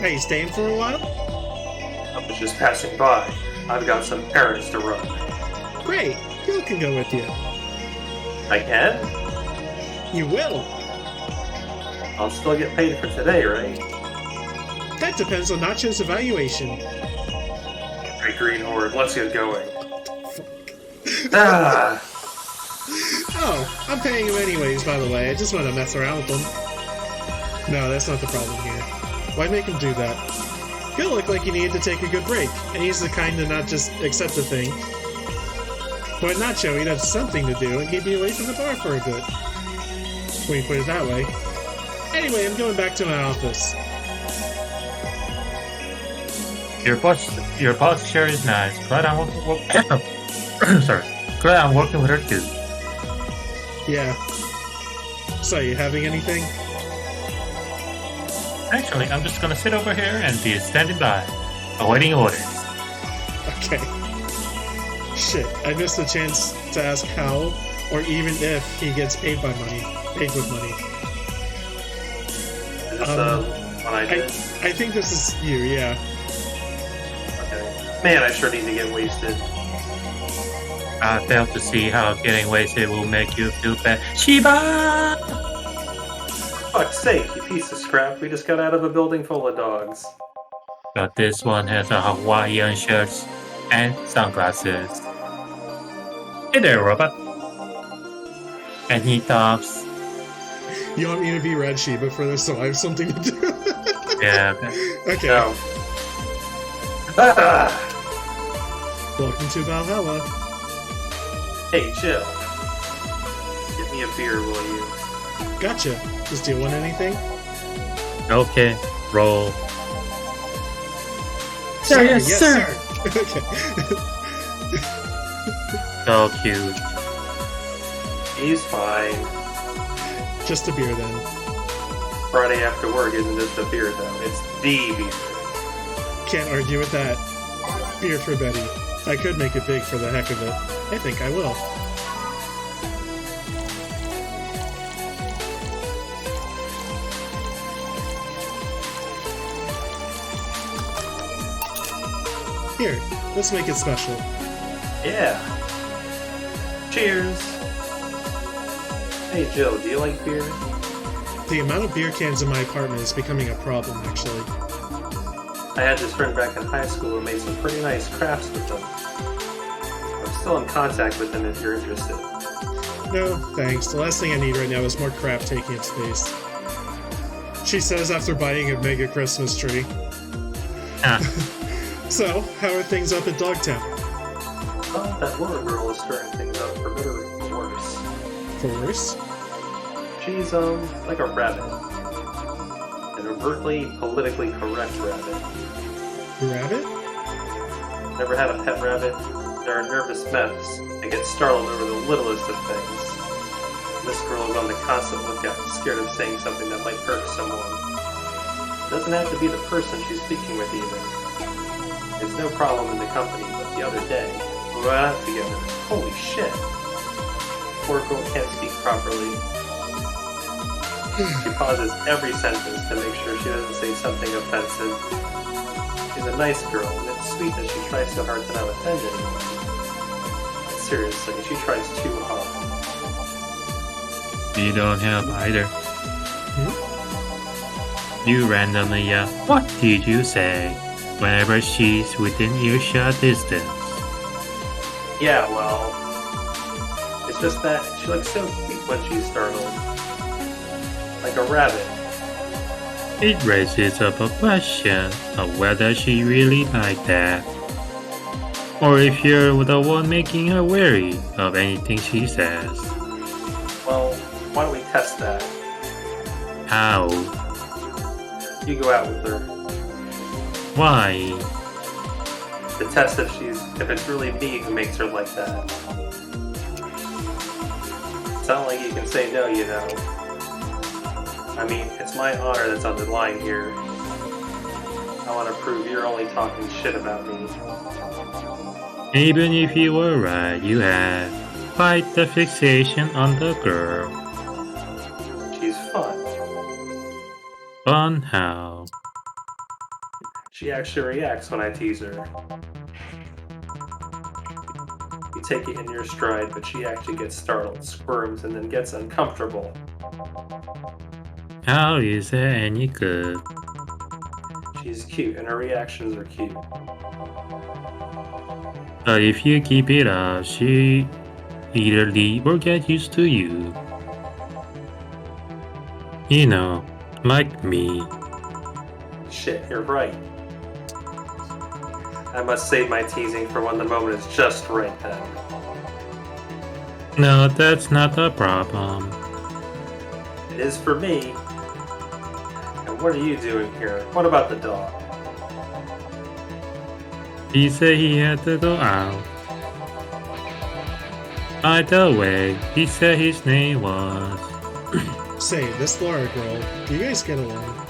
Hey, you staying for a while? I was just passing by. I've got some errands to run. Great, Bill can go with you. I can? You will! I'll still get paid for today, right? That depends on Nacho's evaluation. Alright, Green Horde, let's get going. Ah! Oh, I'm paying him anyways, by the way. I just want to mess around with him. No, that's not the problem here. Why make him do that? He'll look like he needed to take a good break, and he's the kind to not just accept a thing. But Nacho, he'd have something to do, and he'd be away from the bar for a bit. When you put it that way. Anyway, I'm going back to my office. Your boss chair is nice. Glad I'm Glad I'm working with her too. Yeah. So, you having anything? Actually, I'm just gonna sit over here and be standing by, awaiting orders. Okay. Shit, I missed the chance to ask how, or even if he gets paid with money. Is this one I did? I think this is you, yeah. Okay. Man, I sure need to get wasted. I failed to see how getting wasted will make you feel bad. Shiba! Fuck's sake, you piece of scrap. We just got out of a building full of dogs. But this one has a Hawaiian shirts and sunglasses. Hey there, robot. And he talks. You want me to be Red Shiba for this so I have something to do? Yeah. Okay. No. Ah! Welcome to Vallhalla. Hey, chill. Get me a beer, will you? Gotcha. Just do you want anything? Okay, roll. Sir, yes, sir. Okay. So cute. He's fine. Just a beer then. Friday after work isn't just a beer, though. It's the beer. Can't argue with that. Beer for Betty. I could make it big for the heck of it. I think I will. Here, let's make it special. Yeah. Cheers. Hey Joe, do you like beer? The amount of beer cans in my apartment is becoming a problem, actually. I had this friend back in high school who made some pretty nice crafts with them. I'm still in contact with him if you're interested. No, thanks. The last thing I need right now is more crap taking up space. She says after buying a mega Christmas tree. Ah. So, how are things up at Dogtown? Well, that Laura girl is stirring things up for better or for worse. For worse? She's, like a rabbit. An overtly politically correct rabbit. Rabbit? Never had a pet rabbit? They're a nervous mess. They get startled over the littlest of things. This girl is on the constant lookout, scared of saying something that might hurt someone. It doesn't have to be the person she's speaking with even. It's no problem in the company, but the other day, we went out together. Holy shit! Poor girl can't speak properly. She pauses every sentence to make sure she doesn't say something offensive. She's a nice girl, and it's sweet that she tries so hard to not offend anyone. But seriously, she tries too hard. You don't help either. Hmm? You randomly yell, "What did you say?" whenever she's within earshot distance. Yeah, well, it's just that she looks so cute when she's startled. Like a rabbit. It raises up a question of whether she really like that. Or if you're the one making her wary of anything she says. Well, why don't we test that? How? You go out with her. Why? To test if it's really me who makes her like that. It's not like you can say no, you know. I mean, it's my honor that's on the line here. I want to prove you're only talking shit about me. Even if you were right, you had quite the fixation on the girl. She's fun. Fun how? She actually reacts when I tease her. You take it in your stride, but she actually gets startled, squirms, and then gets uncomfortable. How is that any good? She's cute, and her reactions are cute. But if you keep it up, she either leave or get used to you. You know, like me. Shit, you're right. I must save my teasing for when the moment is just right then. No, that's not the problem. It is for me. And what are you doing here? What about the dog? He said he had to go out. By the way, he said his name was... Say, this Laura girl, do you guys get along?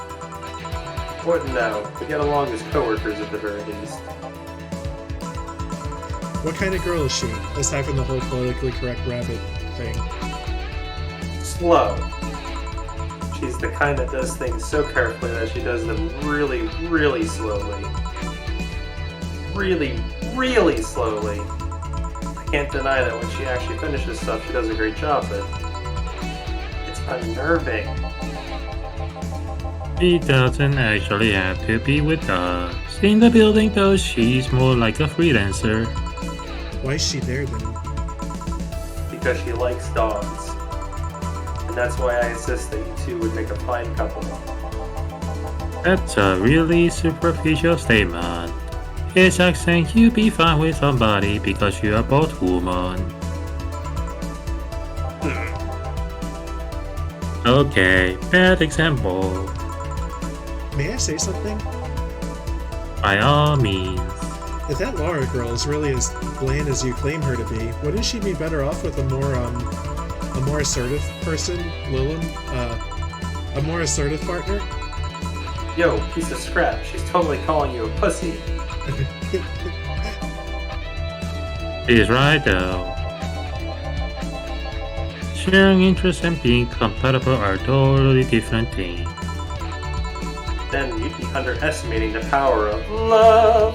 Wouldn't know. We get along as coworkers at the very least. What kind of girl is she, aside from the whole politically correct rabbit thing? Slow. She's the kind that does things so carefully that she does them really, really slowly. Really, really slowly. I can't deny that when she actually finishes stuff, she does a great job, but it's unnerving. She doesn't actually have to be with us. In the building though, she's more like a freelancer. Why is she there then? Because she likes dogs. And that's why I insist that you two would make a fine couple. That's a really superficial statement. It's like saying you'd be fine with somebody because you are both women. Okay, bad example. May I say something? By all means. If that Laura girl is really as bland as you claim her to be, wouldn't she be better off with a more assertive person, Lilum? A more assertive partner? Yo, piece of scrap, she's totally calling you a pussy. He's right though. Sharing interests and being compatible are totally different things. Then you'd be underestimating the power of love.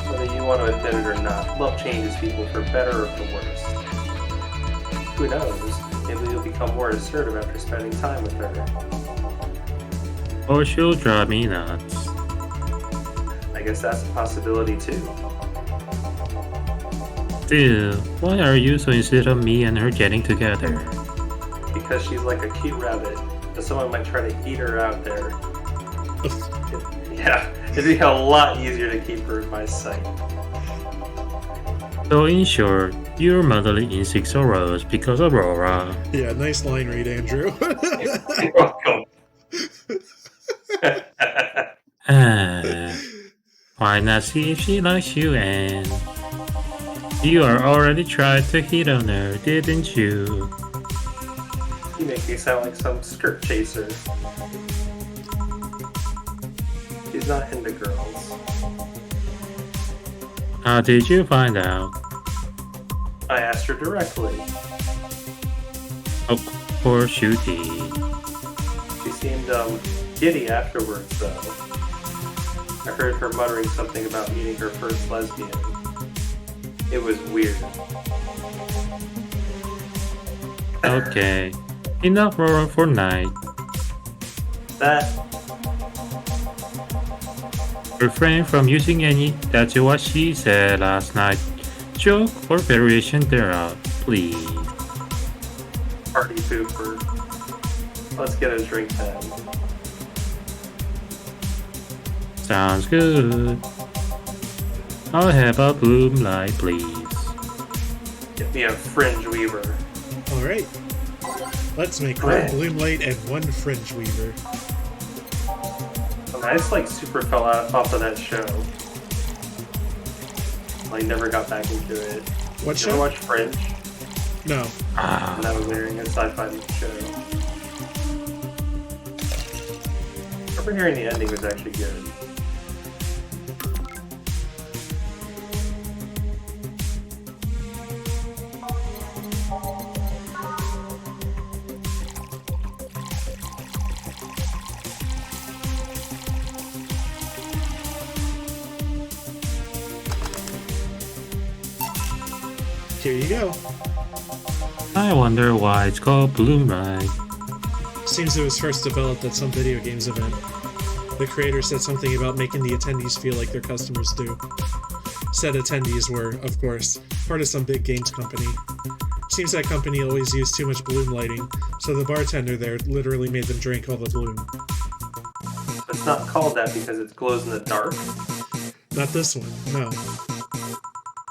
Whether you want to admit it or not, love changes people for better or for worse. Who knows? Maybe you'll become more assertive after spending time with her. Or she'll drive me nuts. I guess that's a possibility too. Still, why are you so insistent on me and her getting together? Because she's like a cute rabbit, but someone might try to eat her out there. Yeah, it'd be a lot easier to keep her in my sight. So in short, your motherly instincts arose because of Aurora. Yeah, nice line read, Andrew. You're welcome. Why not see if she likes you and... You are already tried to hit on her, didn't you? You make me sound like some skirt chaser. She's not into girls. How did you find out? I asked her directly. Of course you did. She seemed giddy afterwards, though. I heard her muttering something about meeting her first lesbian. It was weird. Okay, enough Aurora for night. That Refrain from using any "that's what she said last night" joke or variation thereof, please. party pooper. Let's get a drink then. Sounds good. I'll have a bloom light, please. Get me a fringe weaver. Alright. Let's make one bloom light and one fringe weaver. I just like super fell out off of that show. I never got back into it. What You ever show? watch Fringe? No. And I was wearing a sci-fi show. I remember hearing the ending was actually good. Here you go. I wonder why it's called Bloom Light. Seems it was first developed at some video games event. The creator said something about making the attendees feel like their customers do. Said attendees were, of course, part of some big games company. Seems that company always used too much bloom lighting, so the bartender there literally made them drink all the bloom. It's not called that because it glows in the dark. Not this one, no.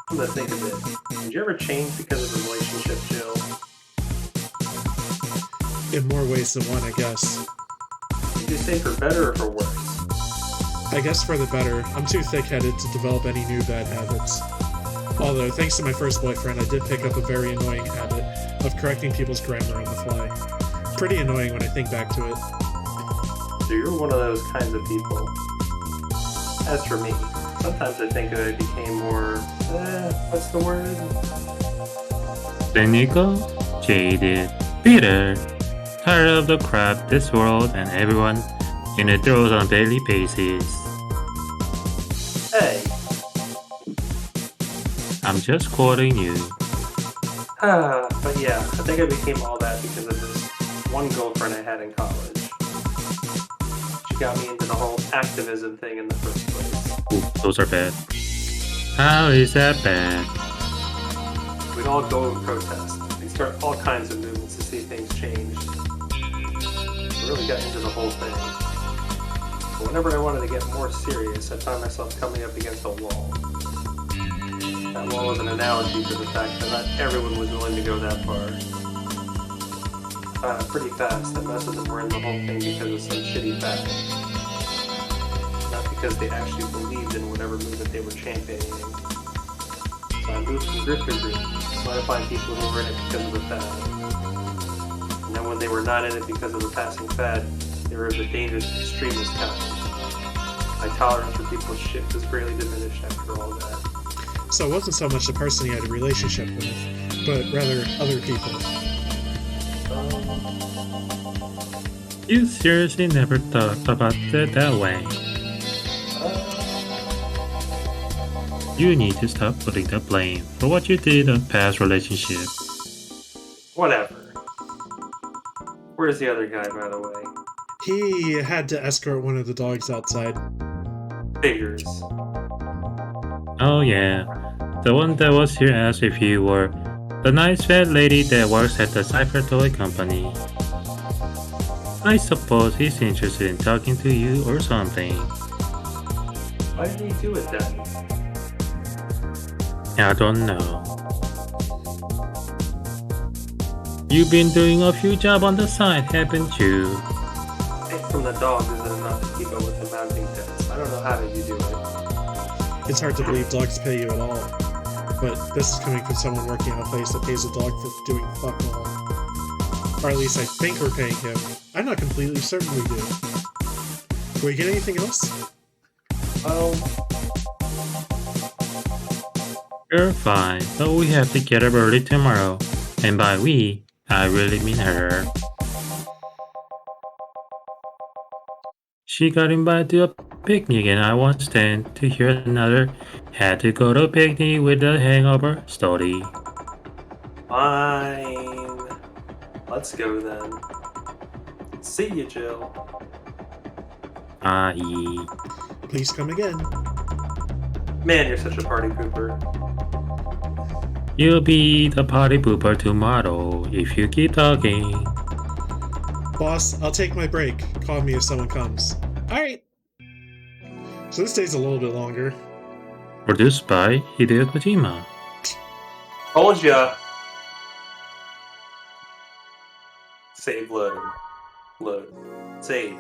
I'm gonna think of it. Did you ever change because of the relationship, Jill? In more ways than one, I guess. Did you say for better or for worse? I guess for the better. I'm too thick-headed to develop any new bad habits. Although, thanks to my first boyfriend, I did pick up a very annoying habit of correcting people's grammar on the fly. Pretty annoying when I think back to it. So you're one of those kinds of people. As for me, sometimes I think I became more, what's the word? Cynical, jaded, bitter, tired of the crap this world and everyone in it throws on a daily basis. Hey, I'm just quoting you. but yeah, I think I became all that because of this one girlfriend I had in college. She got me into the whole activism thing in the first place. Ooh, those are bad. How is that bad? We'd all go and protest. We'd start all kinds of movements to see things change. I really got into the whole thing. But whenever I wanted to get more serious, I found myself coming up against a wall. That wall was an analogy to the fact that not everyone was willing to go that far. I found out pretty fast that most of them were in the whole thing because of some shitty fact. Not because they actually believed in whatever movement they were championing. So I moved from group to group, trying to find people who were in it because of the fact. And then when they were not in it because of the passing fad, they were of the dangerous extremist kind. My tolerance for people's shit was greatly diminished after all that. So it wasn't so much the person you had a relationship with, but rather other people. You seriously never thought about it that way. You need to stop putting the blame for what you did on past relationships. Whatever. Where's the other guy, by the way? He had to escort one of the dogs outside. Figures. Oh yeah, the one that was here asked if you were the nice fat lady that works at the Cypher Toy Company. I suppose he's interested in talking to you or something. Why did he do it then? I don't know. You've been doing a few jobs on the side, haven't you? Pay from the dog isn't enough to keep up with the mounting debts. I don't know how did you do it. It's hard to believe dogs pay you at all. But this is coming from someone working at a place that pays a dog for doing fuck all. Or at least I think we're paying him. I'm not completely certain we do. Do we get anything else? Oh, You're fine, but we have to get up early tomorrow. And by we, I really mean her. She got invited to a picnic and I won't stand to hear another had to go to a picnic with a hangover story. fine. Let's go then. See you, Jill. Bye. Please come again. Man, you're such a party pooper. You'll be the party pooper tomorrow if you keep talking. Boss, I'll take my break. Call me if someone comes. Alright. So this day's a little bit longer. Produced by Hideo Kojima. Told ya. Save, load. Load. Save.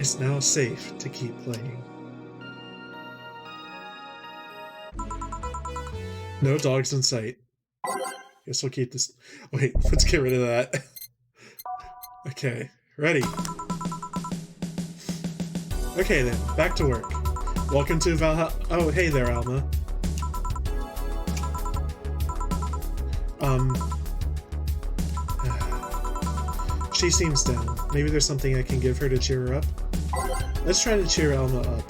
It's now safe to keep playing. No dogs in sight. Guess we'll keep this. Wait, let's get rid of that. Okay, ready. Okay then, back to work. Welcome to Vallhalla. Oh, hey there, Alma. She seems down. Maybe there's something I can give her to cheer her up? Let's try to cheer Alma up.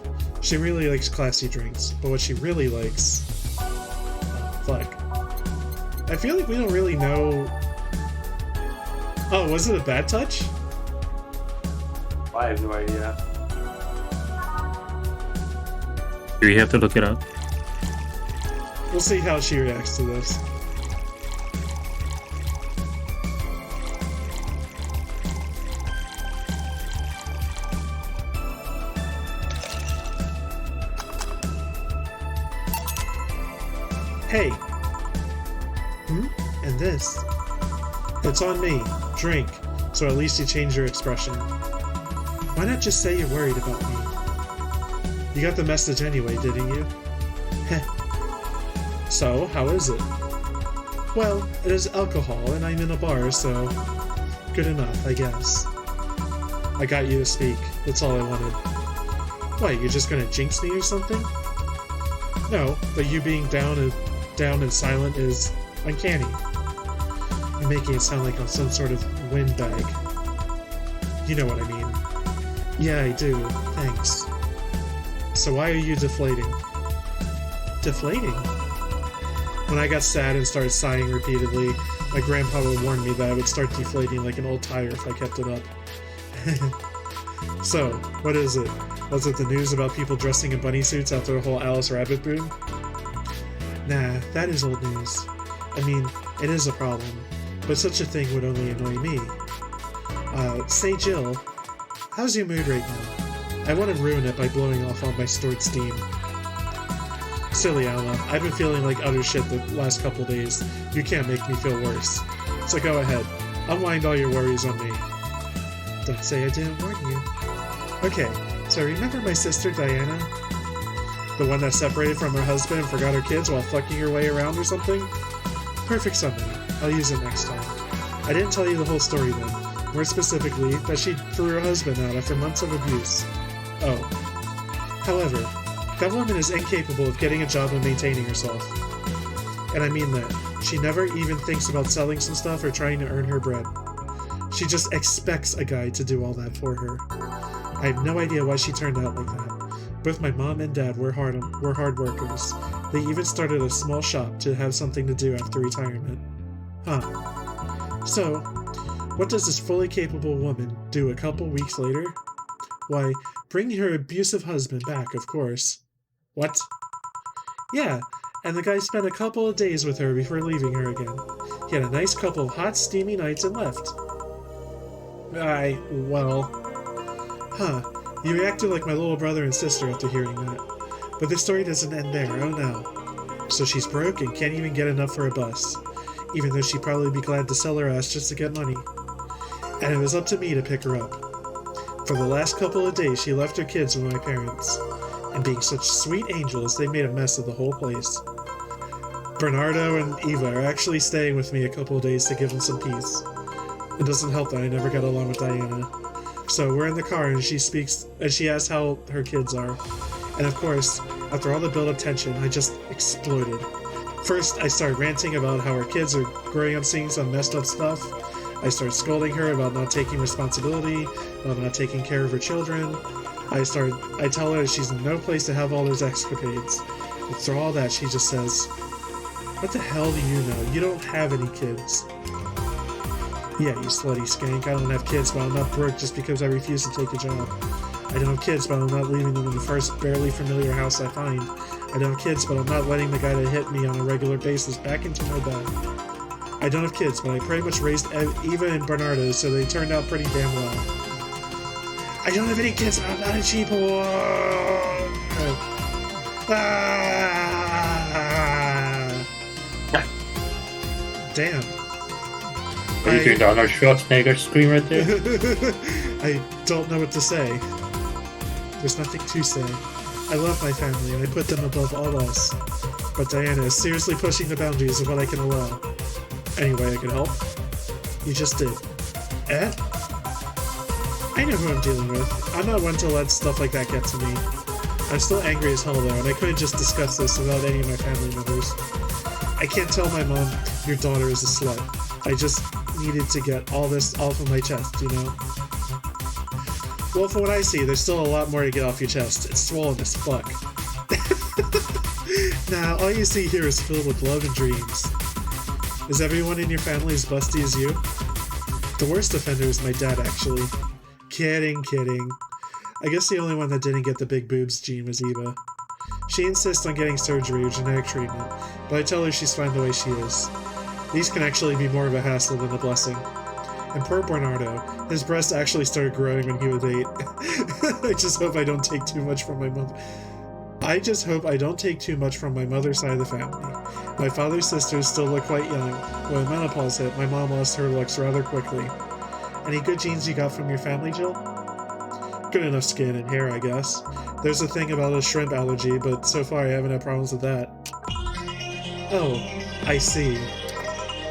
She really likes classy drinks, but what she really likes... fuck. I feel like we don't really know... Oh, was it a bad touch? I have no idea. Do we have to look it up? We'll see how she reacts to this. Hey! And this? It's on me. Drink. So at least you change your expression. Why not just say you're worried about me? You got the message anyway, didn't you? Heh. So, how is it? Well, it is alcohol and I'm in a bar, so... good enough, I guess. I got you to speak. That's all I wanted. What, you're just gonna jinx me or something? No, but you being down and silent is uncanny. You're making it sound like I'm some sort of windbag. You know what I mean. Yeah, I do. Thanks. So why are you deflating? Deflating? When I got sad and started sighing repeatedly, my grandpa would warn me that I would start deflating like an old tire if I kept it up. So, what is it? Was it the news about people dressing in bunny suits after the whole Alice Rabbit boom? Nah, that is old news. I mean, it is a problem, but such a thing would only annoy me. Say Jill, how's your mood right now? I want to ruin it by blowing off all my stored steam. Silly Alma, I've been feeling like utter shit the last couple days. You can't make me feel worse. So go ahead, unwind all your worries on me. Don't say I didn't warn you. Okay, so remember my sister Diana? The one that separated from her husband and forgot her kids while fucking her way around or something? Perfect summary. I'll use it next time. I didn't tell you the whole story then. More specifically, that she threw her husband out after months of abuse. Oh. However, that woman is incapable of getting a job and maintaining herself. And I mean that. She never even thinks about selling some stuff or trying to earn her bread. She just expects a guy to do all that for her. I have no idea why she turned out like that. Both my mom and dad were hard workers. They even started a small shop to have something to do after retirement. Huh. So, what does this fully capable woman do a couple weeks later? Why, bring her abusive husband back, of course. What? Yeah, and the guy spent a couple of days with her before leaving her again. He had a nice couple of hot, steamy nights and left. Well... Huh. You reacted like my little brother and sister after hearing that. But the story doesn't end there, oh no. So she's broke and can't even get enough for a bus, even though she'd probably be glad to sell her ass just to get money. And it was up to me to pick her up. For the last couple of days, she left her kids with my parents. And being such sweet angels, they made a mess of the whole place. Bernardo and Eva are actually staying with me a couple of days to give them some peace. It doesn't help that I never got along with Diana. So we're in the car and she asks how her kids are. And of course, after all the build-up tension, I just exploded. First, I started ranting about how her kids are growing up seeing some messed up stuff. I started scolding her about not taking responsibility, about not taking care of her children. I tell her she's in no place to have all those escapades. And through all that, she just says, "What the hell do you know? You don't have any kids." Yeah, you slutty skank. I don't have kids, but I'm not broke just because I refuse to take a job. I don't have kids, but I'm not leaving them in the first barely familiar house I find. I don't have kids, but I'm not letting the guy that hit me on a regular basis back into my bed. I don't have kids, but I pretty much raised Eva and Bernardo, so they turned out pretty damn well. I don't have any kids, but I'm not a cheap whore. Damn. Are you doing the Arnold Schwarzenegger scream right there? I don't know what to say. There's nothing to say. I love my family and I put them above all else. But Diana is seriously pushing the boundaries of what I can allow. Anyway, I can help? You just did. Eh? I know who I'm dealing with. I'm not one to let stuff like that get to me. I'm still angry as hell though, and I couldn't just discuss this without any of my family members. I can't tell my mom, your daughter is a slut. I just needed to get all this off of my chest, you know? Well, from what I see, there's still a lot more to get off your chest. It's swollen as fuck. Nah, all you see here is filled with love and dreams. Is everyone in your family as busty as you? The worst offender is my dad, actually. Kidding. I guess the only one that didn't get the big boobs gene was Eva. She insists on getting surgery or genetic treatment, but I tell her she's fine the way she is. These can actually be more of a hassle than a blessing. And poor Bernardo, his breasts actually started growing when he was 8. I just hope I don't take too much from my mother. I just hope I don't take too much from my mother's side of the family. My father's sisters still look quite young. When menopause hit, my mom lost her looks rather quickly. Any good genes you got from your family, Jill? Good enough skin and hair, I guess. There's a thing about a shrimp allergy, but so far I haven't had problems with that. Oh, I see.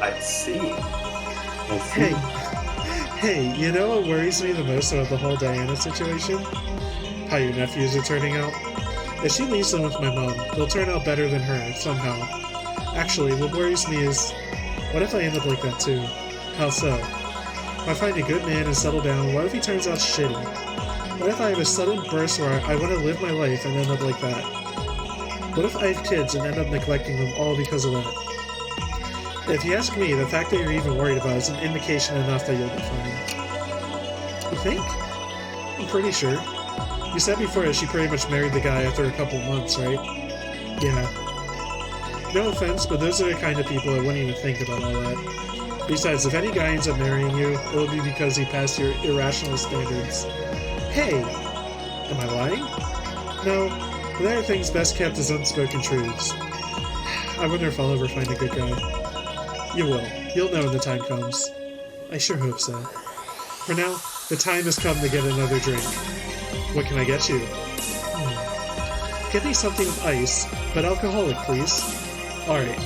I see. Hey, you know what worries me the most about the whole Diana situation? How your nephews are turning out. If she leaves them with my mom, they'll turn out better than her, somehow. Actually, what worries me is, what if I end up like that too? How so? If I find a good man and settle down, what if he turns out shitty? What if I have a sudden burst where I want to live my life and end up like that? What if I have kids and end up neglecting them all because of that? If you ask me, the fact that you're even worried about it is an indication enough that you'll be fine. You think? I'm pretty sure. You said before that she pretty much married the guy after a couple months, right? Yeah. No offense, but those are the kind of people that wouldn't even think about all that. Besides, if any guy ends up marrying you, it'll be because he passed your irrational standards. Hey! Am I lying? No, there are things best kept as unspoken truths. I wonder if I'll ever find a good guy. You will. You'll know when the time comes. I sure hope so. For now, the time has come to get another drink. What can I get you? Get me something with ice, but alcoholic, please. Alright.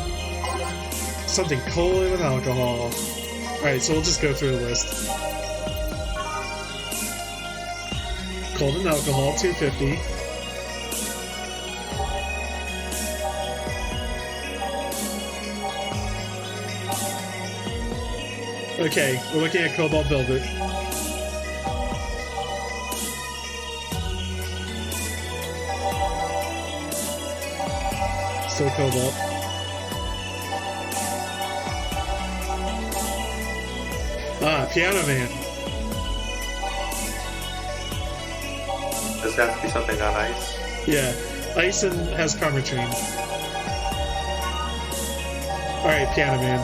Something cold with alcohol. Alright, so we'll just go through the list. Cold and alcohol, 250. Okay, we're looking at Cobalt Velvet. Still Cobalt. Ah, Piano Man. Does it have to be something on ice? Yeah, ice and has Karma Train. Alright, Piano Man.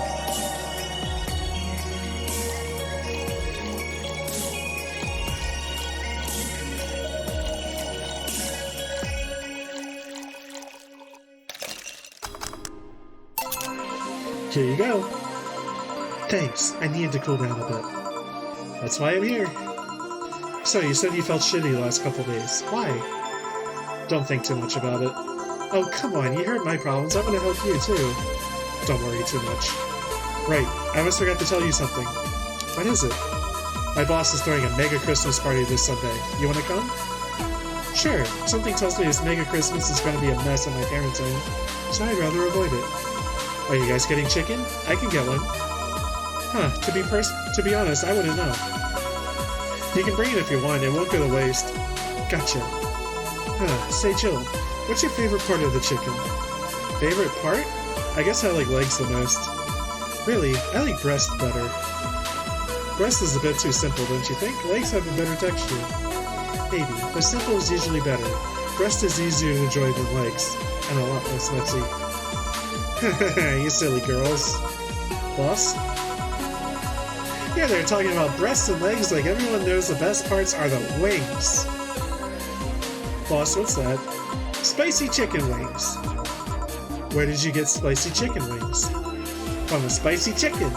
Here you go. Thanks, I needed to cool down a bit. That's why I'm here. So, you said you felt shitty the last couple days. Why? Don't think too much about it. Oh, come on, you heard my problems. I'm gonna help you, too. Don't worry too much. Right, I almost forgot to tell you something. What is it? My boss is throwing a mega Christmas party this Sunday. You wanna come? Sure, something tells me this mega Christmas is gonna be a mess at my parents' home, so I'd rather avoid it. Are you guys getting chicken? I can get one. Huh, to be honest, I wouldn't know. You can bring it if you want, it won't go to waste. Gotcha. Huh, say Jill, what's your favorite part of the chicken? Favorite part? I guess I like legs the most. Really, I like breast better. Breast is a bit too simple, don't you think? Legs have a better texture. Maybe, but simple is usually better. Breast is easier to enjoy than legs, and a lot less messy. You silly girls. Boss? Yeah, they're talking about breasts and legs like everyone knows the best parts are the wings. Boss, what's that? Spicy chicken wings. Where did you get spicy chicken wings? From a spicy chicken.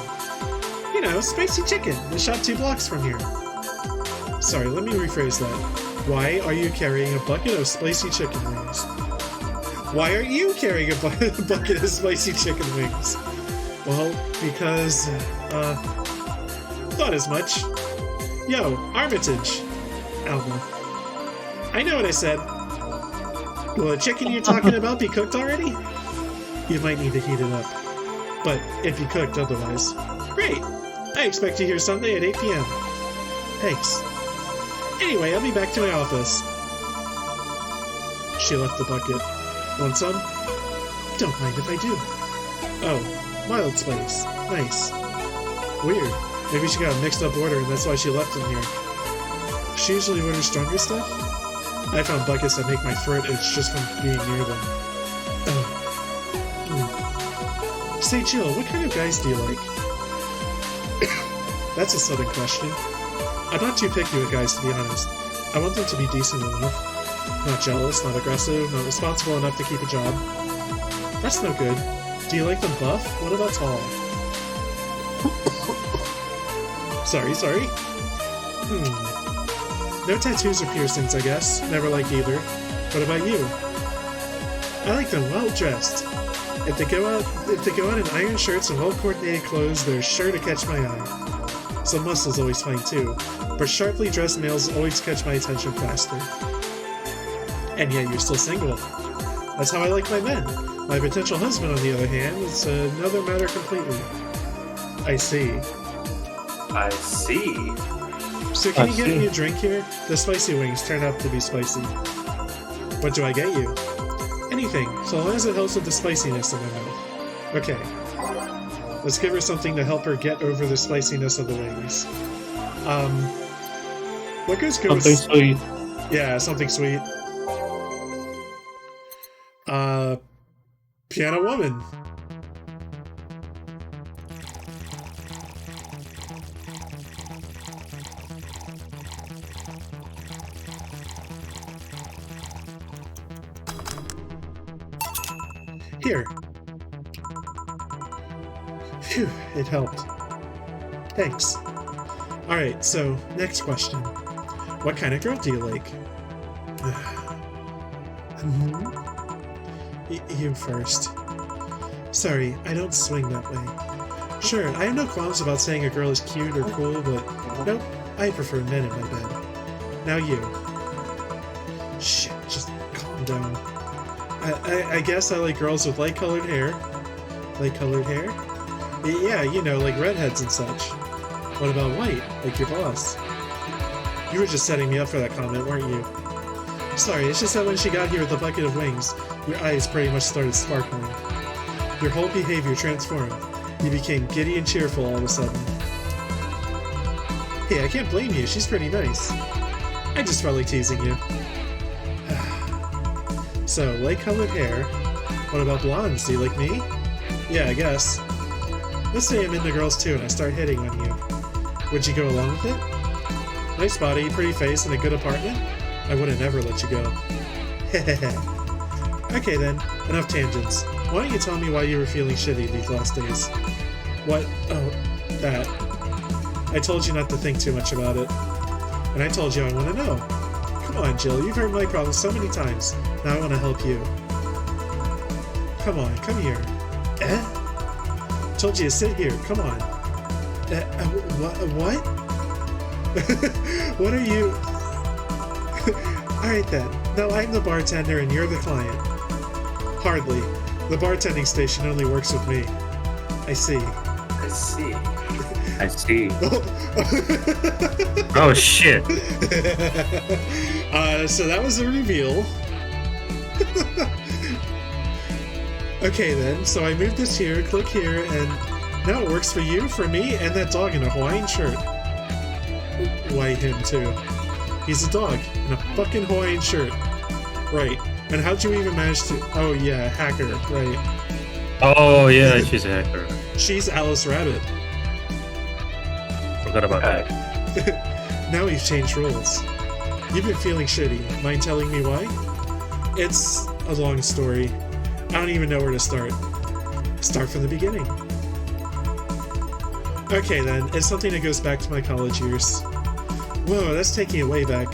You know, spicy chicken. The shop 2 blocks from here. Sorry, let me rephrase that. Why are you carrying a bucket of spicy chicken wings? Why are you carrying a bucket of spicy chicken wings? Well, because, thought as much. Yo, Armitage. Alma. I know what I said. Will the chicken you're talking about be cooked already? You might need to heat it up. But if you cooked otherwise. Great! I expect you here Sunday at 8 p.m. Thanks. Anyway, I'll be back to my office. She left the bucket. Want some? Don't mind if I do. Oh, mild spice. Nice. Weird. Maybe she got a mixed up order and that's why she left them here. She usually orders stronger stuff? I found buckets that make my throat itch just from being near them. Oh. Say, Jill, what kind of guys do you like? That's a sudden question. I'm not too picky with guys, to be honest. I want them to be decent enough. Not jealous, not aggressive, not responsible enough to keep a job. That's no good. Do you like them buff? What about tall? Sorry. No tattoos or piercings, I guess. Never liked either. What about you? I like them well-dressed. If they go out in iron shirts and well-coordinated clothes, they're sure to catch my eye. Some muscles always fine too, but sharply dressed males always catch my attention faster. And yet you're still single. That's how I like my men. My potential husband, on the other hand, is another matter completely. I see. I see. So can you get me a drink here? The spicy wings turn out to be spicy. What do I get you? Anything, so long as it helps with the spiciness in my mouth. Okay. Let's give her something to help her get over the spiciness of the wings. What goes good with... Something sweet. Yeah, something sweet. Piano Woman. Here. Phew, it helped. Thanks. Alright, so, next question. What kind of girl do you like? You first. Sorry, I don't swing that way. Sure, I have no qualms about saying a girl is cute or cool, but nope, I prefer men in my bed. Now you. Shit, just calm down. I guess I like girls with light-colored hair. Light-colored hair? Yeah, you know, like redheads and such. What about white, like your boss? You were just setting me up for that comment, weren't you? Sorry, it's just that when she got here with a bucket of wings, your eyes pretty much started sparkling. Your whole behavior transformed. You became giddy and cheerful all of a sudden. Hey, I can't blame you, she's pretty nice. I just felt like teasing you. So, light-colored hair. What about blondes? Do you like me? Yeah, I guess. Let's say I'm into girls too and I start hitting on you. Would you go along with it? Nice body, pretty face, and a good apartment? I wouldn't ever let you go. Okay then, enough tangents. Why don't you tell me why you were feeling shitty these last days? What? Oh, that. I told you not to think too much about it. And I told you I want to know. Come on, Jill, you've heard my problems so many times. Now I want to help you. Come on, come here. Told you to sit here, come on. What? What are you... Alright then. Now I'm the bartender and you're the client. Hardly. The bartending station only works with me. I see. I see. I see. Oh shit. So that was a reveal. Okay then, so I moved this here, click here, and now it works for you, for me, and that dog in a Hawaiian shirt. Why him too? He's a dog in a fucking Hawaiian shirt. Right. And how'd you even manage to... Oh yeah, hacker, right. Oh yeah, she's a hacker. She's Alice Rabbit. Forgot about that. Now we've changed rules. You've been feeling shitty. Mind telling me why? It's a long story. I don't even know where to start. Start from the beginning. Okay then, it's something that goes back to my college years. Whoa, that's taking it way back.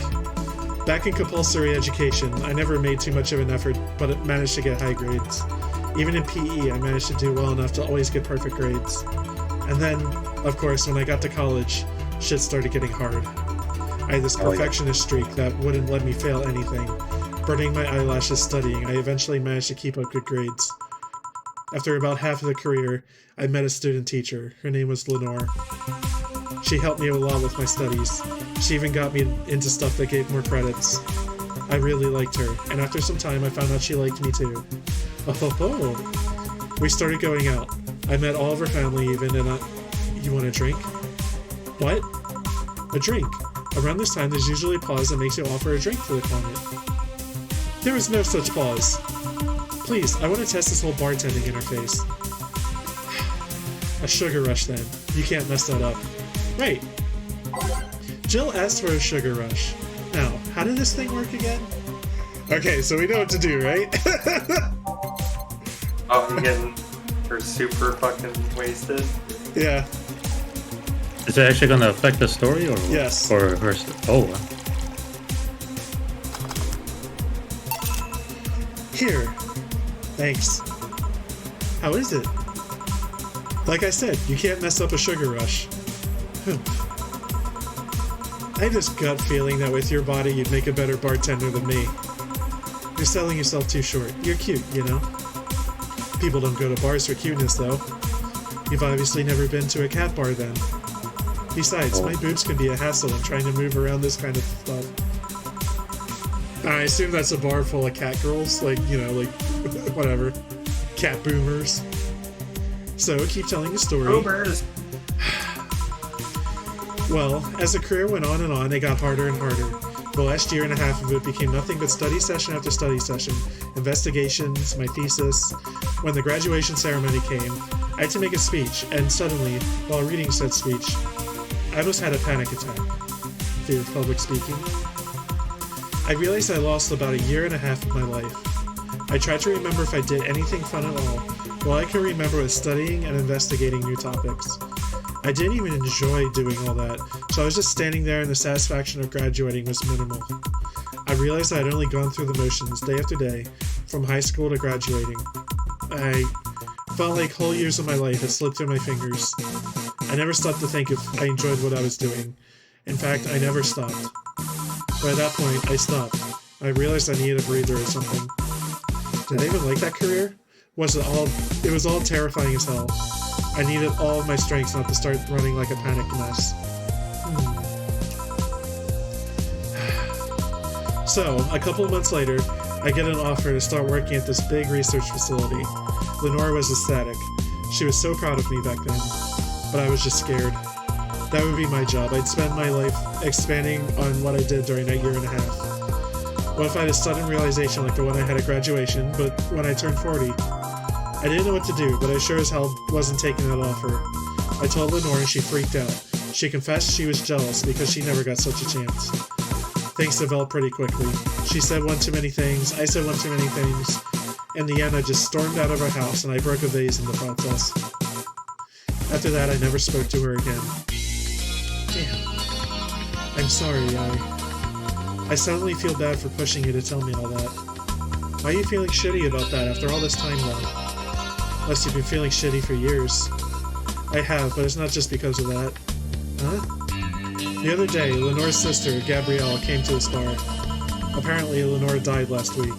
Back in compulsory education, I never made too much of an effort, but it managed to get high grades. Even in PE, I managed to do well enough to always get perfect grades. And then, of course, when I got to college, shit started getting hard. I had this perfectionist streak that wouldn't let me fail anything. Burning my eyelashes studying, I eventually managed to keep up good grades. After about half of the career, I met a student teacher. Her name was Lenore. She helped me a lot with my studies. She even got me into stuff that gave more credits. I really liked her, and after some time I found out she liked me too. Oh, we started going out. I met all of her family even, and You want a drink? What? A drink. Around this time there's usually a pause that makes you offer a drink to the client. There was no such pause. Please, I want to test this whole bartending interface. A sugar rush then. You can't mess that up. Right. Jill asked for a sugar rush. Now, how did this thing work again? Okay, so we know what to do, right? Oh, you're getting her super fucking wasted? Yeah. Is it actually gonna affect the story or Yes. Or her? Oh. Here. Thanks. How is it? Like I said, you can't mess up a sugar rush. I have this gut feeling that with your body you'd make a better bartender than me. You're selling yourself too short. You're cute, you know? People don't go to bars for cuteness, though. You've obviously never been to a cat bar, then. Besides, my boobs can be a hassle in trying to move around this kind of stuff. I assume that's a bar full of cat girls, like, you know, like, whatever. Cat boomers. So, keep telling the story. Boomers! Well, as the career went on, it got harder and harder. The last year and a half of it became nothing but study session after study session, investigations, my thesis. When the graduation ceremony came, I had to make a speech, and suddenly, while reading said speech, I almost had a panic attack. Fear of public speaking. I realized I lost about a year and a half of my life. I tried to remember if I did anything fun at all. All I could remember was studying and investigating new topics. I didn't even enjoy doing all that, so I was just standing there and the satisfaction of graduating was minimal. I realized I had only gone through the motions day after day, from high school to graduating. Felt like whole years of my life had slipped through my fingers. I never stopped to think if I enjoyed what I was doing. In fact, I never stopped. But at that point, I stopped. I realized I needed a breather or something. Did I even like that career? It was all terrifying as hell. I needed all of my strengths not to start running like a panicked mess. So, a couple of months later, I get an offer to start working at this big research facility. Lenore was ecstatic. She was so proud of me back then. But I was just scared. That would be my job. I'd spend my life expanding on what I did during that year and a half. What if I had a sudden realization like the one I had at graduation, but when I turned 40? I didn't know what to do, but I sure as hell wasn't taking that offer. I told Lenore and she freaked out. She confessed she was jealous because she never got such a chance. Things developed pretty quickly. She said one too many things, I said one too many things. In the end, I just stormed out of her house and I broke a vase in the process. After that, I never spoke to her again. Damn. I'm sorry, I suddenly feel bad for pushing you to tell me all that. Why are you feeling shitty about that after all this time, though? Unless you've been feeling shitty for years. I have, but it's not just because of that. Huh? The other day, Lenore's sister, Gabrielle, came to this bar. Apparently, Lenore died last week.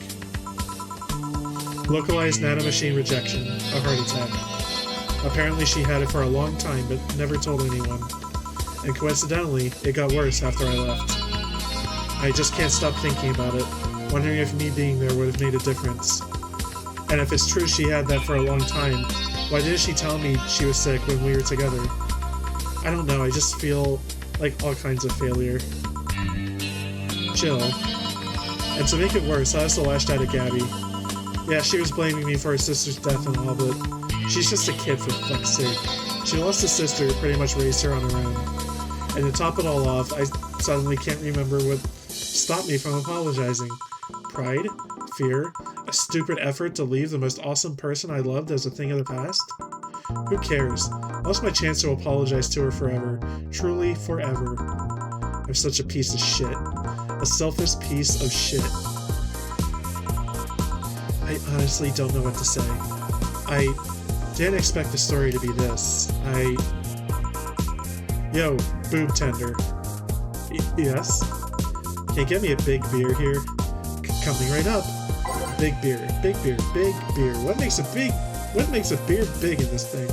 Localized nanomachine rejection, a heart attack. Apparently she had it for a long time, but never told anyone. And coincidentally, it got worse after I left. I just can't stop thinking about it, wondering if me being there would have made a difference. And if it's true she had that for a long time, why didn't she tell me she was sick when we were together? I don't know, I just feel like all kinds of failure. Jill. And to make it worse, I also lashed out at Gabby. Yeah, she was blaming me for her sister's death and all, but she's just a kid for fuck's sake. She lost a sister who pretty much raised her on her own. And to top it all off, I suddenly can't remember what stopped me from apologizing. Pride? Fear? A stupid effort to leave the most awesome person I loved as a thing of the past? Who cares? I lost my chance to apologize to her forever. Truly, forever. I'm such a piece of shit. A selfish piece of shit. I honestly don't know what to say. I didn't expect the story to be this. Yo, boob tender. Yes? Can you get me a big beer here? Coming right up. Big beer, big beer, big beer. What makes a beer big in this thing?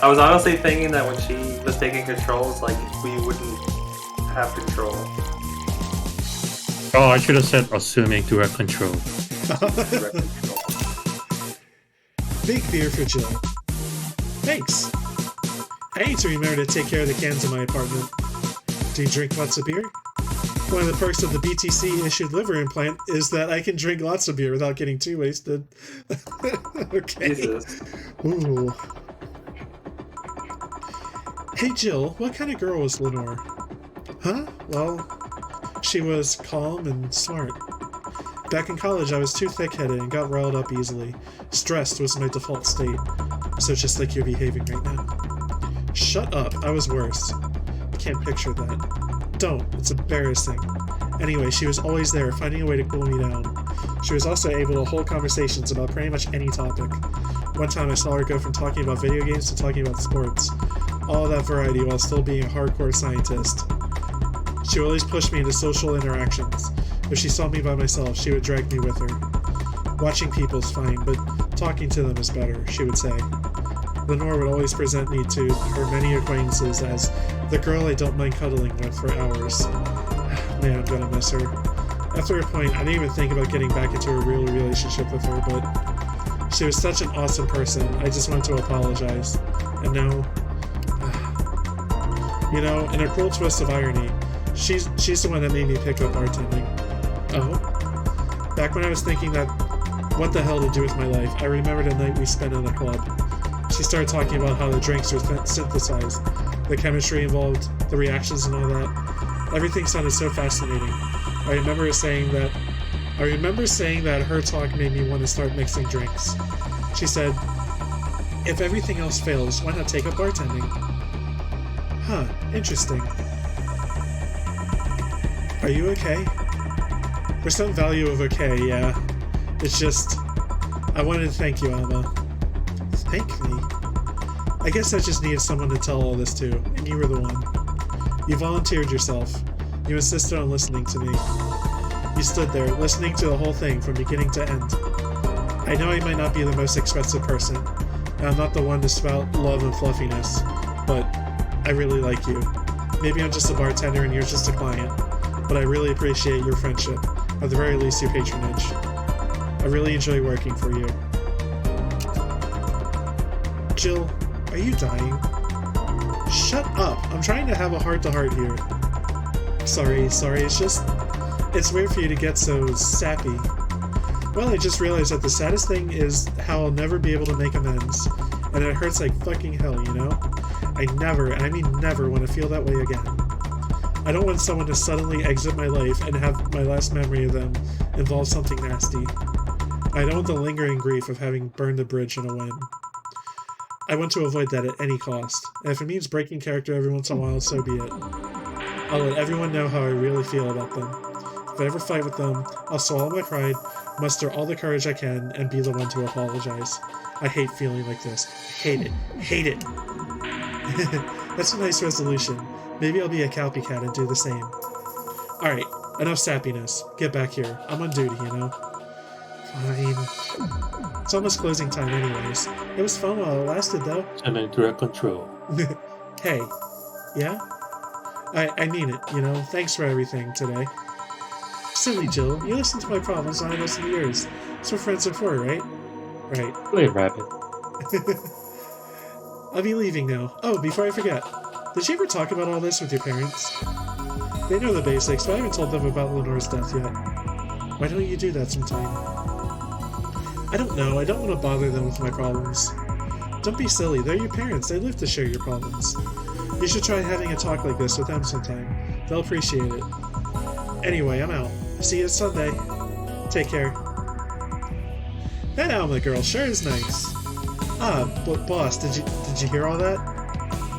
I was honestly thinking that when she was taking control, it's like we wouldn't have control. Oh, I should have said assuming to have control. Big beer for Jill. Thanks. I need to remember to take care of the cans in my apartment. Do you drink lots of beer? One of the perks of the BTC-issued liver implant is that I can drink lots of beer without getting too wasted. Okay. Jesus. Ooh. Hey Jill, what kind of girl was Lenore? Huh? Well, she was calm and smart. Back in college, I was too thick-headed and got riled up easily. Stressed was my default state. So just like you're behaving right now. Shut up, I was worse. Can't picture that. Don't, it's embarrassing. Anyway, she was always there, finding a way to cool me down. She was also able to hold conversations about pretty much any topic. One time I saw her go from talking about video games to talking about sports. All of that variety while still being a hardcore scientist. She would always push me into social interactions. If she saw me by myself, she would drag me with her. Watching people's fine, but talking to them is better, she would say. Lenore would always present me to her many acquaintances as the girl I don't mind cuddling with for hours. Man, I'm gonna miss her. After a point, I didn't even think about getting back into a real relationship with her, but she was such an awesome person, I just wanted to apologize. And now... You know, in a cruel twist of irony, she's the one that made me pick up bartending. Oh? Back when I was thinking that what the hell to do with my life, I remembered a night we spent in a club. She started talking about how the drinks were synthesized, the chemistry involved, the reactions and all that. Everything sounded so fascinating. I remember saying that her talk made me want to start mixing drinks. She said, if everything else fails, why not take up bartending? Huh, interesting. Are you okay? There's some value of okay, yeah. It's just, I wanted to thank you, Alma. Thank me? I guess I just needed someone to tell all this to, and you were the one. You volunteered yourself. You insisted on listening to me. You stood there, listening to the whole thing from beginning to end. I know I might not be the most expressive person, and I'm not the one to spout love and fluffiness, but I really like you. Maybe I'm just a bartender and you're just a client, but I really appreciate your friendship, at the very least your patronage. I really enjoy working for you. Jill, are you dying? Shut up! I'm trying to have a heart-to-heart here. Sorry, it's weird for you to get so sappy. Well, I just realized that the saddest thing is how I'll never be able to make amends, and it hurts like fucking hell, you know? I never, and I mean never, want to feel that way again. I don't want someone to suddenly exit my life and have my last memory of them involve something nasty. I don't want the lingering grief of having burned the bridge in a win. I want to avoid that at any cost, and if it means breaking character every once in a while, so be it. I'll let everyone know how I really feel about them. If I ever fight with them, I'll swallow my pride, muster all the courage I can, and be the one to apologize. I hate feeling like this. Hate it. Hate it! That's a nice resolution. Maybe I'll be a copycat and do the same. Alright, enough sappiness. Get back here. I'm on duty, you know? Fine. It's almost closing time anyways. It was fun while it lasted, though. I'm in direct control. Hey. Yeah? I mean it, you know? Thanks for everything today. Silly Jill, you listen to my problems and I listen to yours. That's what friends are for, right? Right. Play rabbit. I'll be leaving now. Oh, before I forget, did you ever talk about all this with your parents? They know the basics, but I haven't told them about Lenore's death yet. Why don't you do that sometime? I don't know, I don't want to bother them with my problems. Don't be silly, they're your parents, they live to share your problems. You should try having a talk like this with them sometime. They'll appreciate it. Anyway, I'm out. See you Sunday. Take care. That Alma girl sure is nice. Ah, but boss, did you hear all that?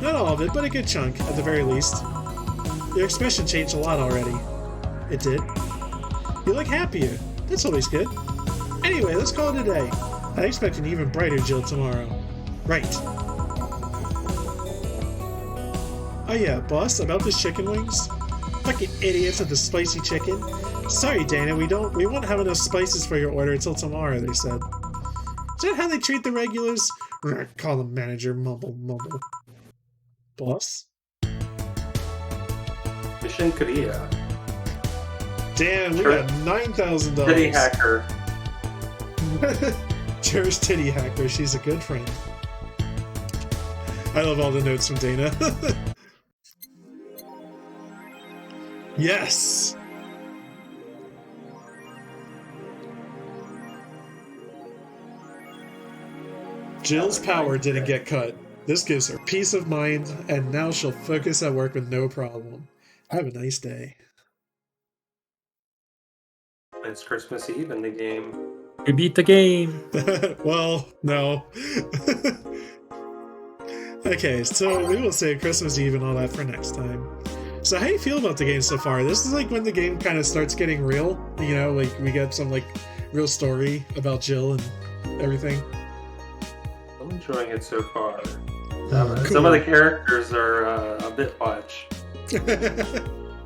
Not all of it, but a good chunk, at the very least. Your expression changed a lot already. It did. You look happier. That's always good. Anyway, let's call it a day. I expect an even brighter Jill tomorrow. Right. Oh yeah, boss, about the chicken wings? Fucking idiots with the spicy chicken. Sorry, Dana, we won't have enough spices for your order until tomorrow, they said. Is that how they treat the regulars? Call the manager, mumble. Boss? Mission Korea. Damn, we Sure. got $9,000. Titty hacker. Cheers, titty hacker. She's a good friend. I love all the notes from Dana. Yes! Jill's power didn't get cut. This gives her peace of mind, and now she'll focus at work with no problem. Have a nice day. It's Christmas Eve in the game. We beat the game. Well, no. Okay, so we will save Christmas Eve and all that for next time. So how do you feel about the game so far? This is like when the game kind of starts getting real. You know, like we get some like real story about Jill and everything. I'm enjoying it so far. Cool. Some of the characters are a bit much.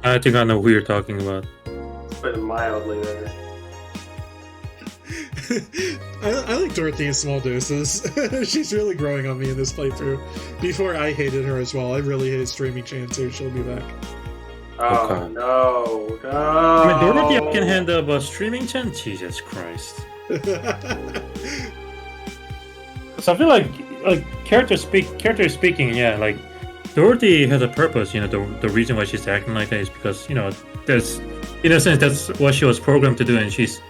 I think I know who you're talking about. Put it mildly there. I like Dorothy in small doses. She's really growing on me in this playthrough. Before I hated her as well. I really hated Streaming Chan too. She'll be back. Oh, Okay. no. I mean, Dorothy I can handle, but Streaming Chan? Jesus Christ. So I feel like character speaking, yeah, like Dorothy has a purpose. You know, the reason why she's acting like that is because, you know, there's, in a sense, that's what she was programmed to do, and she's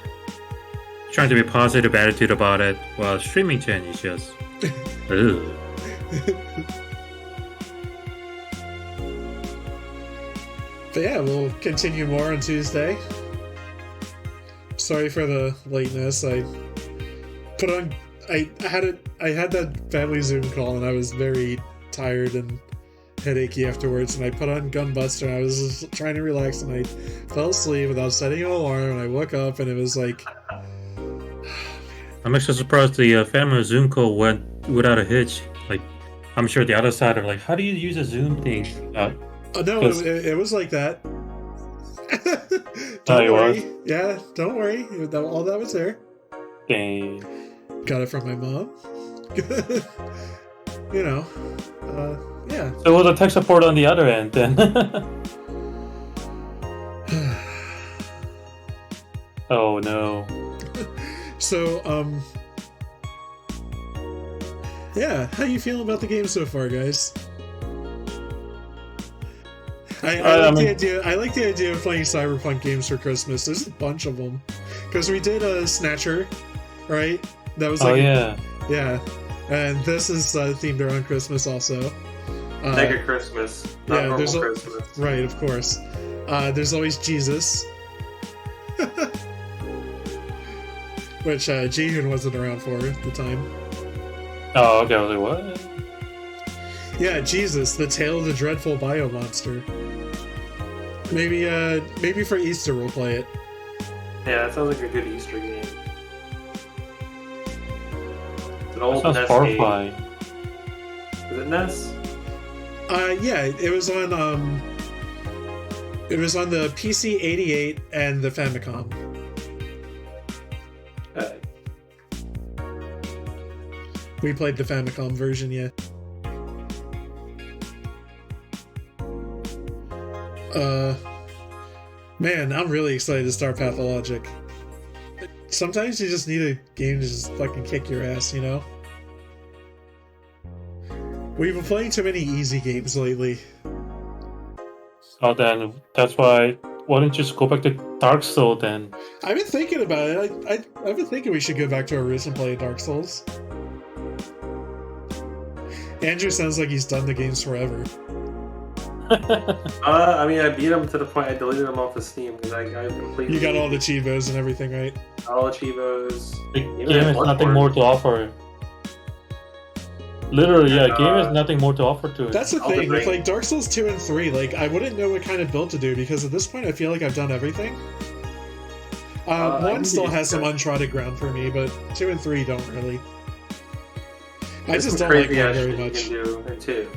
trying to be positive attitude about it. While Streaming Chan is just, ugh. But yeah, we'll continue more on Tuesday. Sorry for the lateness. I had that family Zoom call and I was very tired and headachy afterwards, and I put on Gunbuster and I was just trying to relax, and I fell asleep without setting an alarm, and I woke up and it was like I'm actually surprised the family Zoom call went without a hitch. Like, I'm sure the other side are like, how do you use a Zoom thing? No, 'cause- it was like that. Oh, Don't it worry. was? Yeah, don't worry. All that was there. Dang. Got it from my mom. You know, yeah. So was the tech support on the other end then? Oh no. So, yeah, how you feeling about the game so far, guys? I like the idea of playing Cyberpunk games for Christmas. There's a bunch of them, because we did a Snatcher, right? That was like, Oh yeah. yeah, and this is themed around Christmas also. Mega Christmas, not yeah, normal there's Christmas. right, of course. There's always Jesus, which Jihun wasn't around for at the time. Oh okay, I was like, what? Yeah, Jesus, the Tale of the Dreadful Bio Monster. Maybe for Easter we'll play it. Yeah, that sounds like a good Easter game. It's an old That sounds NES horrifying. game. Is it NES? Yeah, it was on the PC 88 and the Famicom. We played the Famicom version, yeah. Man, I'm really excited to start Pathologic. Sometimes you just need a game to just fucking kick your ass, you know? We've been playing too many easy games lately. Oh then that's why don't you just go back to Dark Souls then? I've been thinking about it. I've been thinking we should go back to our roots and play Dark Souls. Andrew sounds like he's done the games forever. I mean, I beat him to the point I deleted him off of Steam because I completely. You got all the Chivos and everything, right? all the Chivos. The Even game has Bloodborne. nothing more to offer. Literally, yeah, game has nothing more to offer to it. That's the Elden thing with Ring. like Dark Souls 2 and 3. Like, I wouldn't know what kind of build to do because at this point I feel like I've done everything. I One can still do has some that. untrodden ground for me, but 2 and 3 don't really. I There's just some don't like crazy them ass very shit you much. can do in two.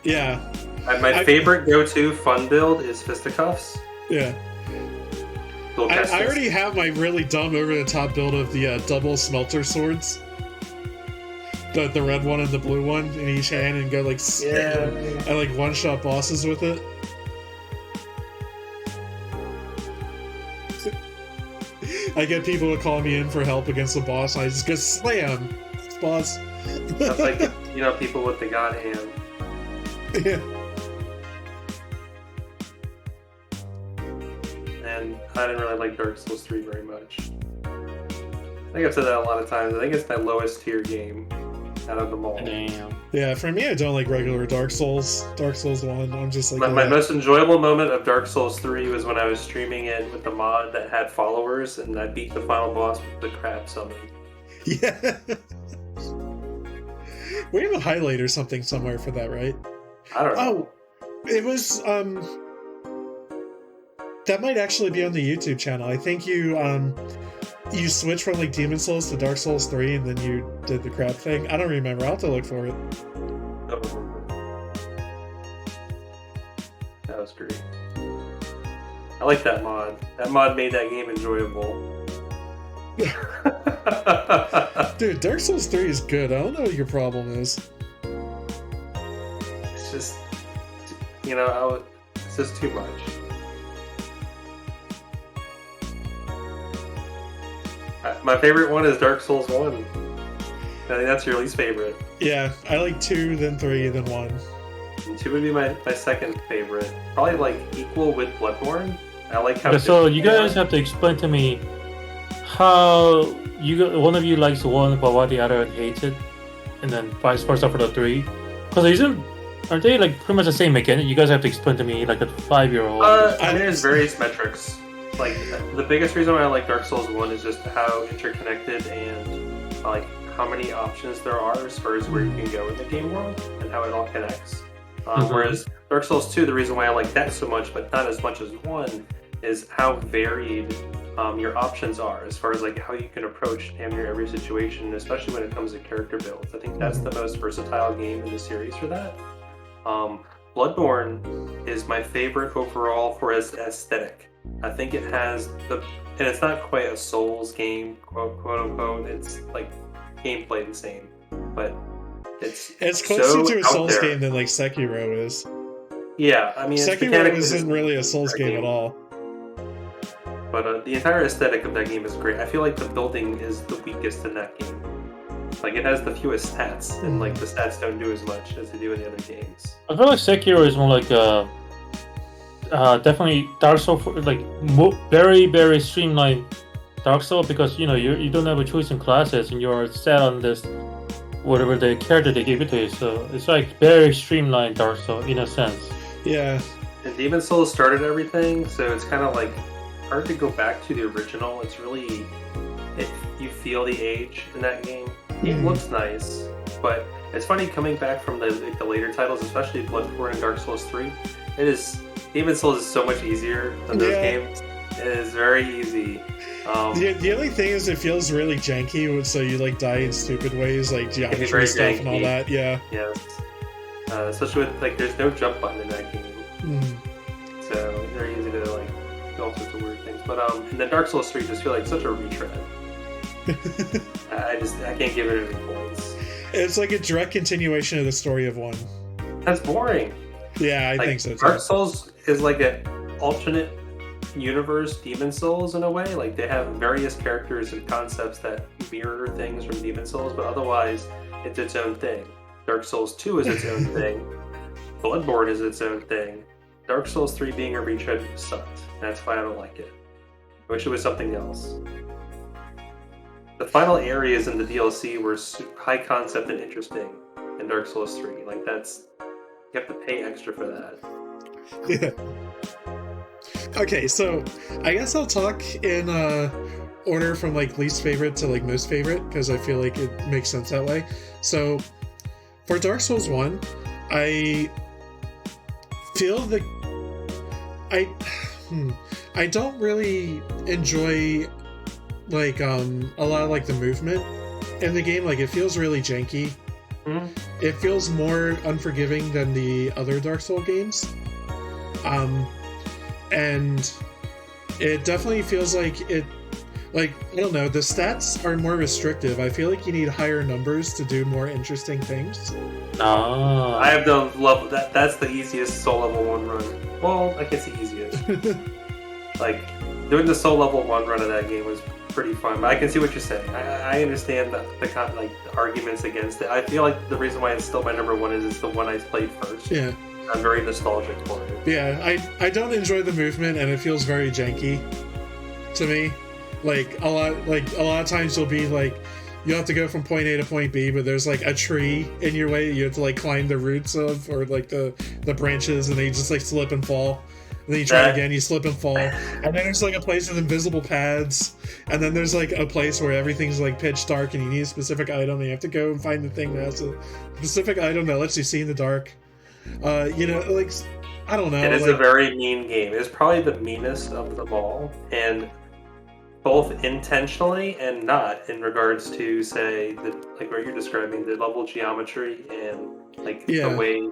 Yeah, My favorite go-to fun build is fisticuffs. yeah. Build I Kestis. already have my really dumb over-the-top build of the double smelter swords. The red one and the blue one in each hand, and go like I like one-shot bosses with it. I get people to call me in for help against the boss, and I just go slam, boss. That's like people with the god hand. Yeah. And I didn't really like Dark Souls 3 very much. I think I've said that a lot of times. I think it's my lowest tier game out of them all. Damn. Yeah, for me, I don't like regular Dark Souls. Dark Souls 1, I'm just like... My most enjoyable moment of Dark Souls 3 was when I was streaming it with the mod that had followers, and I beat the final boss with the crab summon. Yeah. We have a highlight or something somewhere for that, right? I don't know. Oh, it was, that might actually be on the YouTube channel. I think you you switched from like Demon Souls to Dark Souls 3 and then you did the crab thing. I don't remember. I'll have to look for it. Don't remember. That was great. I like that mod. That mod made that game enjoyable. Dude, Dark Souls 3 is good. I don't know what your problem is. It's just, it's just too much. My favorite one is Dark Souls 1. I think that's your least favorite. Yeah, I like 2, then 3, then 1. And 2 would be my second favorite. Probably like equal with Bloodborne. I like how. Okay, so different you they guys are. have to explain to me how one of you likes one, but why the other hates it, and then vice versa for the three. Because aren't they like pretty much the same mechanic? You guys have to explain to me like a 5-year-old. I mean, there's various metrics. Like the biggest reason why I like Dark Souls 1 is just how interconnected and like how many options there are as far as where you can go in the game world and how it all connects. Whereas Dark Souls 2, the reason why I like that so much, but not as much as 1, is how varied your options are as far as like how you can approach damn near every situation, especially when it comes to character builds. I think that's the most versatile game in the series for that. Bloodborne is my favorite overall for its aesthetic. I think it has and it's not quite a Souls game, quote unquote. It's like gameplay the same, but it's closer so to a out Souls there. game than like Sekiro is. Yeah, I mean, Sekiro isn't really a Souls game at all. But the entire aesthetic of that game is great. I feel like the building is the weakest in that game. Like, it has the fewest stats, and like the stats don't do as much as they do in the other games. I feel like Sekiro is more like definitely Dark Souls, like very very streamlined Dark Souls, because you don't have a choice in classes and you're set on this whatever the character they give it to you. So it's like very streamlined Dark Souls in a sense. Yeah. And Demon Souls started everything, so it's kind of like hard to go back to the original. It's really, you feel the age in that game. It looks nice, but it's funny coming back from the later titles, especially Bloodborne and Dark Souls 3. Demon Souls is so much easier than those games. It is very easy. The only thing is it feels really janky, so you like die in stupid ways, like geometry stuff janky. and all that. Yeah. Yes. Especially with like, there's no jump button in that game, so they're easy to like do all sorts of weird things. But and then Dark Souls 3 just feel like such a retread. I can't give it any points. It's like a direct continuation of the story of 1. That's boring. Yeah, I Like, think so too. Dark Souls is like an alternate universe Demon Souls in a way. Like, they have various characters and concepts that mirror things from Demon Souls, but otherwise it's its own thing. Dark Souls 2 is its own thing. Bloodborne is its own thing. Dark Souls 3 being a retread sucked. That's why I don't like it. I wish it was something else. The final areas in the DLC were high concept and interesting in Dark Souls 3. Like, you have to pay extra for that. Yeah. Okay, so I guess I'll talk in order from like least favorite to like most favorite, because I feel like it makes sense that way. So for Dark Souls 1, I feel I don't really enjoy like a lot of like the movement in the game. Like, it feels really janky. It feels more unforgiving than the other Dark Souls games. And it definitely feels like I don't know, the stats are more restrictive. I feel like you need higher numbers to do more interesting things. I have the level that's the easiest soul level 1 run. Well, I guess the easiest. Like, doing the soul level 1 run of that game was pretty fun, but I can see what you're saying. I understand the arguments against it. I feel like the reason why it's still my number 1 is it's the one I played first. Yeah. I'm very nostalgic for it. Yeah, I don't enjoy the movement, and it feels very janky to me. Like a lot of times you'll be like, you have to go from point A to point B, but there's like a tree in your way you have to like climb the roots of, or like the branches, and then you just like slip and fall. And then you try again, you slip and fall. And then there's like a place with invisible pads, and then there's like a place where everything's like pitch dark and you need a specific item, and you have to go and find the thing that has a specific item that lets you see in the dark. Like, I don't know. It is a very mean game. It's probably the meanest of them all, and both intentionally and not, in regards to, say, like what you're describing, the level geometry and like the way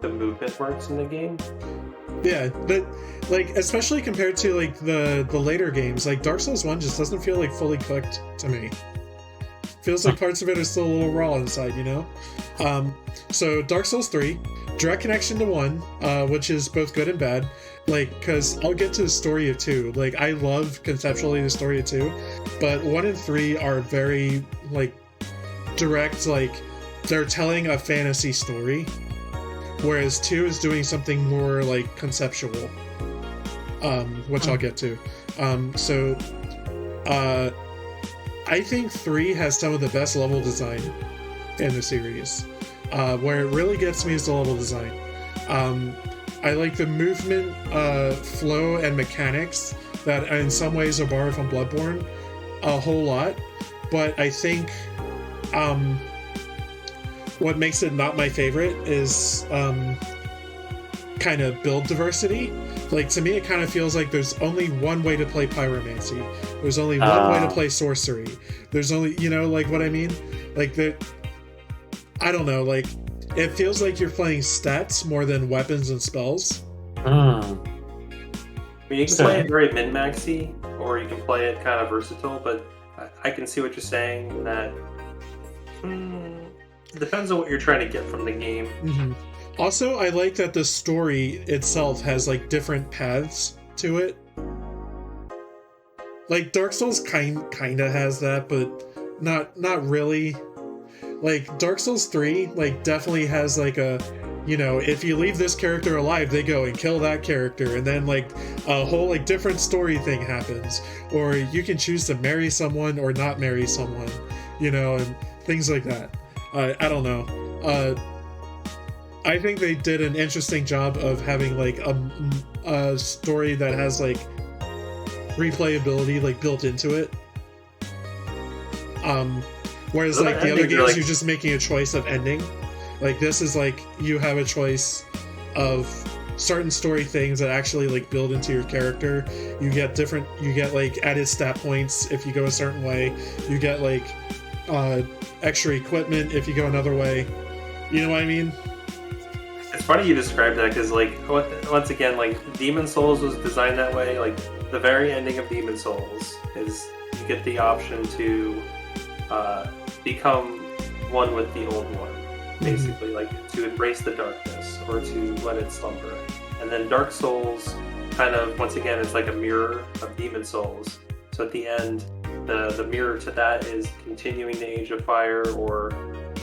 the movement works in the game. Yeah, but like, especially compared to like the later games, like Dark Souls 1 just doesn't feel like fully cooked to me. Feels like parts of it are still a little raw inside, you know? So Dark Souls 3, direct connection to 1, which is both good and bad. Like, because I'll get to the story of 2. Like, I love conceptually the story of 2, but 1 and 3 are very, like, direct, like, they're telling a fantasy story, whereas 2 is doing something more, like, conceptual, which I'll get to. I think 3 has some of the best level design in the series. Where it really gets me is the level design. I like the movement, flow, and mechanics that in some ways are borrowed from Bloodborne a whole lot, but I think what makes it not my favorite is kind of build diversity. Like, to me, it kind of feels like there's only one way to play pyromancy. There's only one way to play sorcery. There's only, you know, like what I mean? Like, I don't know, like, it feels like you're playing stats more than weapons and spells. I mean, you can play it very min-maxy, or you can play it kind of versatile, but I can see what you're saying, that it depends on what you're trying to get from the game. Mm-hmm. Also, I like that the story itself has, like, different paths to it. Like, Dark Souls kinda has that, but not really. Like, Dark Souls 3, like, definitely has, like, a, you know, if you leave this character alive, they go and kill that character, and then, like, a whole, like, different story thing happens. Or you can choose to marry someone or not marry someone, you know, and things like that. I don't know. I think they did an interesting job of having, like, a story that has, like, replayability, like, built into it. Whereas, like, the other games, like, you're just making a choice of ending. Like, this is, like, you have a choice of certain story things that actually, like, build into your character. You get, like, added stat points if you go a certain way. You get, like, extra equipment if you go another way. You know what I mean? It's funny you described that, because, like, once again, like, Demon Souls was designed that way. Like, the very ending of Demon Souls is you get the option to become one with the old one, basically, like, to embrace the darkness or to let it slumber. And then Dark Souls kind of, once again, it's like a mirror of Demon Souls. So at the end, the mirror to that is continuing the Age of Fire or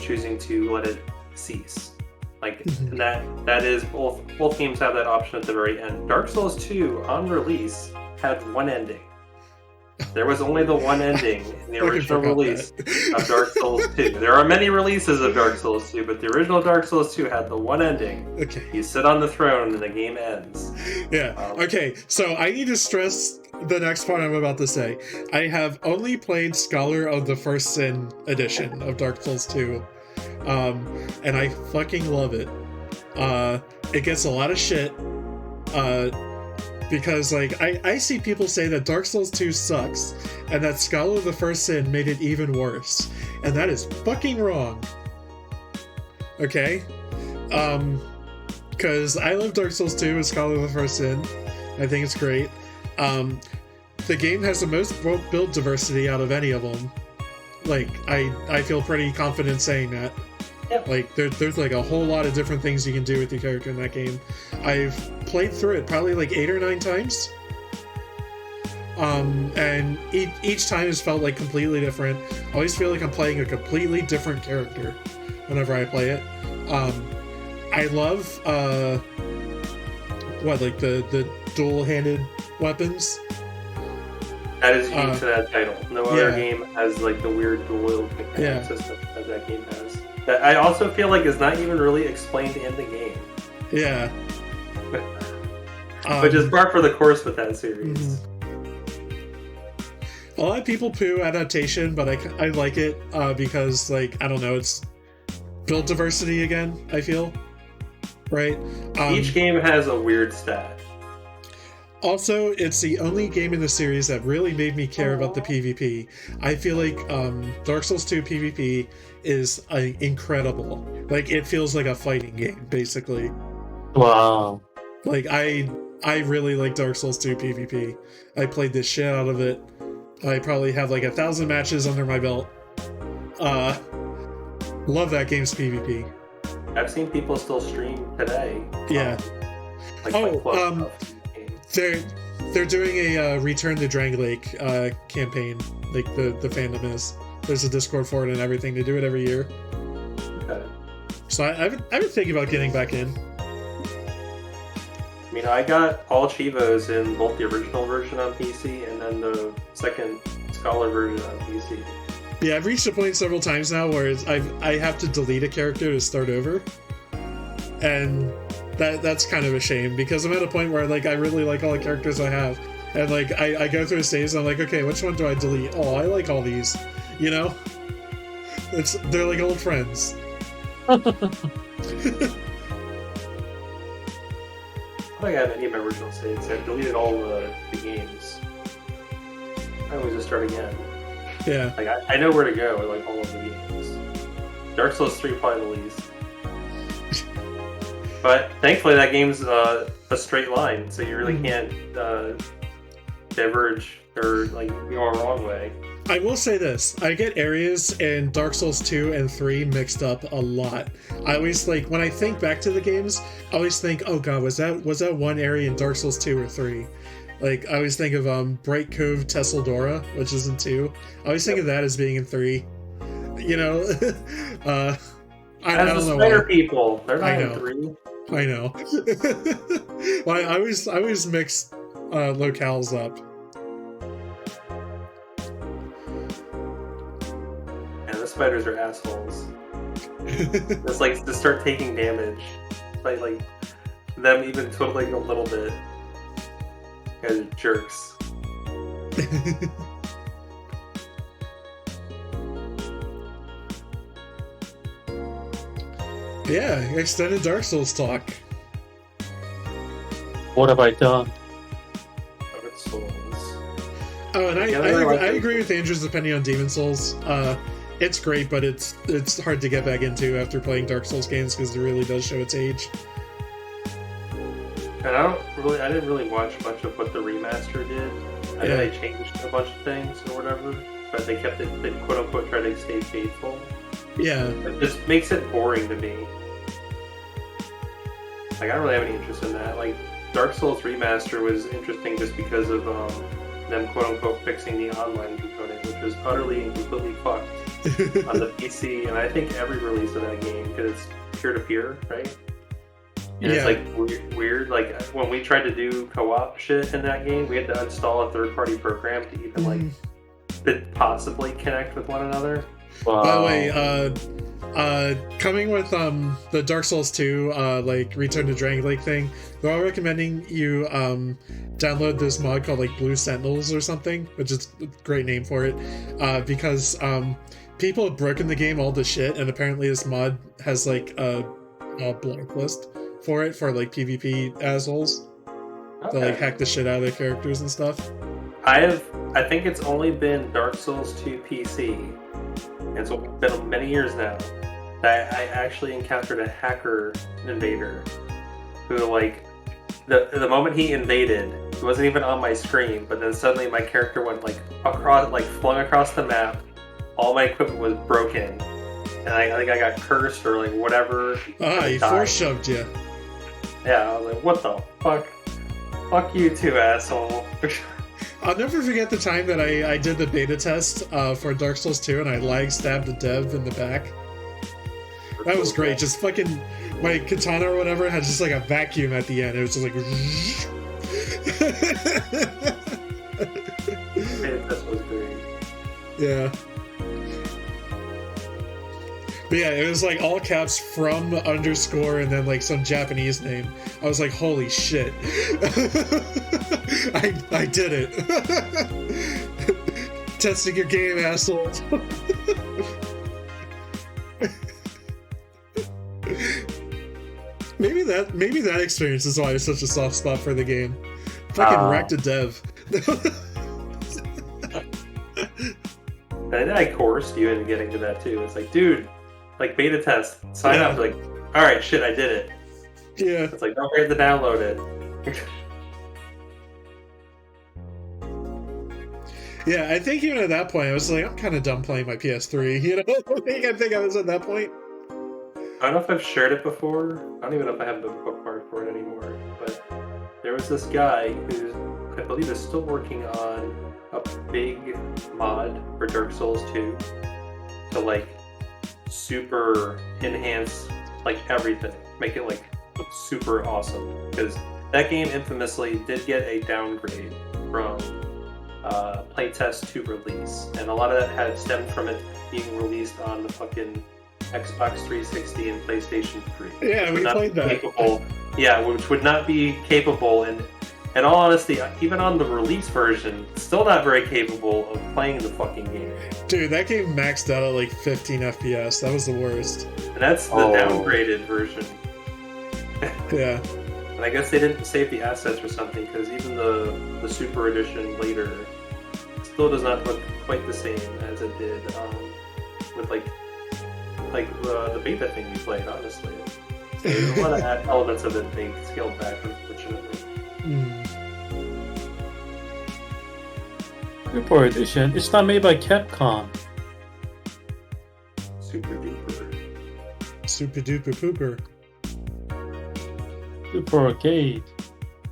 choosing to let it cease. Like, and that is both games have that option at the very end. Dark Souls 2 on release had one ending. There was only the one ending in the original release of Dark Souls 2. There are many releases of Dark Souls 2, but the original Dark Souls 2 had the one ending. Okay. You sit on the throne and the game ends. Yeah. Okay, so I need to stress the next part I'm about to say. I have only played Scholar of the First Sin edition of Dark Souls 2. And I fucking love it. It gets a lot of shit. Because, like, I see people say that Dark Souls 2 sucks, and that Scholar of the First Sin made it even worse. And that is fucking wrong. Okay? Because I love Dark Souls 2 and Scholar of the First Sin. I think it's great. The game has the most build diversity out of any of them. Like, I feel pretty confident saying that. Yep. Like, there's like a whole lot of different things you can do with your character in that game. I've played through it probably like 8 or 9 times. And each time has felt like completely different. I always feel like I'm playing a completely different character whenever I play it. I love like the dual-handed weapons. That is unique to that title. No other game has like the weird dual system that that game has. That I also feel like is not even really explained in the game. Yeah. Which is par for the course with that series. A lot of people poo adaptation, but I like it because, like, I don't know, it's build diversity again, I feel. Right? Each game has a weird stat. Also, it's the only game in the series that really made me care about the PvP. I feel like Dark Souls 2 PvP is incredible. Like, it feels like a fighting game, basically. Wow. Like, I really like Dark Souls 2 PvP. I played the shit out of it. I probably have like 1,000 matches under my belt. Love that game's PvP. I've seen people still stream today. Yeah. They're doing a Return to Drang Lake campaign. Like the fandom is. There's a Discord for it and everything. They do it every year. Okay. So I've been thinking about getting back in. I mean, I got all Chivos in both the original version on PC and then the second Scholar version on PC. Yeah, I've reached a point several times now where I have to delete a character to start over. And that's kind of a shame, because I'm at a point where, like, I really like all the characters I have. And, like, I go through a stage and I'm like, okay, which one do I delete? Oh, I like all these. You know? They're like old friends. I don't have any of my original saves. I've deleted all the games. I always just start again. Yeah. Like I know where to go with like all of the games. Dark Souls 3 probably the least. But thankfully that game's a straight line, so you really can't diverge or like go a wrong way. I will say this, I get areas in Dark Souls 2 and 3 mixed up a lot. I always, like, when I think back to the games, I always think, oh god, was that one area in Dark Souls 2 or 3? Like, I always think of Bright Cove Tesseldora, which is in 2. I always think of that as being in 3. You know? I don't know spider why. people, they're not in 3. I know. Well, I always mix locales up. And the spiders are assholes. It's like to start taking damage, like them even twiddling a little bit. You guys are jerks. Yeah, extended Dark Souls talk. What have I done? Dark Souls. Oh, and Yeah, I agree with Andrew's opinion on Demon Souls. It's great, but it's hard to get back into after playing Dark Souls games because it really does show its age. And I didn't really watch much of what the remaster did. I know they changed a bunch of things or whatever, but they kept it, they quote unquote try to stay faithful. Yeah. It just makes it boring to me. Like, I don't really have any interest in that. Like, Dark Souls Remaster was interesting just because of them quote-unquote fixing the online component, which was utterly and completely fucked on the PC, and I think every release of that game, because it's peer-to-peer, right? And it's like weird. Like, when we tried to do co-op shit in that game, we had to install a third-party program to even, like, possibly connect with one another. Wow. By the way, coming with the Dark Souls 2 like Return to Dragon Lake thing, they're all recommending you download this mod called like Blue Sentinels or something, which is a great name for it, because people have broken the game all to shit, and apparently this mod has like a blacklist for it for like PvP assholes that like hack the shit out of their characters and stuff. I think it's only been Dark Souls 2 PC, and it's been many years now, that I actually encountered a hacker invader who, like, the moment he invaded, it wasn't even on my screen, but then suddenly my character went, like, across, like, flung across the map, all my equipment was broken, and I think I got cursed or, like, whatever. He force-shoved you. Yeah, I was like, what the fuck? Fuck you too, asshole. I'll never forget the time that I did the beta test for Dark Souls 2 and I lag stabbed a dev in the back. That was great. Just fucking my katana or whatever had just like a vacuum at the end. It was just like. Beta test was great. Yeah. But yeah, it was like all caps from underscore and then like some Japanese name. I was like, holy shit. I did it. Testing your game, assholes. Maybe that experience is why it's such a soft spot for the game. Fucking wrecked a dev. And then I coerced you into getting to that too. It's like, dude, like beta test, sign up. Like, all right, shit, I did it. Yeah. It's like, don't forget to download it. Yeah, I think even at that point, I was like, I'm kind of done playing my PS3. You know, I think I was at that point. I don't know if I've shared it before. I don't even know if I have the bookmark for it anymore. But there was this guy who I believe is still working on a big mod for Dark Souls 2 to like super enhance like everything, make it like super awesome, because that game infamously did get a downgrade from playtest to release, and a lot of that had stemmed from it being released on the fucking Xbox 360 and PlayStation 3. Yeah, we played that. Which would not be capable, and in all honesty, even on the release version, still not very capable of playing the fucking game. Dude, that game maxed out at like 15 FPS. That was the worst. And that's the downgraded version. Yeah. And I guess they didn't save the assets or something, because even the Super Edition later still does not look quite the same as it did with like the beta thing we played, honestly. So there's a lot of elements of it being scaled back, unfortunately. Super Edition. It's not made by Capcom. Super duper. Super duper pooper. Super Arcade.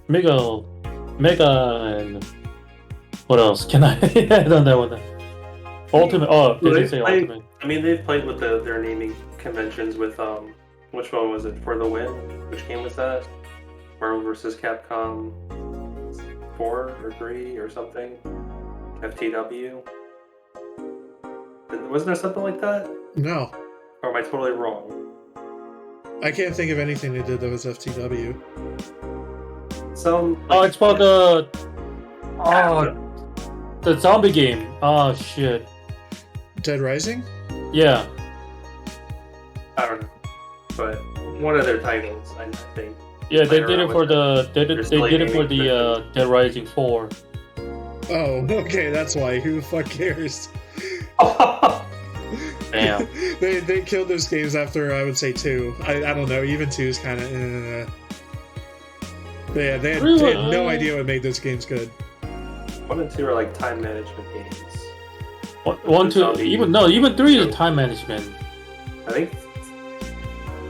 Mega, and what else can I? I don't know what. Ultimate. Oh, they did say Ultimate. I mean, they've played with their naming conventions with which one was it for the win? Which game was that? Marvel vs. Capcom 4 or 3 or something? FTW? Wasn't there something like that? No. Or am I totally wrong? I can't think of anything they did that was FTW. It's for the zombie game. Oh shit. Dead Rising? Yeah. I don't know. But one of their titles, I think. Yeah, they did it for the Dead Rising 4. Oh, okay, that's why. Who the fuck cares? Damn. they killed those games after, I would say, 2. I don't know, even 2 is kind of... Yeah, they had no idea what made those games good. 1 and 2 are like time management games. 1, 2, even 3 is time management. I think...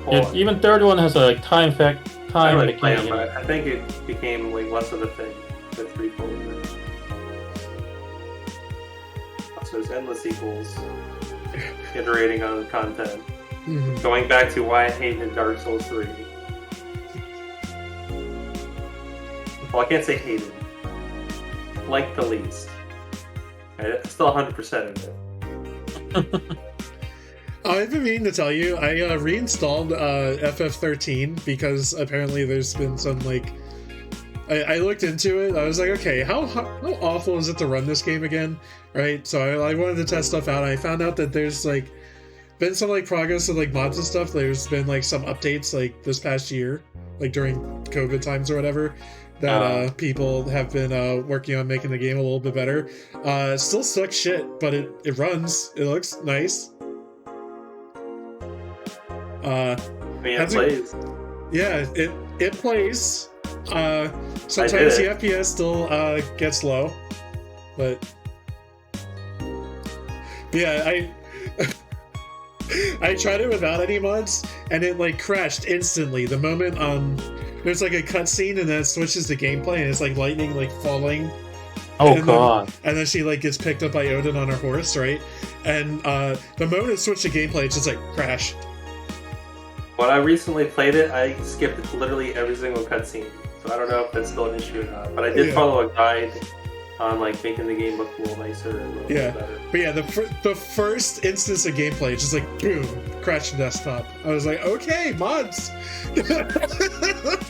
Yeah, even third one has a time mechanic. I think it became like less of a thing with 3, 4. So there's endless sequels, iterating on the content. Mm-hmm. Going back to why I hated Dark Souls 3. Well, I can't say hated. Like the least. It's still 100% of it. I've been meaning to tell you, I reinstalled FF13 because apparently there's been some, like... I looked into it, I was like, okay, how awful is it to run this game again? Right? So I wanted to test stuff out, and I found out that there's, like, been some, like, progress with, like, mods and stuff. There's been, like, some updates, like, this past year, like, during COVID times or whatever, that people have been working on making the game a little bit better. Still sucks shit, but it runs. It looks nice. It plays. Yeah, it plays. Sometimes the FPS still gets low, but yeah, I tried it without any mods, and it like crashed instantly the moment there's like a cutscene and then it switches to gameplay and it's like lightning like falling. Oh god! And then she like gets picked up by Odin on her horse, right? And the moment it switched to gameplay, it's just like crash. When I recently played it, I skipped literally every single cutscene, so I don't know if that's still an issue or not. But I did follow a guide on like making the game look a little nicer and a little bit better. But yeah, the first instance of gameplay, it's just like boom, crash the desktop. I was like, okay, mods.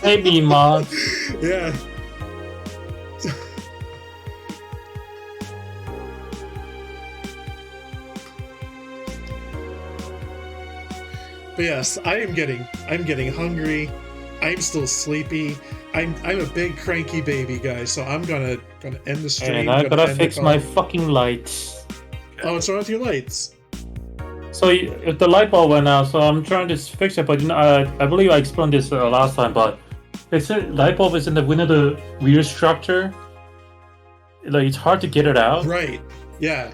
Maybe mods. Yeah. But yes, I'm getting hungry. I'm still sleepy. I'm a big cranky baby, guys. So I'm gonna end the stream. And I gotta fix my fucking lights. Oh, what's wrong with your lights? So if the light bulb went out, so I'm trying to fix it. But I believe I explained this last time. But it's a light bulb is in the the rear structure. Like it's hard to get it out. Right. Yeah.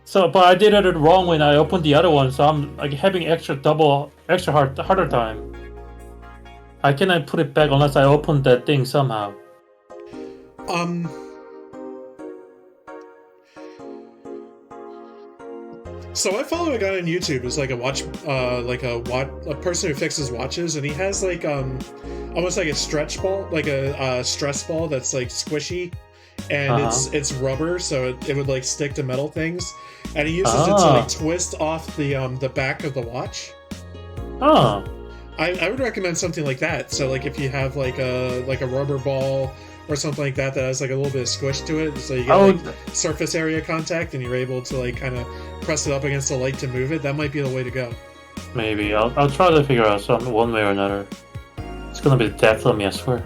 So, but I did it wrong when I opened the other one, so I'm like having harder time. I cannot put it back unless I open that thing somehow. So I follow a guy on YouTube who's like a person who fixes watches, and he has like almost like a stretch ball, like a stress ball that's like squishy, and it's rubber, so it would like stick to metal things. And he uses it to like twist off the back of the watch. Oh. I would recommend something like that. So like if you have like a rubber ball or something like that has like a little bit of squish to it, so you get like surface area contact, and you're able to like kind of press it up against the light to move it. That might be the way to go. Maybe I'll try to figure out something one way or another. It's gonna be death for me, I swear.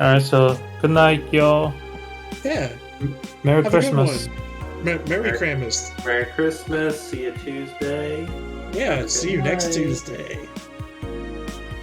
Alright, so good night, y'all. Yeah. Merry Have Christmas. a good one. Merry Christmas. Merry Christmas. See you Tuesday. Yeah, see you next night. Tuesday.